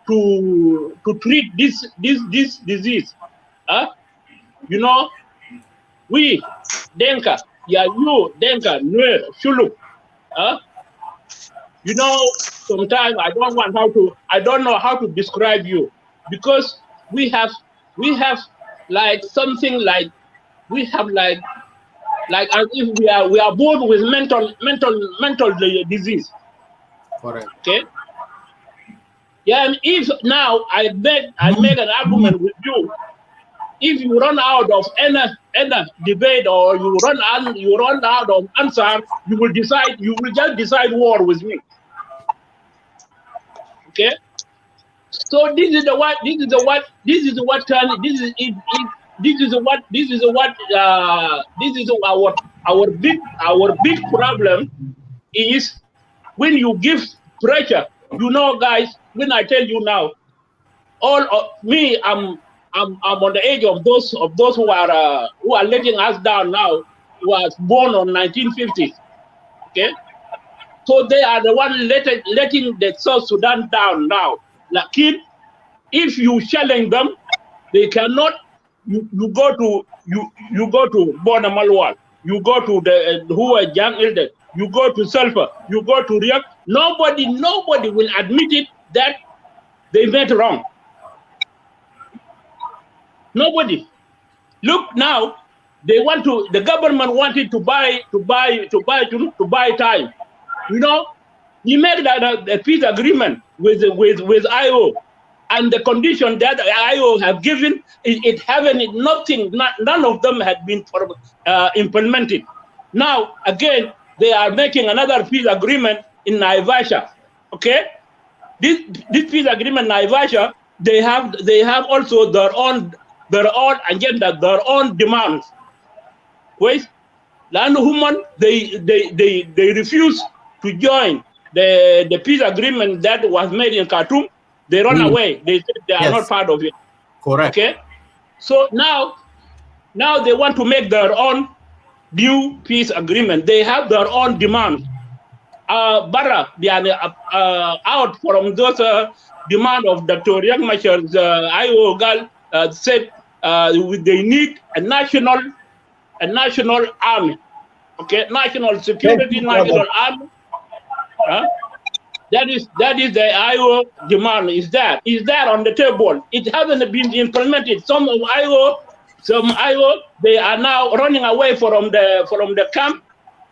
D: to treat this disease, you know, we Denka, yeah, you Denka, Nuer, Shuluk, you know, sometimes I don't know how to describe you, because we have like something like as if we are born with mental disease.
B: Correct.
D: Okay. Yeah, and if now I make an argument with you, if you run out of any debate or you run out of answer, you will just decide war with me. Okay. So this is what our big problem is. When you give pressure, you know, guys, when I tell you now, all of me, I'm on the edge of those who are letting us down now, who was born on 1950s. Okay, so they are the one letting the South Sudan down now. Like, if you challenge them, they cannot. You go to Bona Malwal, you go to the who are young elders, you go to Sulfur, you go to Riyak. Nobody will admit it that they went wrong. Nobody. Look now, the government wanted to buy time. You know, he made a peace agreement with IO, and the condition that IO have given, none of them had been implemented. Now again, they are making another peace agreement in Naivasha. Okay, this peace agreement in Naivasha, they have also their own agenda, their own demands. Wait, land human, they refuse to join the peace agreement that was made in Khartoum. They run away. They said they are not part of it.
B: Correct.
D: Okay, so now they want to make their own new peace agreement. They have their own demands. Bara, they are out from those demand of Dr. Riek Machar's IO girl said they need a national army. Okay, national security, national army. That is the IO demand. Is that on the table? It hasn't been implemented. Some IO, they are now running away from the camp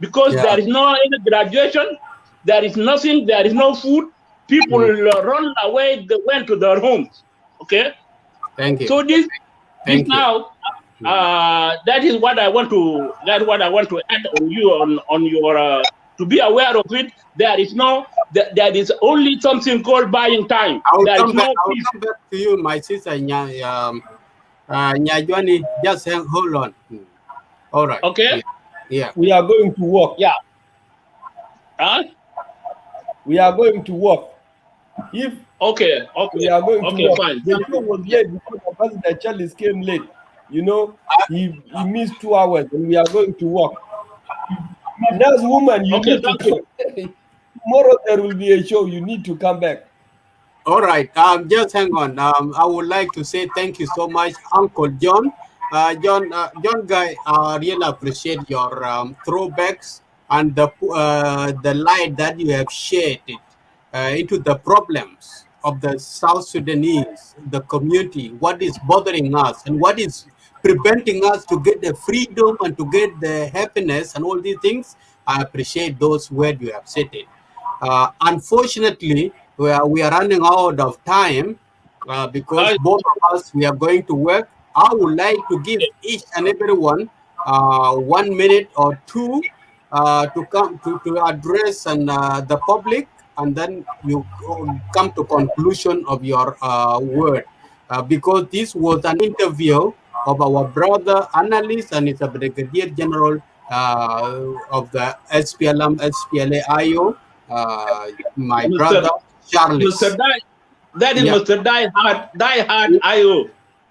D: because there is no any graduation, there is nothing, there is no food. People run away. They went to their homes. Okay.
B: Thank you.
D: So that is what I want to add on you on your to be aware of it. There is only something called buying time.
B: I'll
D: come
B: back to you, my sister Nyajwani. Just hold on. All right.
D: Okay.
B: Yeah.
A: We are going to work.
D: Yeah.
A: We are going to work. If
D: we are going to work. Fine.
A: The show was late because President Charles came late. You know, he missed 2 hours, and we are going to work. Nurse woman, you need to come. Tomorrow there will be a show. You need to come back.
B: All right. Just hang on. I would like to say thank you so much, Uncle John. John Guy, I really appreciate your throwbacks and the light that you have shared into the problems of the South Sudanese, the community, what is bothering us and what is preventing us to get the freedom and to get the happiness and all these things. I appreciate those words you have said it. Unfortunately, we are running out of time because both of us, we are going to work. I would like to give each and everyone 1 minute or two to come to address and the public, and then you come to conclusion of your word, because this was an interview of our brother analyst and is a brigadier general of the SPLA IO, my brother Charles.
D: Mr. That is
B: Yeah.
D: Mr. Die Hard IO.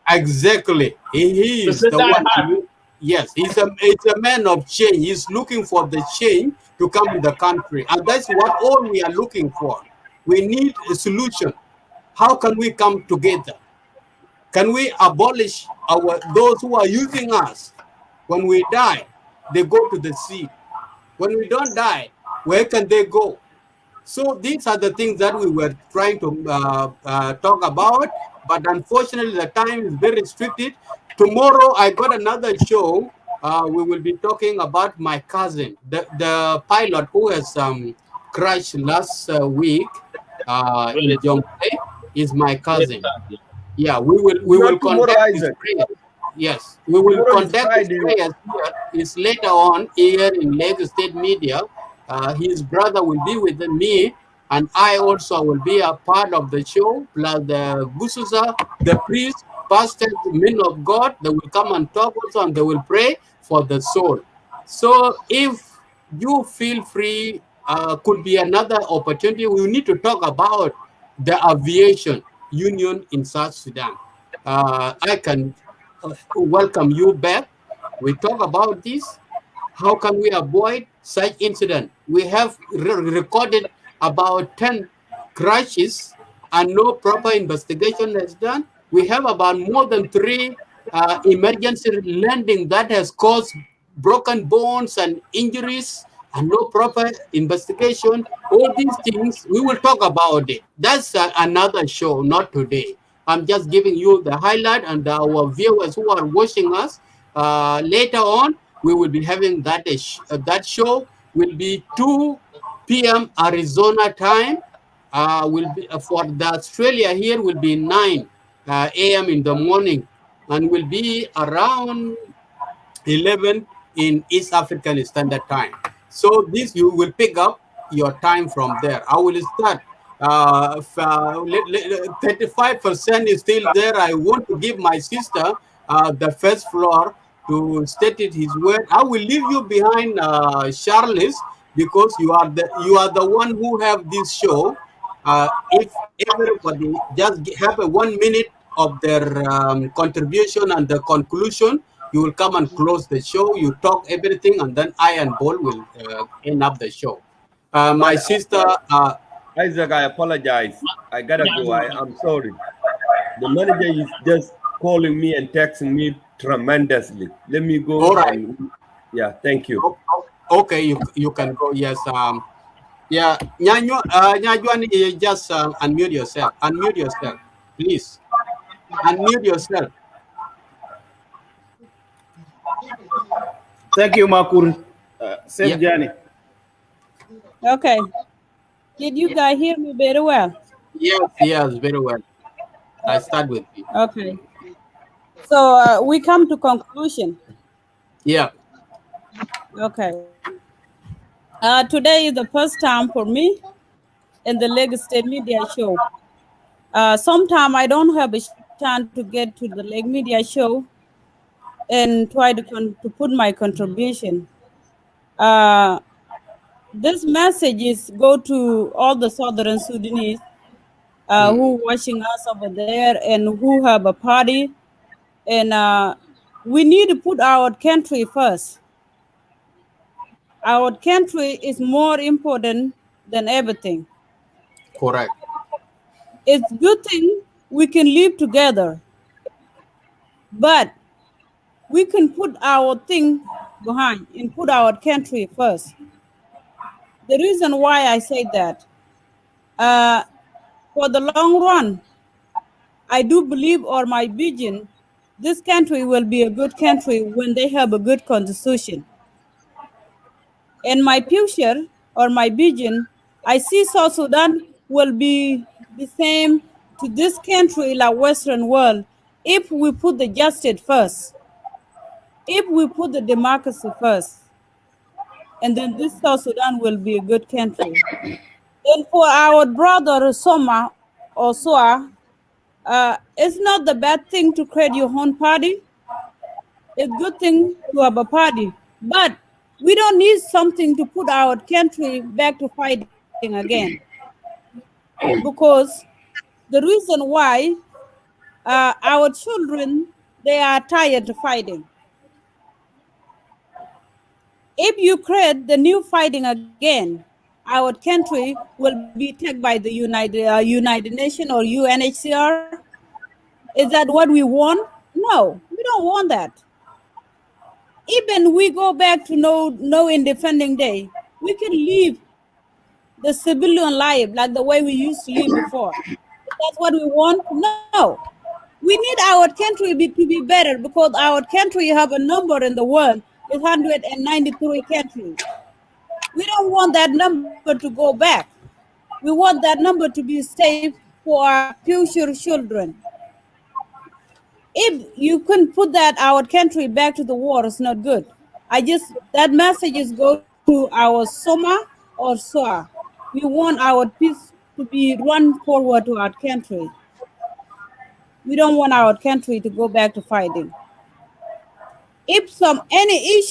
B: Exactly. He is
D: Mr.
B: the
D: Die
B: one.
D: Hard.
B: Yes, he's a man of change. He's looking for the change to come in the country, and that's what all we are looking for. We need a solution. How can we come together? Can we abolish those who are using us? When we die, they go to the sea. When we don't die, where can they go? So these are the things that we were trying to talk about, but unfortunately the time is very restricted. Tomorrow I got another show. We will be talking about my cousin, the pilot who has crashed last week in Jonglei, is my cousin. Yeah, we will conduct his prayers. Yes, we will conduct his prayers here. It's later on here in Lagos State Media. His brother will be with me, and I also will be a part of the show, plus the Gususa, the priest, pastors, men of God. They will come and talk also, and they will pray for the soul. So if you feel free, could be another opportunity. We need to talk about the aviation union in South Sudan. I can welcome you back. We talk about this. How can we avoid such incident? We have recorded about 10 crashes and no proper investigation is done. We have about more than 3 emergency landing that has caused broken bones and injuries and no proper investigation. All these things, we will talk about it. That's another show, not today. I'm just giving you the highlight, and our viewers who are watching us later on, we will be having that that show will be 2 p.m. Arizona time. Will be for the Australia here will be 9 a.m. in the morning, and will be around 11 in East African Standard Time. So this you will pick up your time from there. I will start. 35% is still there. I want to give my sister the first floor to state it his word. I will leave you behind, Charles, because you are the one who have this show. If everybody just have a 1 minute of their contribution and the conclusion, you will come and close the show. You talk everything, and then I and Bol will end up the show. My sister.
A: Isaac, I apologize. I gotta go. I'm sorry. The manager is just calling me and texting me tremendously. Let me go.
B: All right.
A: Yeah, thank you.
B: Okay, you can go. Yes. Yeah. Nyajuan, just unmute yourself. Unmute yourself, please. Unmute yourself.
C: Thank you, Makur. Safe journey.
E: Okay. Did you guys hear me very well?
B: Yes, very well. I start with you.
E: Okay. So we come to conclusion.
B: Yeah.
E: Okay. Today is the first time for me in the Lagos State Media Show. Sometime I don't have a chance to get to the Lake Media Show and try to put my contribution. This message is go to all the Southern Sudanese who watching us over there and who have a party. And we need to put our country first. Our country is more important than everything.
B: Correct.
E: It's good thing we can live together, but we can put our thing behind and put our country first. The reason why I say that, for the long run, I do believe, or my vision, this country will be a good country when they have a good constitution. And my future or my vision, I see South Sudan will be the same to this country like Western world if we put the justice first, if we put the democracy first, and then this South Sudan will be a good country. And for our brother Soma or Soa, it's not the bad thing to create your own party. It's good thing to have a party, but we don't need something to put our country back to fighting again. Because the reason why our children they are tired of fighting. If you create the new fighting again, our country will be taken by the United Nations or UNHCR. Is that what we want? No, we don't want that. Even we go back to no independent day, we can live the civilian life like the way we used to live before. That's what we want? No. We need our country to be better because our country have a number in the world. It's 193 countries. We don't want that number to go back. We want that number to be safe for our future children. If you couldn't put that our country back to the war, it's not good. That messages go to our Soma or Soa. We want our peace to be run forward to our country. We don't want our country to go back to fighting. If any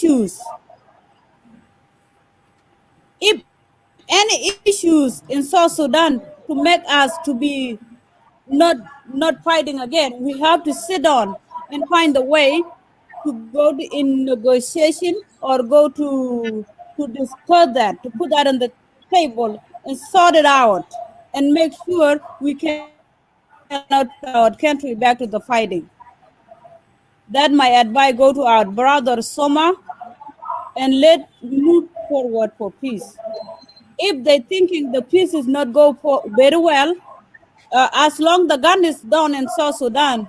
E: issues in South Sudan to make us to be not fighting again, we have to sit down and find a way to go in negotiation or go to discuss that, to put that on the table and sort it out and make sure we cannot put our country back to the fighting. That my advice go to our brother Soma, and let move forward for peace. If they thinking the peace is not go for very well, as long the gun is down in South Sudan,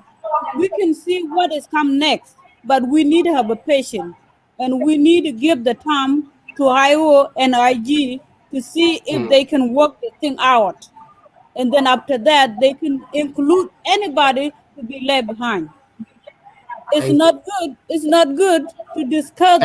E: we can see what is come next. But we need to have a patience, and we need to give the time to IO and IG to see if they can work the thing out. And then after that, they can include anybody to be left behind. It's not good. It's not good to discuss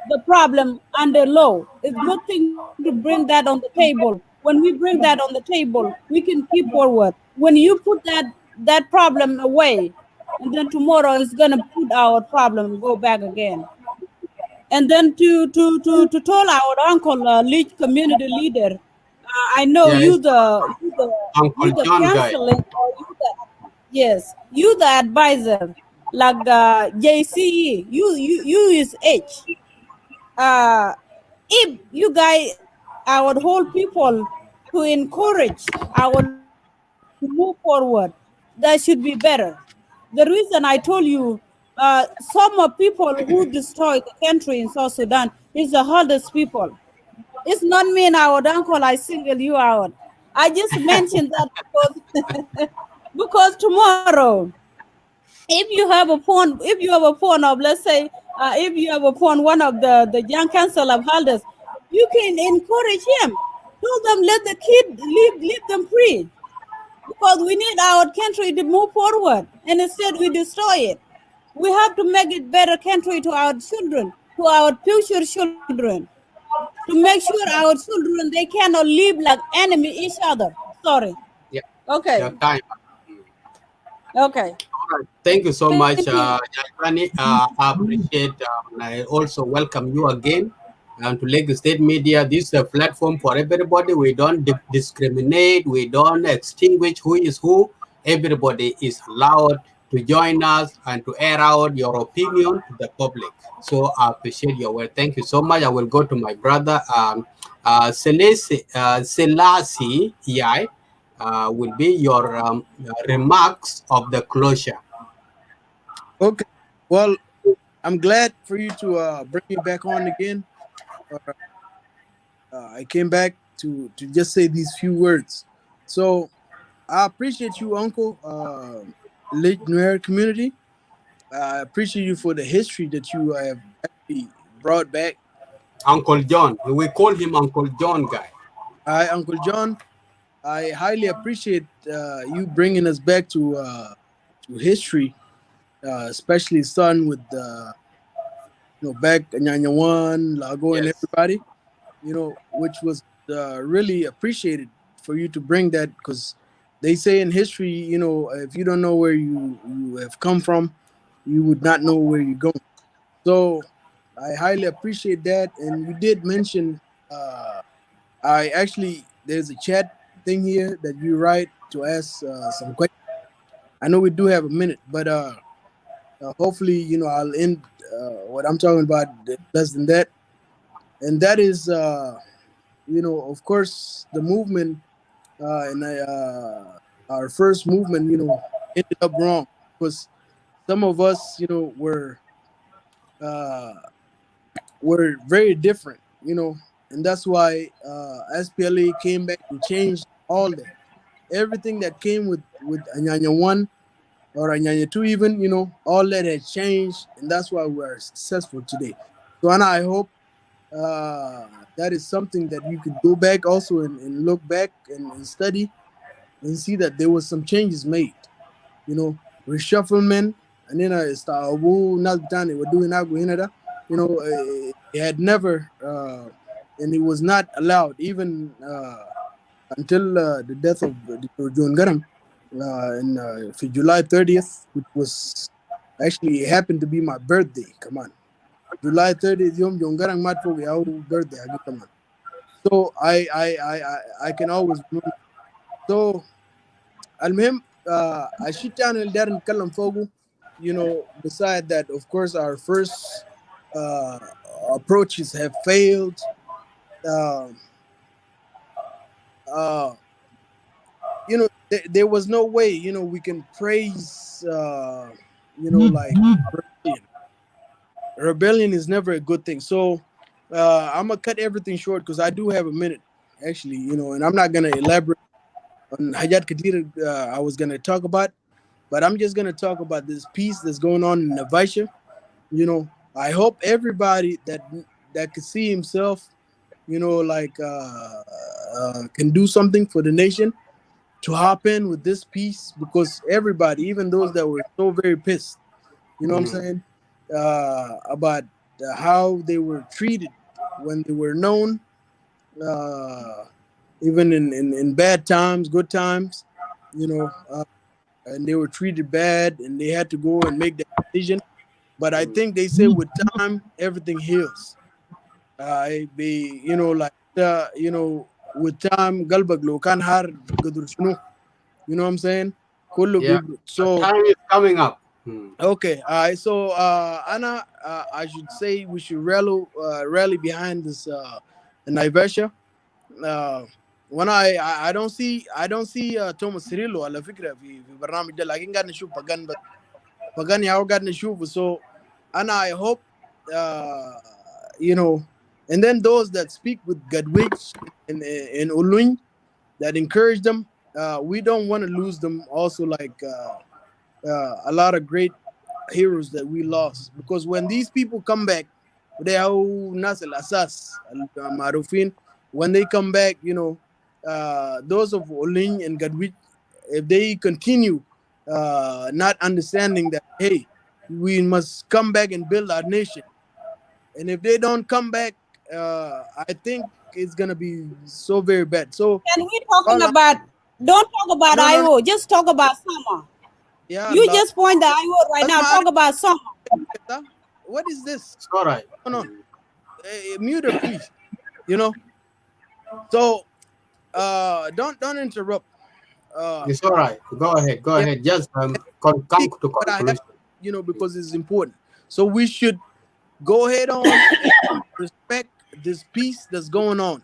E: the problem under law. It's a good thing to bring that on the table. When we bring that on the table, we can keep forward. When you put that problem away, and then tomorrow it's gonna put our problem go back again. And then to tell our uncle, lead community leader, I know you the counseling, or yes, you the advisor, like JCE, you is H. If you guys, our whole people, to encourage our leader to move forward, that should be better. The reason I told you, some of people who destroy the country in South Sudan is the hardest people. It's not me and our uncle. I single you out. I just mentioned that because because tomorrow, if you have a phone of, let's say, if you have a phone, one of the young council of elders, you can encourage him. Tell them, let the kid leave them free, because we need our country to move forward, and instead we destroy it. We have to make it better country to our children, to our future children, to make sure our children they cannot live like enemy each other. Sorry.
B: Yeah.
E: Okay.
B: Your time.
E: Okay.
B: All right. Thank you so much, Yasrani. I appreciate. I also welcome you again to Lagos State Media. This is a platform for everybody. We don't discriminate. We don't extinguish who is who. Everybody is allowed to join us and to air out your opinion to the public. So I appreciate your word. Thank you so much. I will go to my brother Selassie Yai. Will be your remarks of the closure.
F: Okay. Well, I'm glad for you to bring me back on again. I came back to just say these few words. So I appreciate you, Uncle, Lake Nuer community. I appreciate you for the history that you have actually brought back.
B: Uncle John. We call him Uncle John guy.
F: Hi, Uncle John. I highly appreciate you bringing us back to history, especially starting with back Nyanya One, Lago, and
B: Yes.
F: everybody. Which was really appreciated for you to bring that, because they say in history, if you don't know where you have come from, you would not know where you're going. So I highly appreciate that. And you did mention, I actually, there's a chat thing here that you write to ask some questions. I know we do have a minute, but hopefully, I'll end what I'm talking about less than that. And that is, of course, the movement and our first movement, ended up wrong, because some of us, uh, were very different, and that's why SPLA came back and changed all that. Everything that came with Anyanya 1 or Anyanya 2 even, all that has changed, and that's why we're successful today. So, Anna, I hope that is something that you could go back also and look back and study and see that there was some changes made, reshufflement, and then we're doing it had never and it was not allowed even until the death of Dr. John Garang for July 30th, which was actually, it happened to be my birthday. Come on, July 30th, Yom John Garang mat for our birthday. Come on. So I can always remember. So المهم الشيء اللي داير نتكلم فوقه, beside that, of course, our first uh, approaches have failed. Uh, uh, there was no way, we can praise, like rebellion. Rebellion is never a good thing. So I'm gonna cut everything short because I do have a minute, actually, and I'm not gonna elaborate on Hayat Kadir I was gonna talk about, but I'm just gonna talk about this piece that's going on in Navaisha. I hope everybody that could see himself, can do something for the nation to hop in with this piece, because everybody, even those that were so very pissed, what I'm saying, about how they were treated when they were known, even in bad times, good times, and they were treated bad and they had to go and make that decision. But I think they say with time, everything heals. They, with time, galbag lo kan har gadur shunu. You know what I'm saying? Kullu
B: Yeah.
F: bibru. So
B: Time is coming up.
F: okay, all right. So Anna, I should say we should rally behind this Naivasha. When I don't see Thomas Cirillo على فكرة في برنامج ده, لكن قاعد نشوف بقان بس بقان يا قاعد نشوفه. So and I hope and then those that speak with Gadwich and Uluñ, that encourage them, we don't want to lose them also, like a lot of great heroes that we lost, because when these people come back, they are Nas al Asas Marufin, when they come back, those of Olin and Gadwich, if they continue not understanding that, hey, we must come back and build our nation, and if they don't come back, I think it's gonna be so very bad. So
E: Can we talking about? Don't talk about
F: no,
E: IO. Just talk about summer.
F: yeah,
E: You just point the IO right now.
F: Asma,
E: Talk about summer.
F: what is this?
B: It's all right.
F: What's going on? Mute her, please. So don't interrupt.
B: It's all right. Go ahead. Go
F: Yeah,
B: ahead. Just come to
F: but I have,
B: conclusion.
F: because it's important. So we should go ahead on and respect this peace that's going on.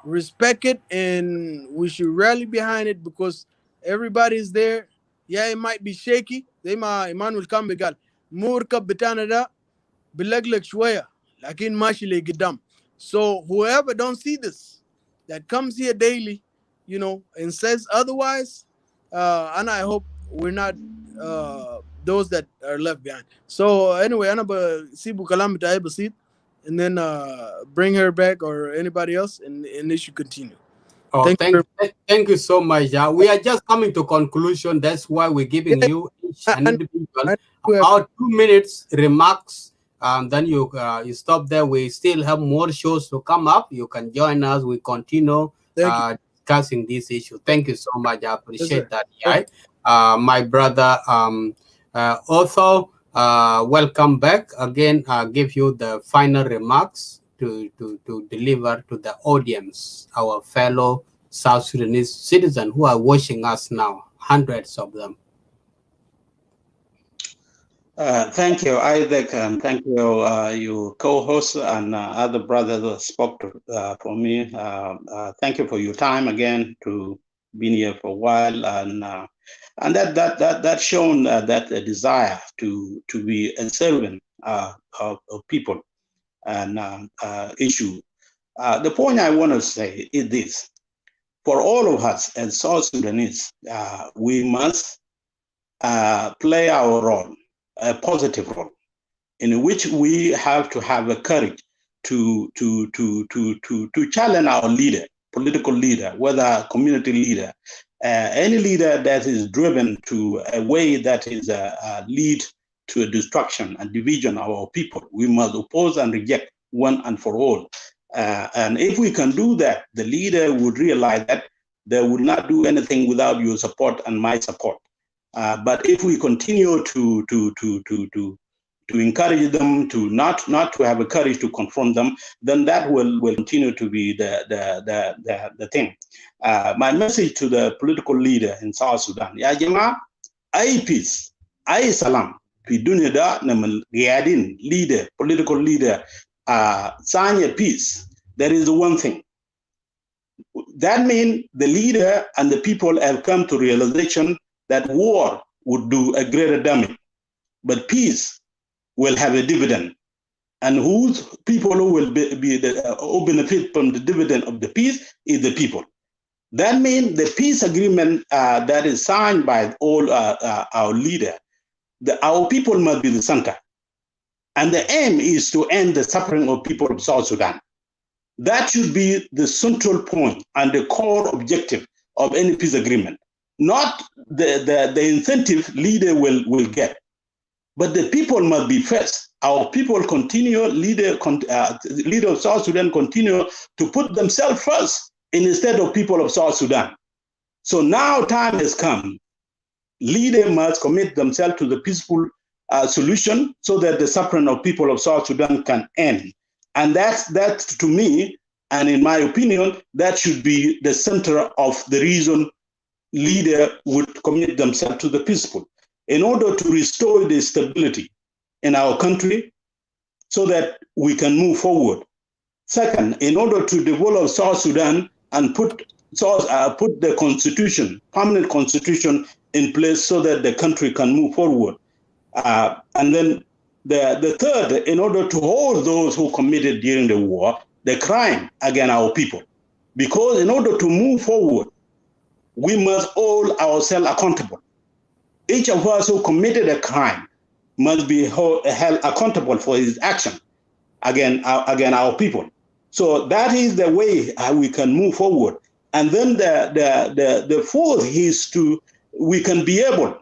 F: Respect it, and we should rally behind it, because everybody's there. Yeah, it might be shaky. They might Emmanuel Kambegal. Murka betana da bilaglag shwaya. Lakin mashi le gidam. So whoever don't see this, that comes here daily, and says otherwise, and I hope we're not those that are left behind. So anyway, ana ba sibu kalam bitaay basit. and then bring her back or anybody else, and they should continue.
B: Oh,
F: Thank you.
B: thank you so much. We are just coming to conclusion. That's why we're giving
F: Yeah,
B: you each
F: I,
B: an
F: I,
B: individual
F: I do have,
B: about 2 minutes remarks. Then you stop there. We still have more shows to come up. You can join us. We continue
F: thank you.
B: discussing this issue. Thank you so much. I
F: Yes, sir.
B: appreciate that. Yeah. My brother Otho, welcome back again. Give you the final remarks to deliver to the audience, our fellow South Sudanese citizens who are watching us now, hundreds of them.
G: Thank you, Isaac, and thank you, you co-host and other brothers that spoke for me. Thank you for your time again to being here for a while, and that shown that desire to be a servant of people and issue. The point I want to say is this: for all of us as South Sudanese, we must play our role, a positive role, in which we have to have a courage to challenge our leader, political leader, whether community leader, any leader that is driven to a way that is lead to a destruction and division of our people. We must oppose and reject one and for all. And if we can do that, the leader would realize that they would not do anything without your support and my support. But if we continue to encourage them to not to have a courage to confront them, then that will continue to be the thing. My message to the political leader in South Sudan: Ya Jama, ay peace, ay salam. Fi dunia da namal giyadin leader, political leader, sign peace. There is one thing. That means the leader and the people have come to realization that war would do a greater damage, but peace will have a dividend. And whose people who will who benefit from the dividend of the peace is the people. That means the peace agreement that is signed by all our leaders, our people must be the center. And the aim is to end the suffering of people of South Sudan. That should be the central point and the core objective of any peace agreement. Not the incentive leader will get, but the people must be first. Our people continue, leader of South Sudan continue to put themselves first instead of people of South Sudan. So now time has come. Leader must commit themselves to the peaceful solution so that the suffering of people of South Sudan can end. And that to me, and in my opinion, that should be the center of the reason leader would commit themselves to the peaceful, in order to restore the stability in our country so that we can move forward. Second, in order to develop South Sudan and put the constitution, permanent constitution in place so that the country can move forward. And then the third, in order to hold those who committed during the war, the crime against our people. Because in order to move forward, we must hold ourselves accountable. Each of us who committed a crime must be held accountable for his action against our people. So that is the way we can move forward. And then the fourth is we can be able,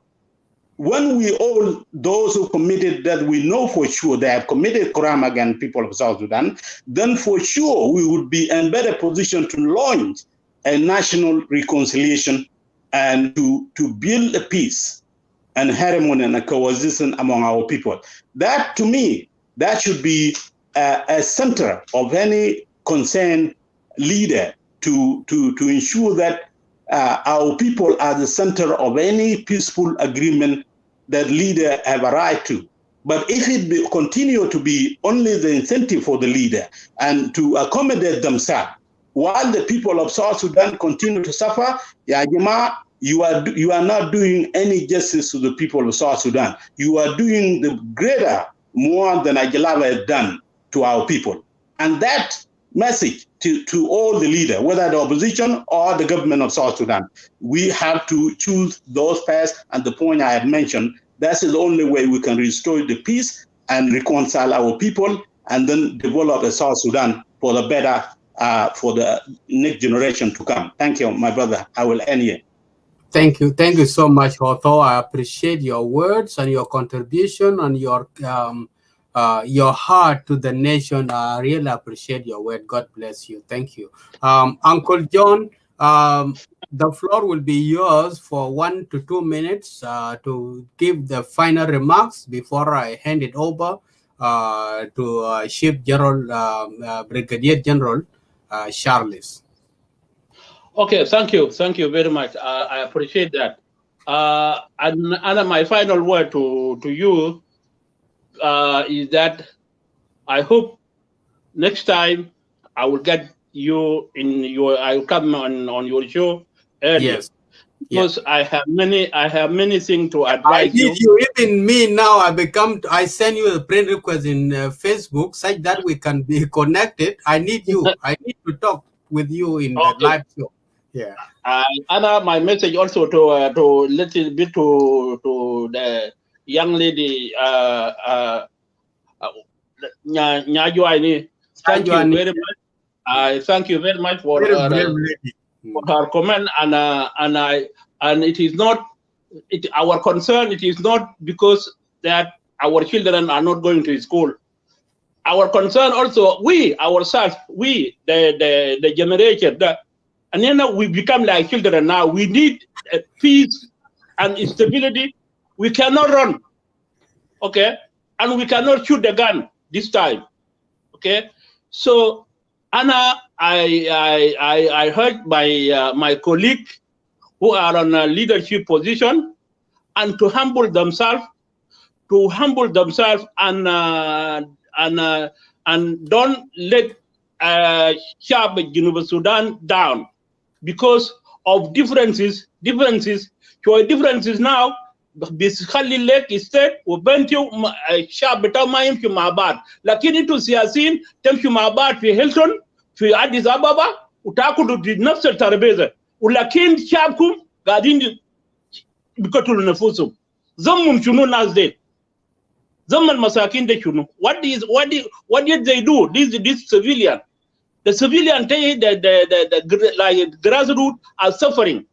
G: when we all those who committed that we know for sure they have committed crime against people of South Sudan, then for sure we would be in better position to launch a national reconciliation and to build a peace and harmony and a coexistence among our people. That, to me, that should be a center of any concerned leader to ensure that our people are the center of any peaceful agreement that leader have a right to. But if it continue to be only the incentive for the leader and to accommodate themselves, while the people of South Sudan continue to suffer, Ya Jama, you are not doing any justice to the people of South Sudan. You are doing the greater, more than Ajalava has done to our people. And that message to all the leaders, whether the opposition or the government of South Sudan, we have to choose those paths. And the point I had mentioned, that's the only way we can restore the peace and reconcile our people and then develop a South Sudan for the better, for the next generation to come. Thank you, my brother. I will end here.
B: Thank you so much, Otho. I appreciate your words and your contribution and your heart to the nation. I really appreciate your word. God bless you. Thank you, Uncle John. The floor will be yours for 1 to 2 minutes to give the final remarks before I hand it over to Chief General, Brigadier General Charles.
D: Okay, thank you very much. I appreciate that. And my final word to you is that I hope next time I will get you in your. I will come on your show earlier.
B: Yes.
D: Because I have many things to advise you.
B: Even me now, I send you a friend request in Facebook such that we can be connected. I need you. I need to talk with you in the live show. Yeah.
D: And my message also to little bit to the young lady Nyajuani. Thank you very much. I thank you very much for her comment, and it is not our concern. It is not because that our children are not going to school. Our concern also, we ourselves, the generation, and then we become like children now. We need peace and stability. We cannot run, okay, and we cannot shoot the gun this time, okay. So, Anna, I heard my colleague who are on a leadership position, and to humble themselves, and don't let Shab Sudan down because of differences. Your differences now. Biskhali Lake State وبنتيو الشعب بتاعه ما يمشي مع بعض لكن انتوا سياسيين تمشوا مع بعض في هيلتون في أديس أبابا وتاكلوا نفس الترابيزه ولكن شعبكم قاعدين بيقتلوا نفوسهم ضمن شنو الناس دي ضمن المساكين دي شنو what did they do this civilian the civilian the like grassroots are suffering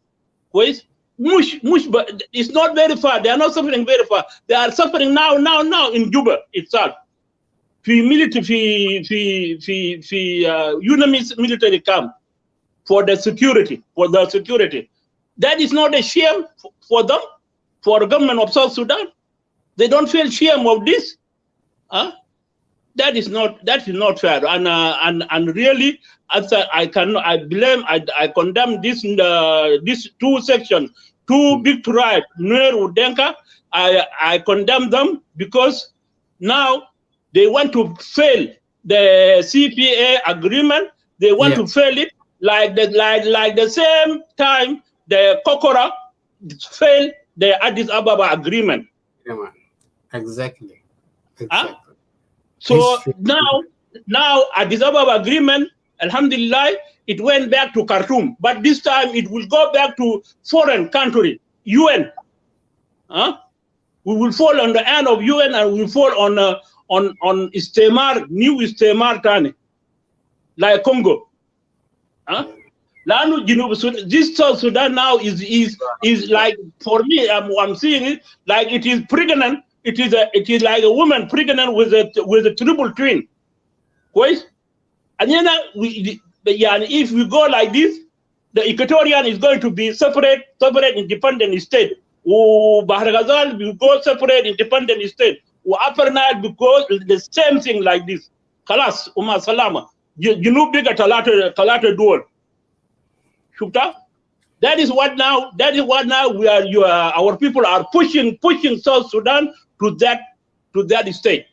D: كويس but it's not very far. They are not suffering very far. They are suffering now in Juba itself. UNAMIS military camp for the security. That is not a shame for them, for the government of South Sudan. They don't feel shame of this. That is not fair. And really, as I condemn this two sections, two big tribes, Nuer Udenka. I condemn them because now they want to fail the CPA agreement. They want to fail it like the same time the Kokora failed the Addis Ababa agreement.
B: Yeah, exactly.
D: So now Addis Ababa agreement, alhamdulillah, it went back to Khartoum, but this time it will go back to foreign country, UN. We will fall on the hand of UN and we will fall on istemar, new istemar tani, like Congo. This South Sudan now is like, for me, I'm seeing it like it is pregnant. It is like a woman pregnant with a triple twin. Right? And then if we go like this, the Equatorian is going to be separate independent state. Bahr Ghazal will go separate independent state. Upper Nile because the same thing like this. Khalas, Umar Salama. You know bigger Talata dual. Shukta? That is what now our people are pushing South Sudan to that state.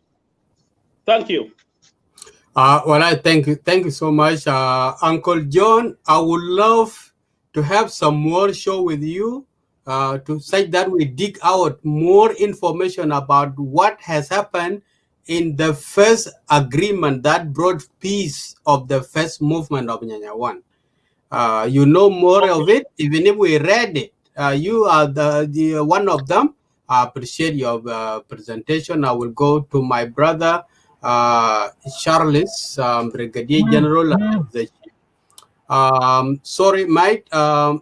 D: Thank you.
B: Well, I thank you so much, Uncle John. I would love to have some more show with you to say that we dig out more information about what has happened in the first agreement that brought peace of the first movement of Nyanya One. You know more of it, even if we read it. You are the one of them. I appreciate your presentation. I will go to my brother, Charles, Brigadier General. Sorry, Mike. The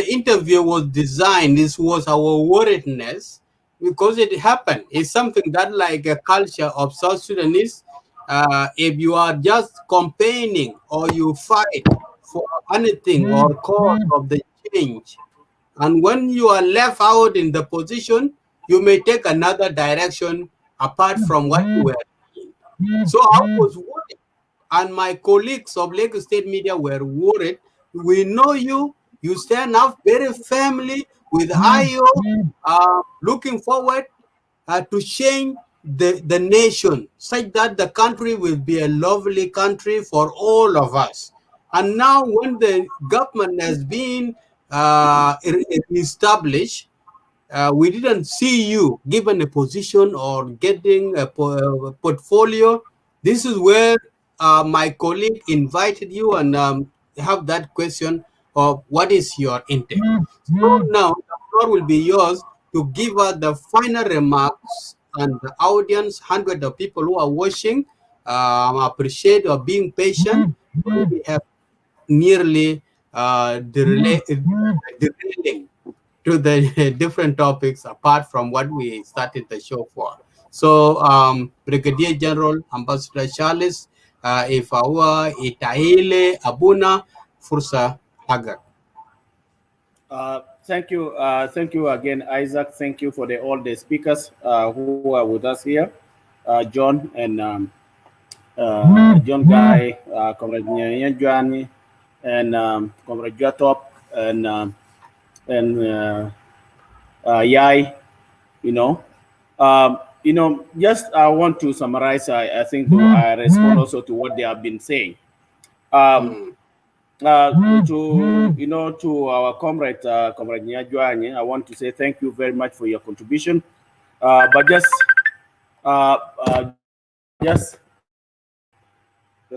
B: interview was designed. This was our worriedness because it happened. It's something that like a culture of South Sudanese. If you are just campaigning or you fight for anything or cause of the change, and when you are left out in the position, you may take another direction apart from what you were doing. So I was worried, and my colleagues of Lagos State Media were worried. We know you. You stand up very firmly with IO, looking forward to change the nation such that the country will be a lovely country for all of us. And now when the government has been established, we didn't see you given a position or getting a portfolio. This is where my colleague invited you and have that question of what is your intent. So now the floor will be yours to give us the final remarks, and the audience, hundreds of people who are watching, appreciate your being patient. We have nearly derailing to the different topics apart from what we started the show for. So, Brigadier General Ambassador Charles, if our Tahile Abuna Fursa Hagar.
C: Thank you again, Isaac. Thank you for all the speakers who are with us here, John and John Guy, Comrade Nyanjani, and Comrade Jatop, and Yai. Just I want to summarize. I think I respond also to what they have been saying. To our comrade Nyajuani, I want to say thank you very much for your contribution. But just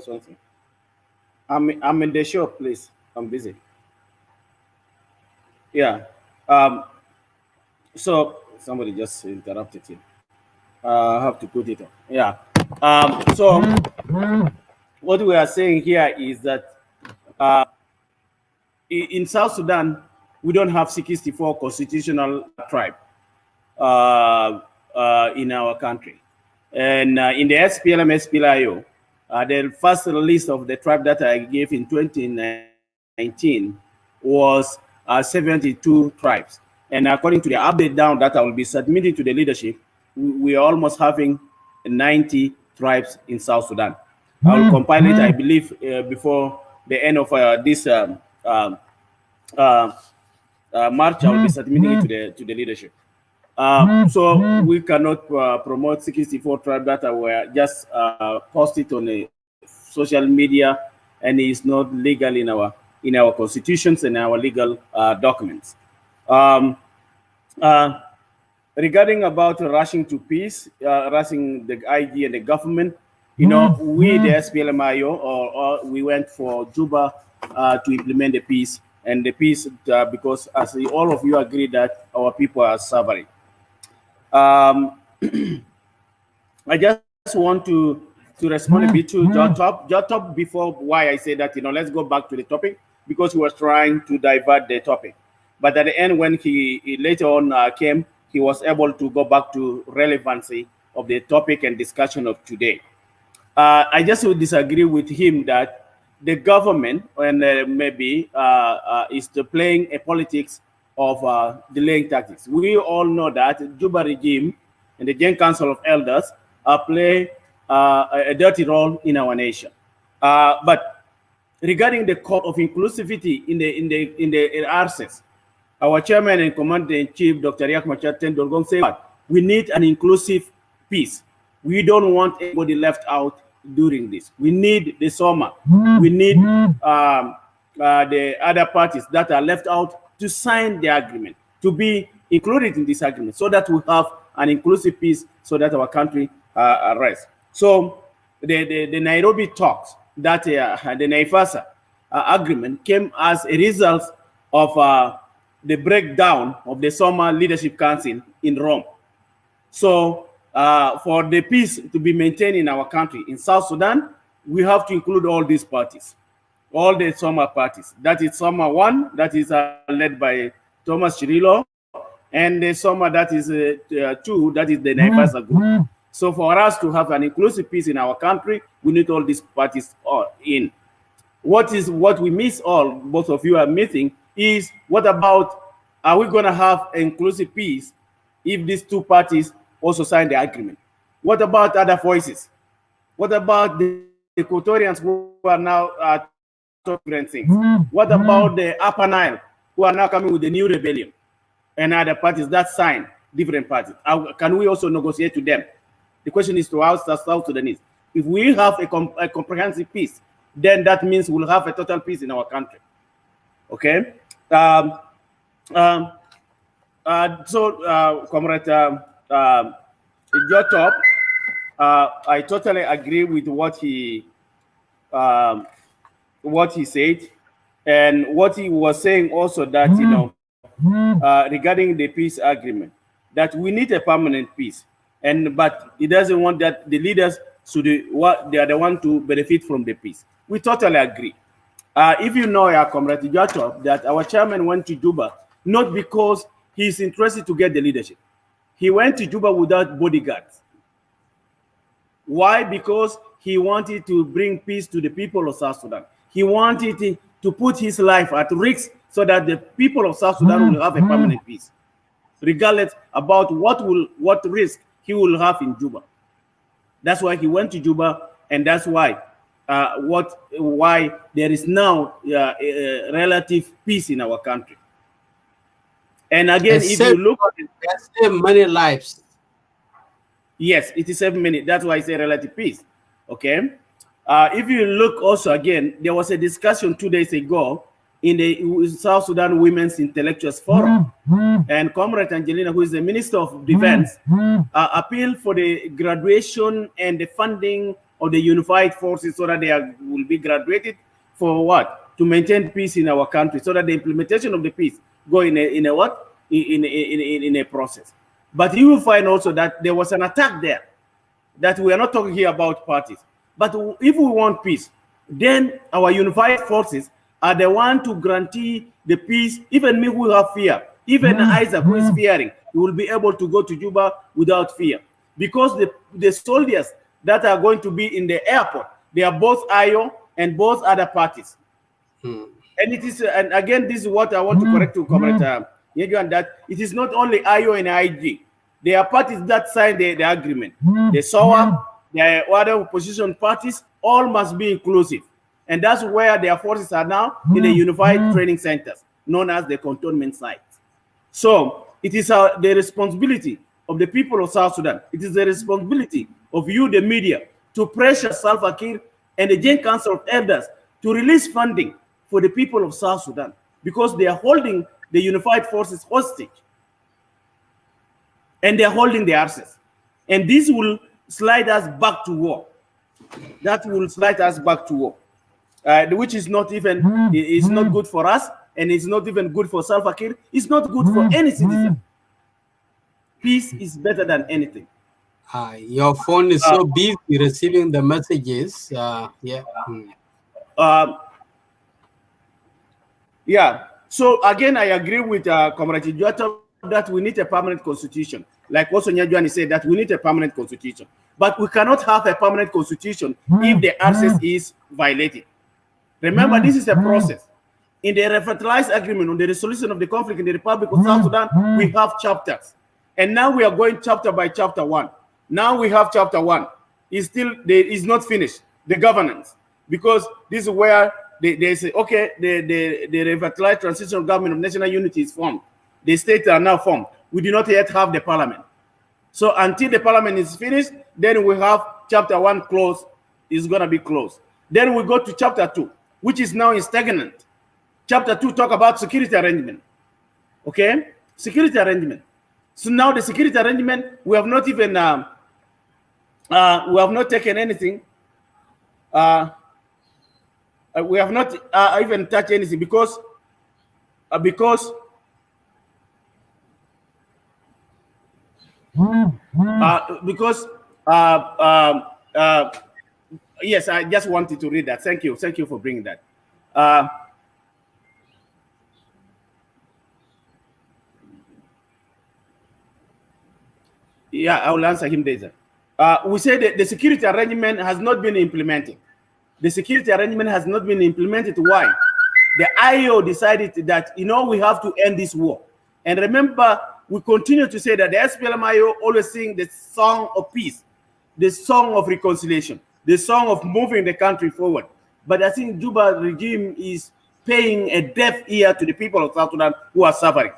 C: one thing. I'm in the shop, please. I'm busy. Yeah. So somebody just interrupted him. I have to put it on. Yeah. So what we are saying here is that in South Sudan, we don't have 64 constitutional tribe in our country. And in the SPLM, SPLA, the first list of the tribe that I gave in 2019 was 72 tribes. And according to the update down that I will be submitting to the leadership, we are almost having 90 tribes in South Sudan. I will compile it, I believe, before the end of this March. I will be submitting it to the leadership. So we cannot promote 64 tribes that were just posted on a social media, and it's not legal in our constitutions and our legal documents. Regarding about rushing to peace, rushing the IG and the government, we, the SPLMIO, or we went for Juba to implement the peace, and the peace because as all of you agree that our people are suffering. I just want to respond a bit to Jotop before why I say that, let's go back to the topic, because he was trying to divert the topic. But at the end, when he later on came, he was able to go back to relevancy of the topic and discussion of today. I just would disagree with him that the government and maybe is playing a politics of delaying tactics. We all know that Juba regime and the Gen Council of Elders play a dirty role in our nation. But regarding the call of inclusivity in the RCS, our chairman and commander-in-chief, Dr. Riek Machar Tendolgong, said, we need an inclusive peace. We don't want anybody left out during this. We need the SOMA. We need the other parties that are left out to sign the agreement, to be included in this agreement, so that we have an inclusive peace, so that our country rests. So the Nairobi talks, that the Naivasa agreement came as a result of the breakdown of the SOMA Leadership Council in Rome. So for the peace to be maintained in our country, in South Sudan, we have to include all these parties, all the Soma parties. That is Soma 1, that is led by Thomas Chirilo, and the Soma that is 2, that is the Naivasa group. So for us to have an inclusive peace in our country, we need all these parties in. What we miss all, both of you are missing, is what about, are we going to have inclusive peace if these two parties also sign the agreement? What about other voices? What about the Equatorians who are now talking different things? What about the Upper Nile who are now coming with the new rebellion and other parties that sign different parties? Can we also negotiate to them? The question is to us as South Sudanese. If we have a comprehensive peace, then that means we'll have a total peace in our country. Okay? Comrade Jotop, I totally agree with what he said, and what he was saying also, that regarding the peace agreement, that we need a permanent peace, but he doesn't want that the leaders should they are the one to benefit from the peace. We totally agree. If you know, Comrade Jotop, that our chairman went to Juba not because he's interested to get the leadership. He went to Juba without bodyguards. Why? Because he wanted to bring peace to the people of South Sudan. He wanted to put his life at risk so that the people of South Sudan will have a permanent peace, regardless about what risk he will have in Juba. That's why he went to Juba, and that's why why there is now relative peace in our country. And again, if you look,
B: that's many lives.
C: Yes, it is 7 minutes. That's why I say relative peace. Okay. If you look also again, there was a discussion 2 days ago in the South Sudan Women's Intellectuals Forum, and Comrade Angelina, who is the Minister of Defense, appealed for the graduation and the funding of the unified forces so that they will be graduated for what? To maintain peace in our country, so that the implementation of the peace go in a process. But you will find also that there was an attack there, that we are not talking here about parties. But if we want peace, then our unified forces are the one to guarantee the peace. Even me who have fear, even Isaac who is fearing, he will be able to go to Juba without fear. Because the soldiers that are going to be in the airport, they are both IO and both other parties. And it is, and again, this is what I want to correct to Comrade Nyejuan, that it is not only IO and IG. There are parties that sign the agreement. The SOA, the other opposition parties, all must be inclusive. And that's where their forces are now in the unified training centers, known as the cantonment sites. So it is the responsibility of the people of South Sudan. It is the responsibility of you, the media, to pressure Salva Kiir and the Joint Council of Elders to release funding for the people of South Sudan, because they are holding the unified forces hostage. And they're holding the access. And this will slide us back to war. That will slide us back to war. Which is not even, it's not good for us, and it's not even good for Salva Kiir. It's not good for any citizen. Peace is better than anything.
B: Your phone is so busy receiving the messages.
C: Yeah. So again, I agree with Comrade Jota that we need a permanent constitution. Like also Nyajuani said, that we need a permanent constitution. But we cannot have a permanent constitution if the access is violated. Remember, this is a process. In the revitalized agreement on the resolution of the conflict in the Republic of South Sudan, we have chapters. And now we are going chapter by chapter 1. Now we have chapter 1. It's not finished, the governance. Because this is where they say, okay, the revitalized transitional government of national unity is formed. The states are now formed. We do not yet have the parliament. So until the parliament is finished, then we have chapter 1 closed. It's going to be closed. Then we go to chapter 2, which is now in stagnant. Chapter 2 talk about security arrangement. Okay? Security arrangement. So now the security arrangement, we have not even, we have not taken anything. We have not even touched anything because Because yes, I just wanted to read that. Thank you for bringing that. Yeah, I will answer him later. We say that the security arrangement has not been implemented. The security arrangement has not been implemented. Why? The IO decided that, we have to end this war. And remember, we continue to say that the SPLA always sing the song of peace, the song of reconciliation, the song of moving the country forward. But I think Juba regime is paying a deaf ear to the people of South Sudan who are suffering.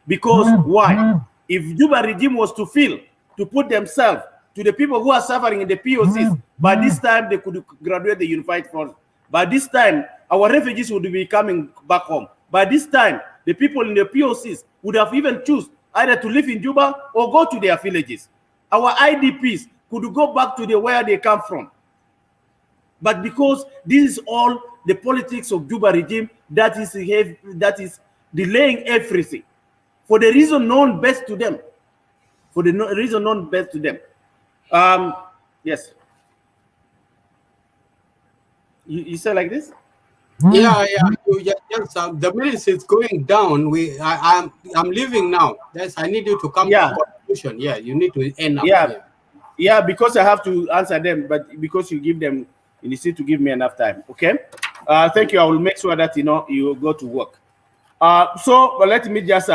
C: Because why? If Juba regime was to feel, to put themselves to the people who are suffering in the POCs, by this time they could graduate the unified force. By this time, our refugees would be coming back home. By this time, the people in the POCs would have even choose either to live in Juba or go to their villages. Our IDPs could go back to where they come from. But because this is all the politics of Juba regime that is delaying everything for the reason known best to them. For the reason known best to them. Yes. You say like this?
B: Yeah. Yes, the minutes is going down. I'm leaving now. Yes, I need you to come to a conclusion. Yeah, you need to end up.
C: Yeah, because I have to answer them, but because you need to give me enough time. Okay. Thank you. I will make sure that you go to work. So let me just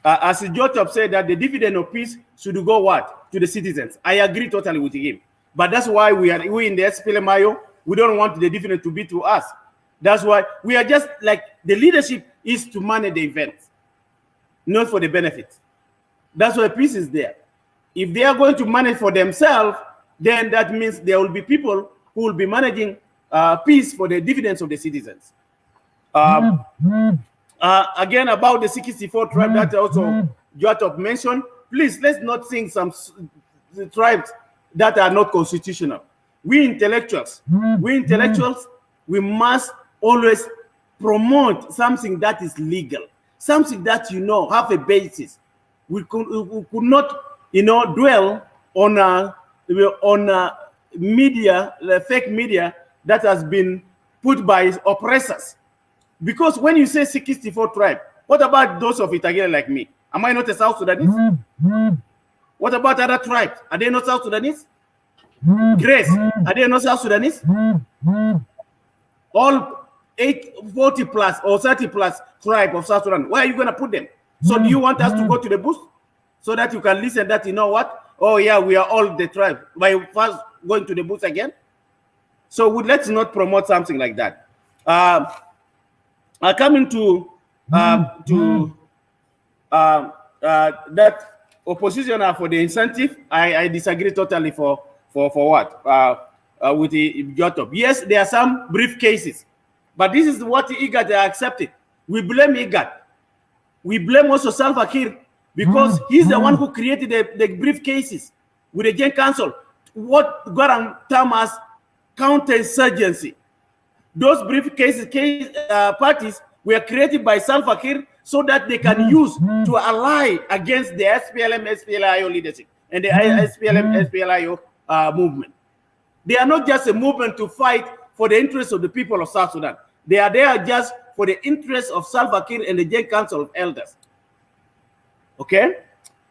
C: as Jotop said that the dividend of peace should go what? To the citizens. I agree totally with him. But that's why we in the SPLA, we don't want the dividend to be to us. That's why we are just like the leadership is to manage the events, not for the benefits. That's why peace is there. If they are going to manage for themselves, then that means there will be people who will be managing peace for the dividends of the citizens. Again, about the 64 tribe that also Jotop mentioned, please let's not sing some tribes that are not constitutional. We intellectuals, we must always promote something that is legal, something that have a basis. We could not dwell on media, fake media that has been put by oppressors. Because when you say 64 tribe, what about those of Itagere like me? Am I not a South Sudanese? What about other tribes? Are they not South Sudanese? Grace, are they not South Sudanese? All 40 plus or 30 plus tribe of South Sudan, where are you going to put them? So do you want us to go to the bush so that you can listen that, what? Oh yeah, we are all the tribe. By first going to the bush again? So let's not promote something like that. Coming to that opposition for the incentive, I disagree totally for what? With the Jotop. Yes, there are some brief cases, but this is what IGAD accepted. We blame IGAD. We blame also Salva Kiir because he's the one who created the brief cases with the Gen Council. What Goran termed as counterinsurgency. Those brief cases parties were created by Salva Kiir so that they can use to ally against the SPLA-IO leadership and the SPLA-IO movement. They are not just a movement to fight for the interests of the people of South Sudan. They are there just for the interests of Salva Kiir and the Gen Council of Elders. Okay?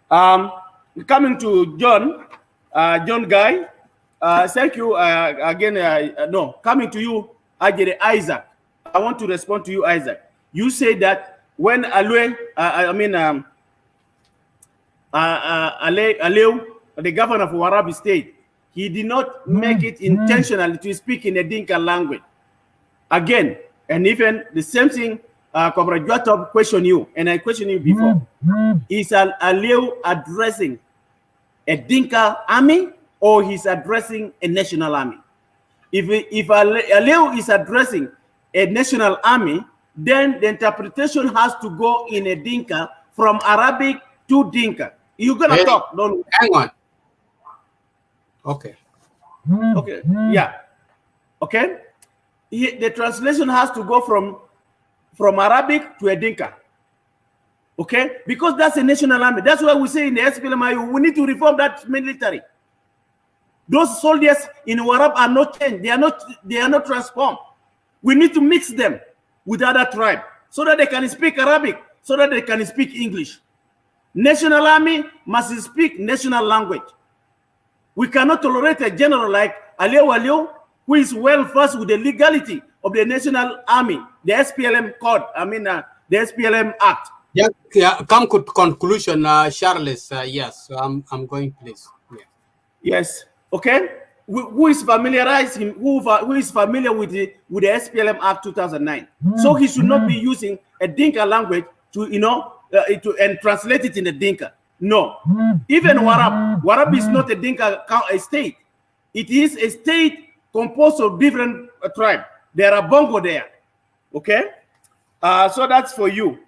C: Coming to John Guy, thank you again. No, coming to you, Isaac. I want to respond to you, Isaac. You say that when Aleu, the governor of Warabi State, he did not make it intentionally to speak in a Dinka language. Again, and even the same thing, Comrade Jotop questioned you, and I questioned you before. Is Aleu addressing a Dinka army or he's addressing a national army? If Aleu is addressing a national army, then the interpretation has to go in a Dinka from Arabic to Dinka. You're gonna talk, don't
B: hang on. Okay.
C: Okay. Yeah. Okay. The translation has to go from Arabic to a Dinka. Okay? Because that's a national army. That's why we say in the SPLA, we need to reform that military. Those soldiers in Warab are not changed. They are not transformed. We need to mix them with other tribes so that they can speak Arabic, so that they can speak English. National army must speak national language. We cannot tolerate a general like Aliou, who is well versed with the legality of the national army, the SPLM code, the SPLM Act.
B: Yeah, come to conclusion, Charles. Yes, I'm going, please. Yeah.
C: Yes. Okay. Who is familiarized him? Who is familiar with the SPLM Act 2009? So he should not be using a Dinka language to and translate it in the Dinka. No. Even Warab is not a Dinka state. It is a state composed of different tribes. There are Bongo there. Okay. So that's for you.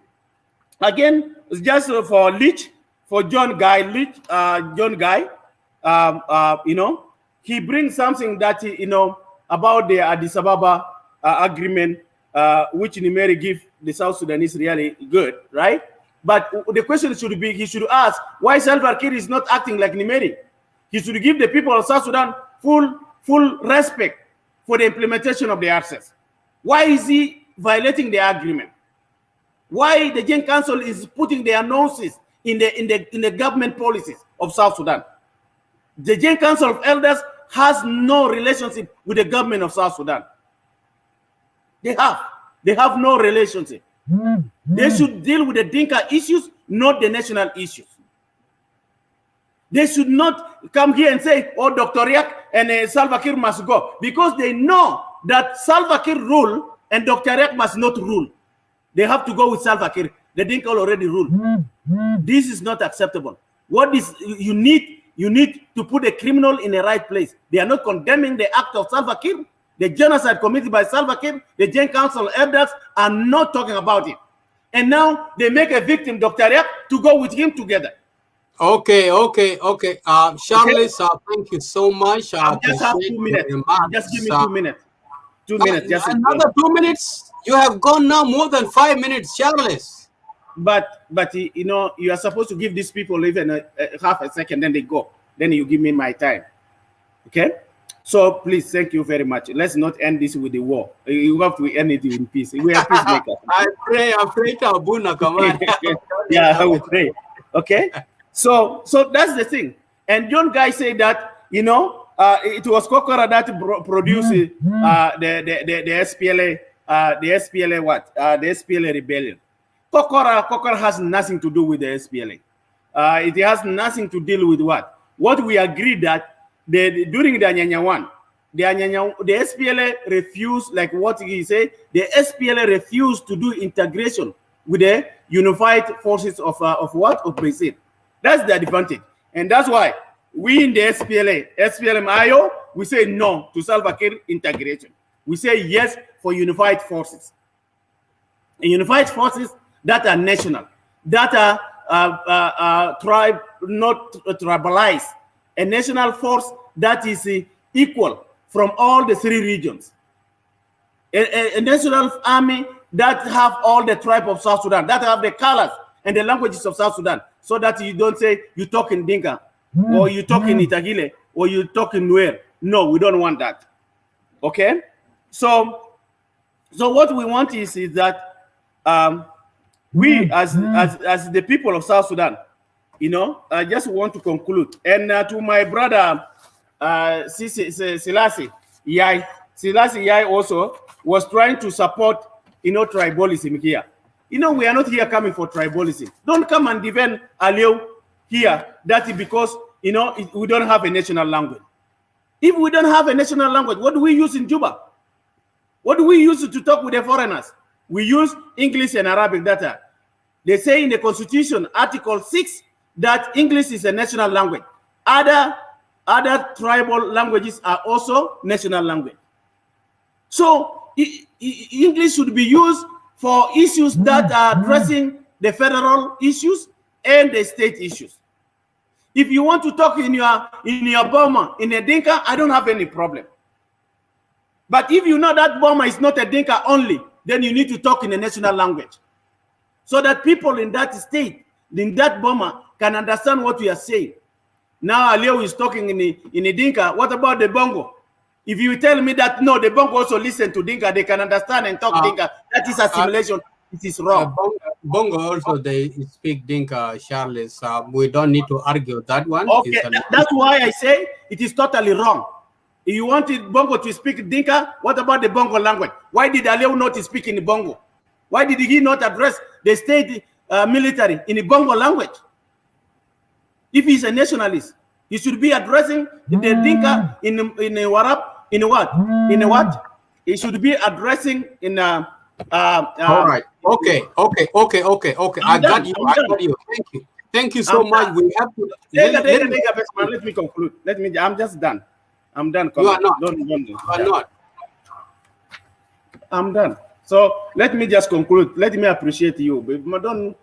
C: Again, just for Leach, for John Guy, he brings something that, about the Addis Ababa agreement, which Nimeri give the South Sudanese really good, right? But the question should be, he should ask why Salva Kiir is not acting like Nimeri. He should give the people of South Sudan full respect for the implementation of the access. Why is he violating the agreement? Why the Gen Council is putting their noses in the government policies of South Sudan? The Gen Council of Elders has no relationship with the government of South Sudan. They have no relationship. They should deal with the Dinka issues, not the national issues. They should not come here and say, oh, Dr. Riak and Salva Kiir must go, because they know that Salva Kiir rule and Dr. Riak must not rule. They have to go with Salva Kiir. The Dinka already rule. This is not acceptable. What is you need to put a criminal in the right place. They are not condemning the act of Salva Kiir, the genocide committed by Salva Kiir. The Gen Council elders are not talking about it. And now they make a victim, Dr. Riak, to go with him together.
B: Okay. Charles, thank you so much.
C: I just have 2 minutes. Just give me 2 minutes. 2 minutes. Just
B: another 2 minutes. You have gone now more than 5 minutes, Charles.
C: But you are supposed to give these people even half a second, then they go. Then you give me my time. Okay? So please, thank you very much. Let's not end this with the war. You have to end it in peace. We are peacemakers.
B: I pray to Abuna, come on.
C: Yeah, I will pray. Okay? So that's the thing. And John Guy said that, it was Kokora that produced the SPLA, the SPLA rebellion. Kokora has nothing to do with the SPLA. It has nothing to deal with what? What we agreed that during the Anyanya one, the SPLA refused, like what he said, the SPLA refused to do integration with the unified forces of what? Of Brazil. That's the advantage. And that's why we in the SPLM-IO, we say no to Salva Kiir integration. We say yes for unified forces. And unified forces that are national, that are not tribalized, a national force that is equal from all the 3 regions. A national army that have all the tribe of South Sudan, that have the colors and the languages of South Sudan, so that you don't say you talk in Dinka, or you talk in Itagile, or you talk in Nuer. No, we don't want that. Okay? So what we want is that we as the people of South Sudan, I just want to conclude. And to my brother Selassie Yai also was trying to support tribalism here. We are not here coming for tribalism. Don't come and defend Aliou here. That is because we don't have a national language. If we don't have a national language, what do we use in Juba? What do we use to talk with the foreigners? We use English and Arabic data. They say in the Constitution, Article 6, that English is a national language. Other tribal languages are also national language. So English should be used for issues that are addressing the federal issues and the state issues. If you want to talk in your Burma, in a Dinka, I don't have any problem. But if you know that Burma is not a Dinka only, then you need to talk in a national language. so that people in that state, in that Boma, can understand what we are saying. Now Alio is talking in the Dinka. What about the Bongo? If you tell me that no, the Bongo also listen to Dinka, they can understand and talk Dinka, that is assimilation. It is wrong.
B: Bongo also they speak Dinka, Charles. We don't need to argue that one.
C: Okay, that's why I say it is totally wrong. If you wanted Bongo to speak Dinka, what about the Bongo language? Why did Aleo not speak in the Bongo? Why did he not address the state military in the Bongo language? If he's a nationalist, he should be addressing the Dinka in Warap, in what? He should be addressing in
B: all right. Okay. I got you. Thank you so much. We have to
C: let me conclude. I'm just done. I'm done.
B: You are not.
C: You are not. I'm done. So let me just conclude. Let me appreciate you. It doesn't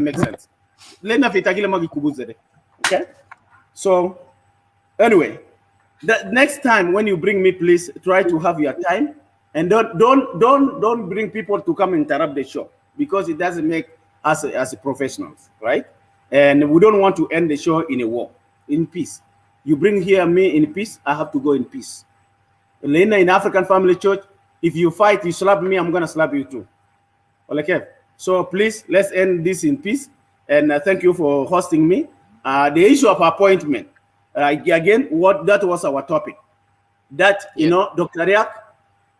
C: make sense. Okay. So anyway, the next time when you bring me, please try to have your time, and don't bring people to come interrupt the show, because it doesn't make us as professionals, right? And we don't want to end the show in a war, in peace. You bring here me in peace, I have to go in peace. Lena in African Family Church, if you fight, you slap me, I'm gonna slap you too. Okay. So please, let's end this in peace. And thank you for hosting me. The issue of appointment, again, that was our topic. That, you know, Dr. Riak,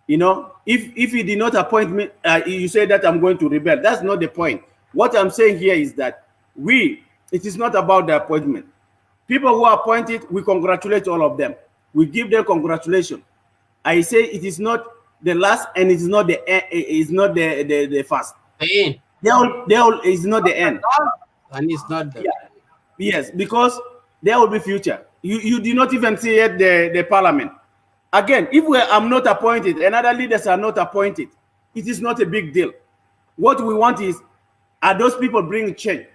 C: you know, if he did not appoint me, you say that I'm going to rebel. That's not the point. What I'm saying here is that it is not about the appointment. People who are appointed, we congratulate all of them. We give them congratulations. I say it is not the last, and it's not the end, it's not the first.
B: The end.
C: Is not the end.
B: And it's not the
C: Yes, because there will be future. You do not even see yet the parliament. Again, if I'm not appointed and other leaders are not appointed, it is not a big deal. What we want is, are those people bring change?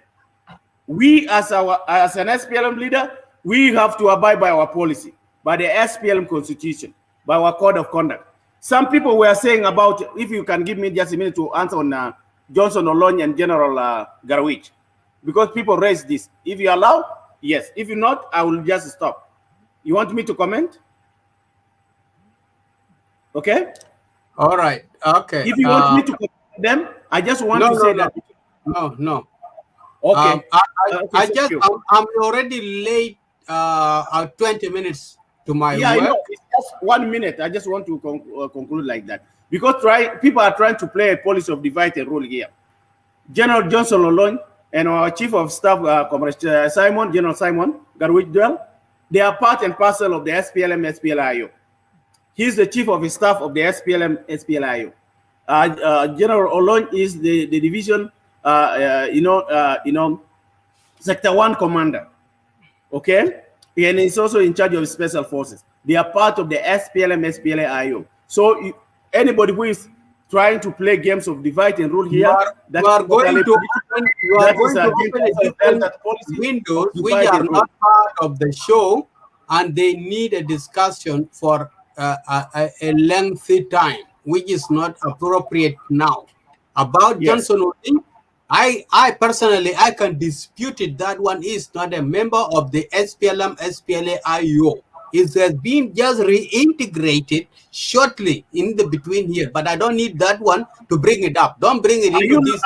C: We as an SPLM leader, we have to abide by our policy, by the SPLM constitution, by our code of conduct. Some people were saying about, if you can give me just a minute to answer on Johnson Olony and General Garwich, because people raised this. If you allow, yes. If you not, I will just stop. You want me to comment? Okay.
B: All right. Okay.
C: If you want me to comment them, I just want to say that.
B: No.
C: Okay.
B: I'm already late. 20 minutes to my work.
C: I know. It's just 1 minute. I just want to conclude like that, because people are trying to play a policy of divide and rule here. General Johnson Olony and our Chief of Staff, General Simon Garwich, they are part and parcel of the SPLM SPLA. He's the Chief of Staff of the SPLM SPLA. General Olony is the division, Sector 1 commander. Okay, and he's also in charge of special forces. They are part of the SPLM SPLA. So anybody who is trying to play games of divide and rule here,
B: you are going to open windows which are not part of the show, and they need a discussion for a lengthy time, which is not appropriate now. About Johnson Olony, I personally, I can dispute it. That one is not a member of the SPLM SPLA-IO. It has been just reintegrated shortly in the between here, but I don't need that one to bring it up. Don't bring it into this.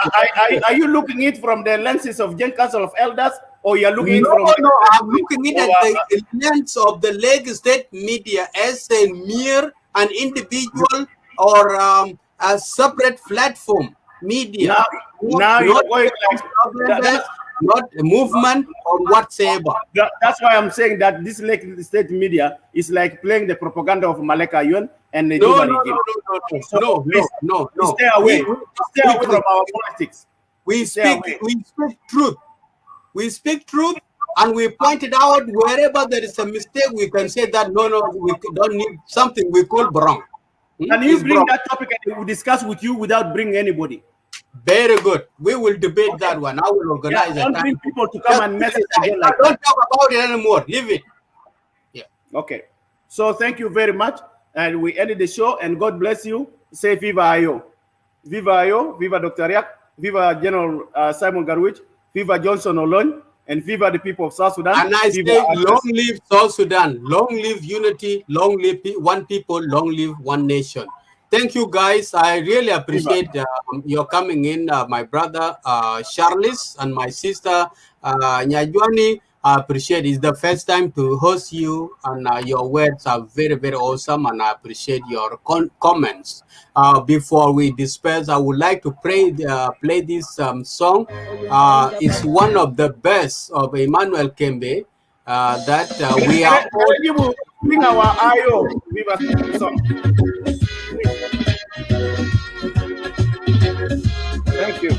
C: Are you looking at it from the lenses of Gen Council of Elders, or you're looking
B: from? No, I'm looking at the lens of the Lake State media as a mere an individual or a separate platform media.
C: Now you're going like
B: not a movement or whatsoever.
C: That's why I'm saying that this Lake State media is like playing the propaganda of Maleka Yun and the
B: no.
C: Stay away. Stay away from our politics.
B: We speak truth. We speak truth, and we point it out wherever there is a mistake. We can say that no, we don't need something we call wrong.
C: Can you bring that topic and we discuss with you without bringing anybody?
B: Very good. We will debate that one. I will organize
C: don't bring people to come and message again like
B: don't talk about it anymore. Leave it.
C: Yeah. Okay. So thank you very much. And we ended the show, and God bless you. Say Viva Ayo. Viva Ayo, Viva Dr. Yak, Viva General Simon Garwich, Viva Johnson Olony, and Viva the people of South Sudan.
B: And I
C: Viva
B: say,
C: Access.
B: long live South Sudan, long live unity, long live one people, long live one nation. Thank you, guys. I really appreciate your coming in, my brother Charles and my sister Nyajwani. I appreciate it. It's the first time to host you, and your words are very, very awesome, and I appreciate your comments. Before we disperse, I would like to play this song. It's one of the best of Emmanuel Kembe that we are all...
C: Bring our Ayo Viva song. Thank you.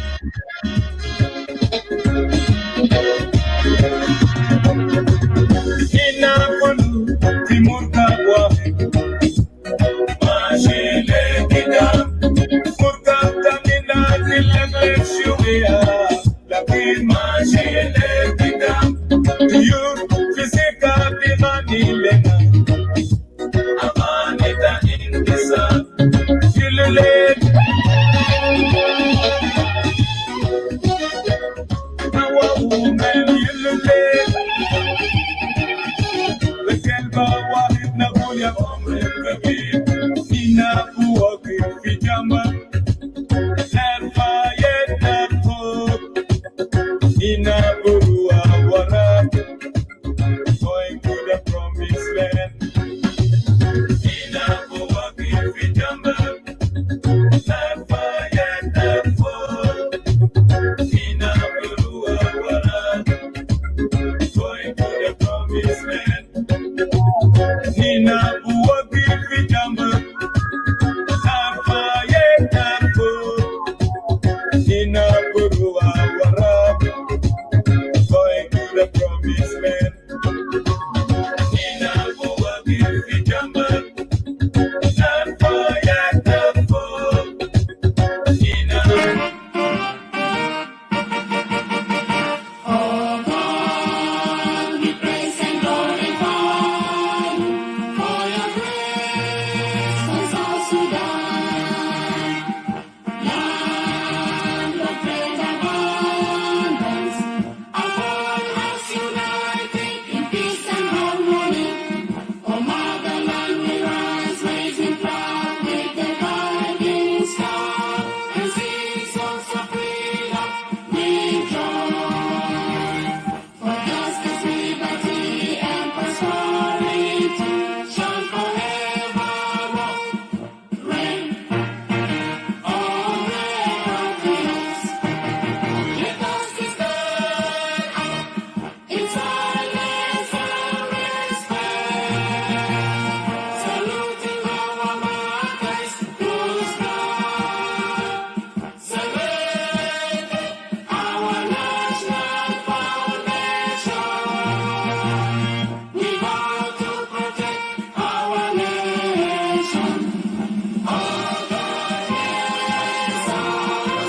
H: Ina kuwa kifijama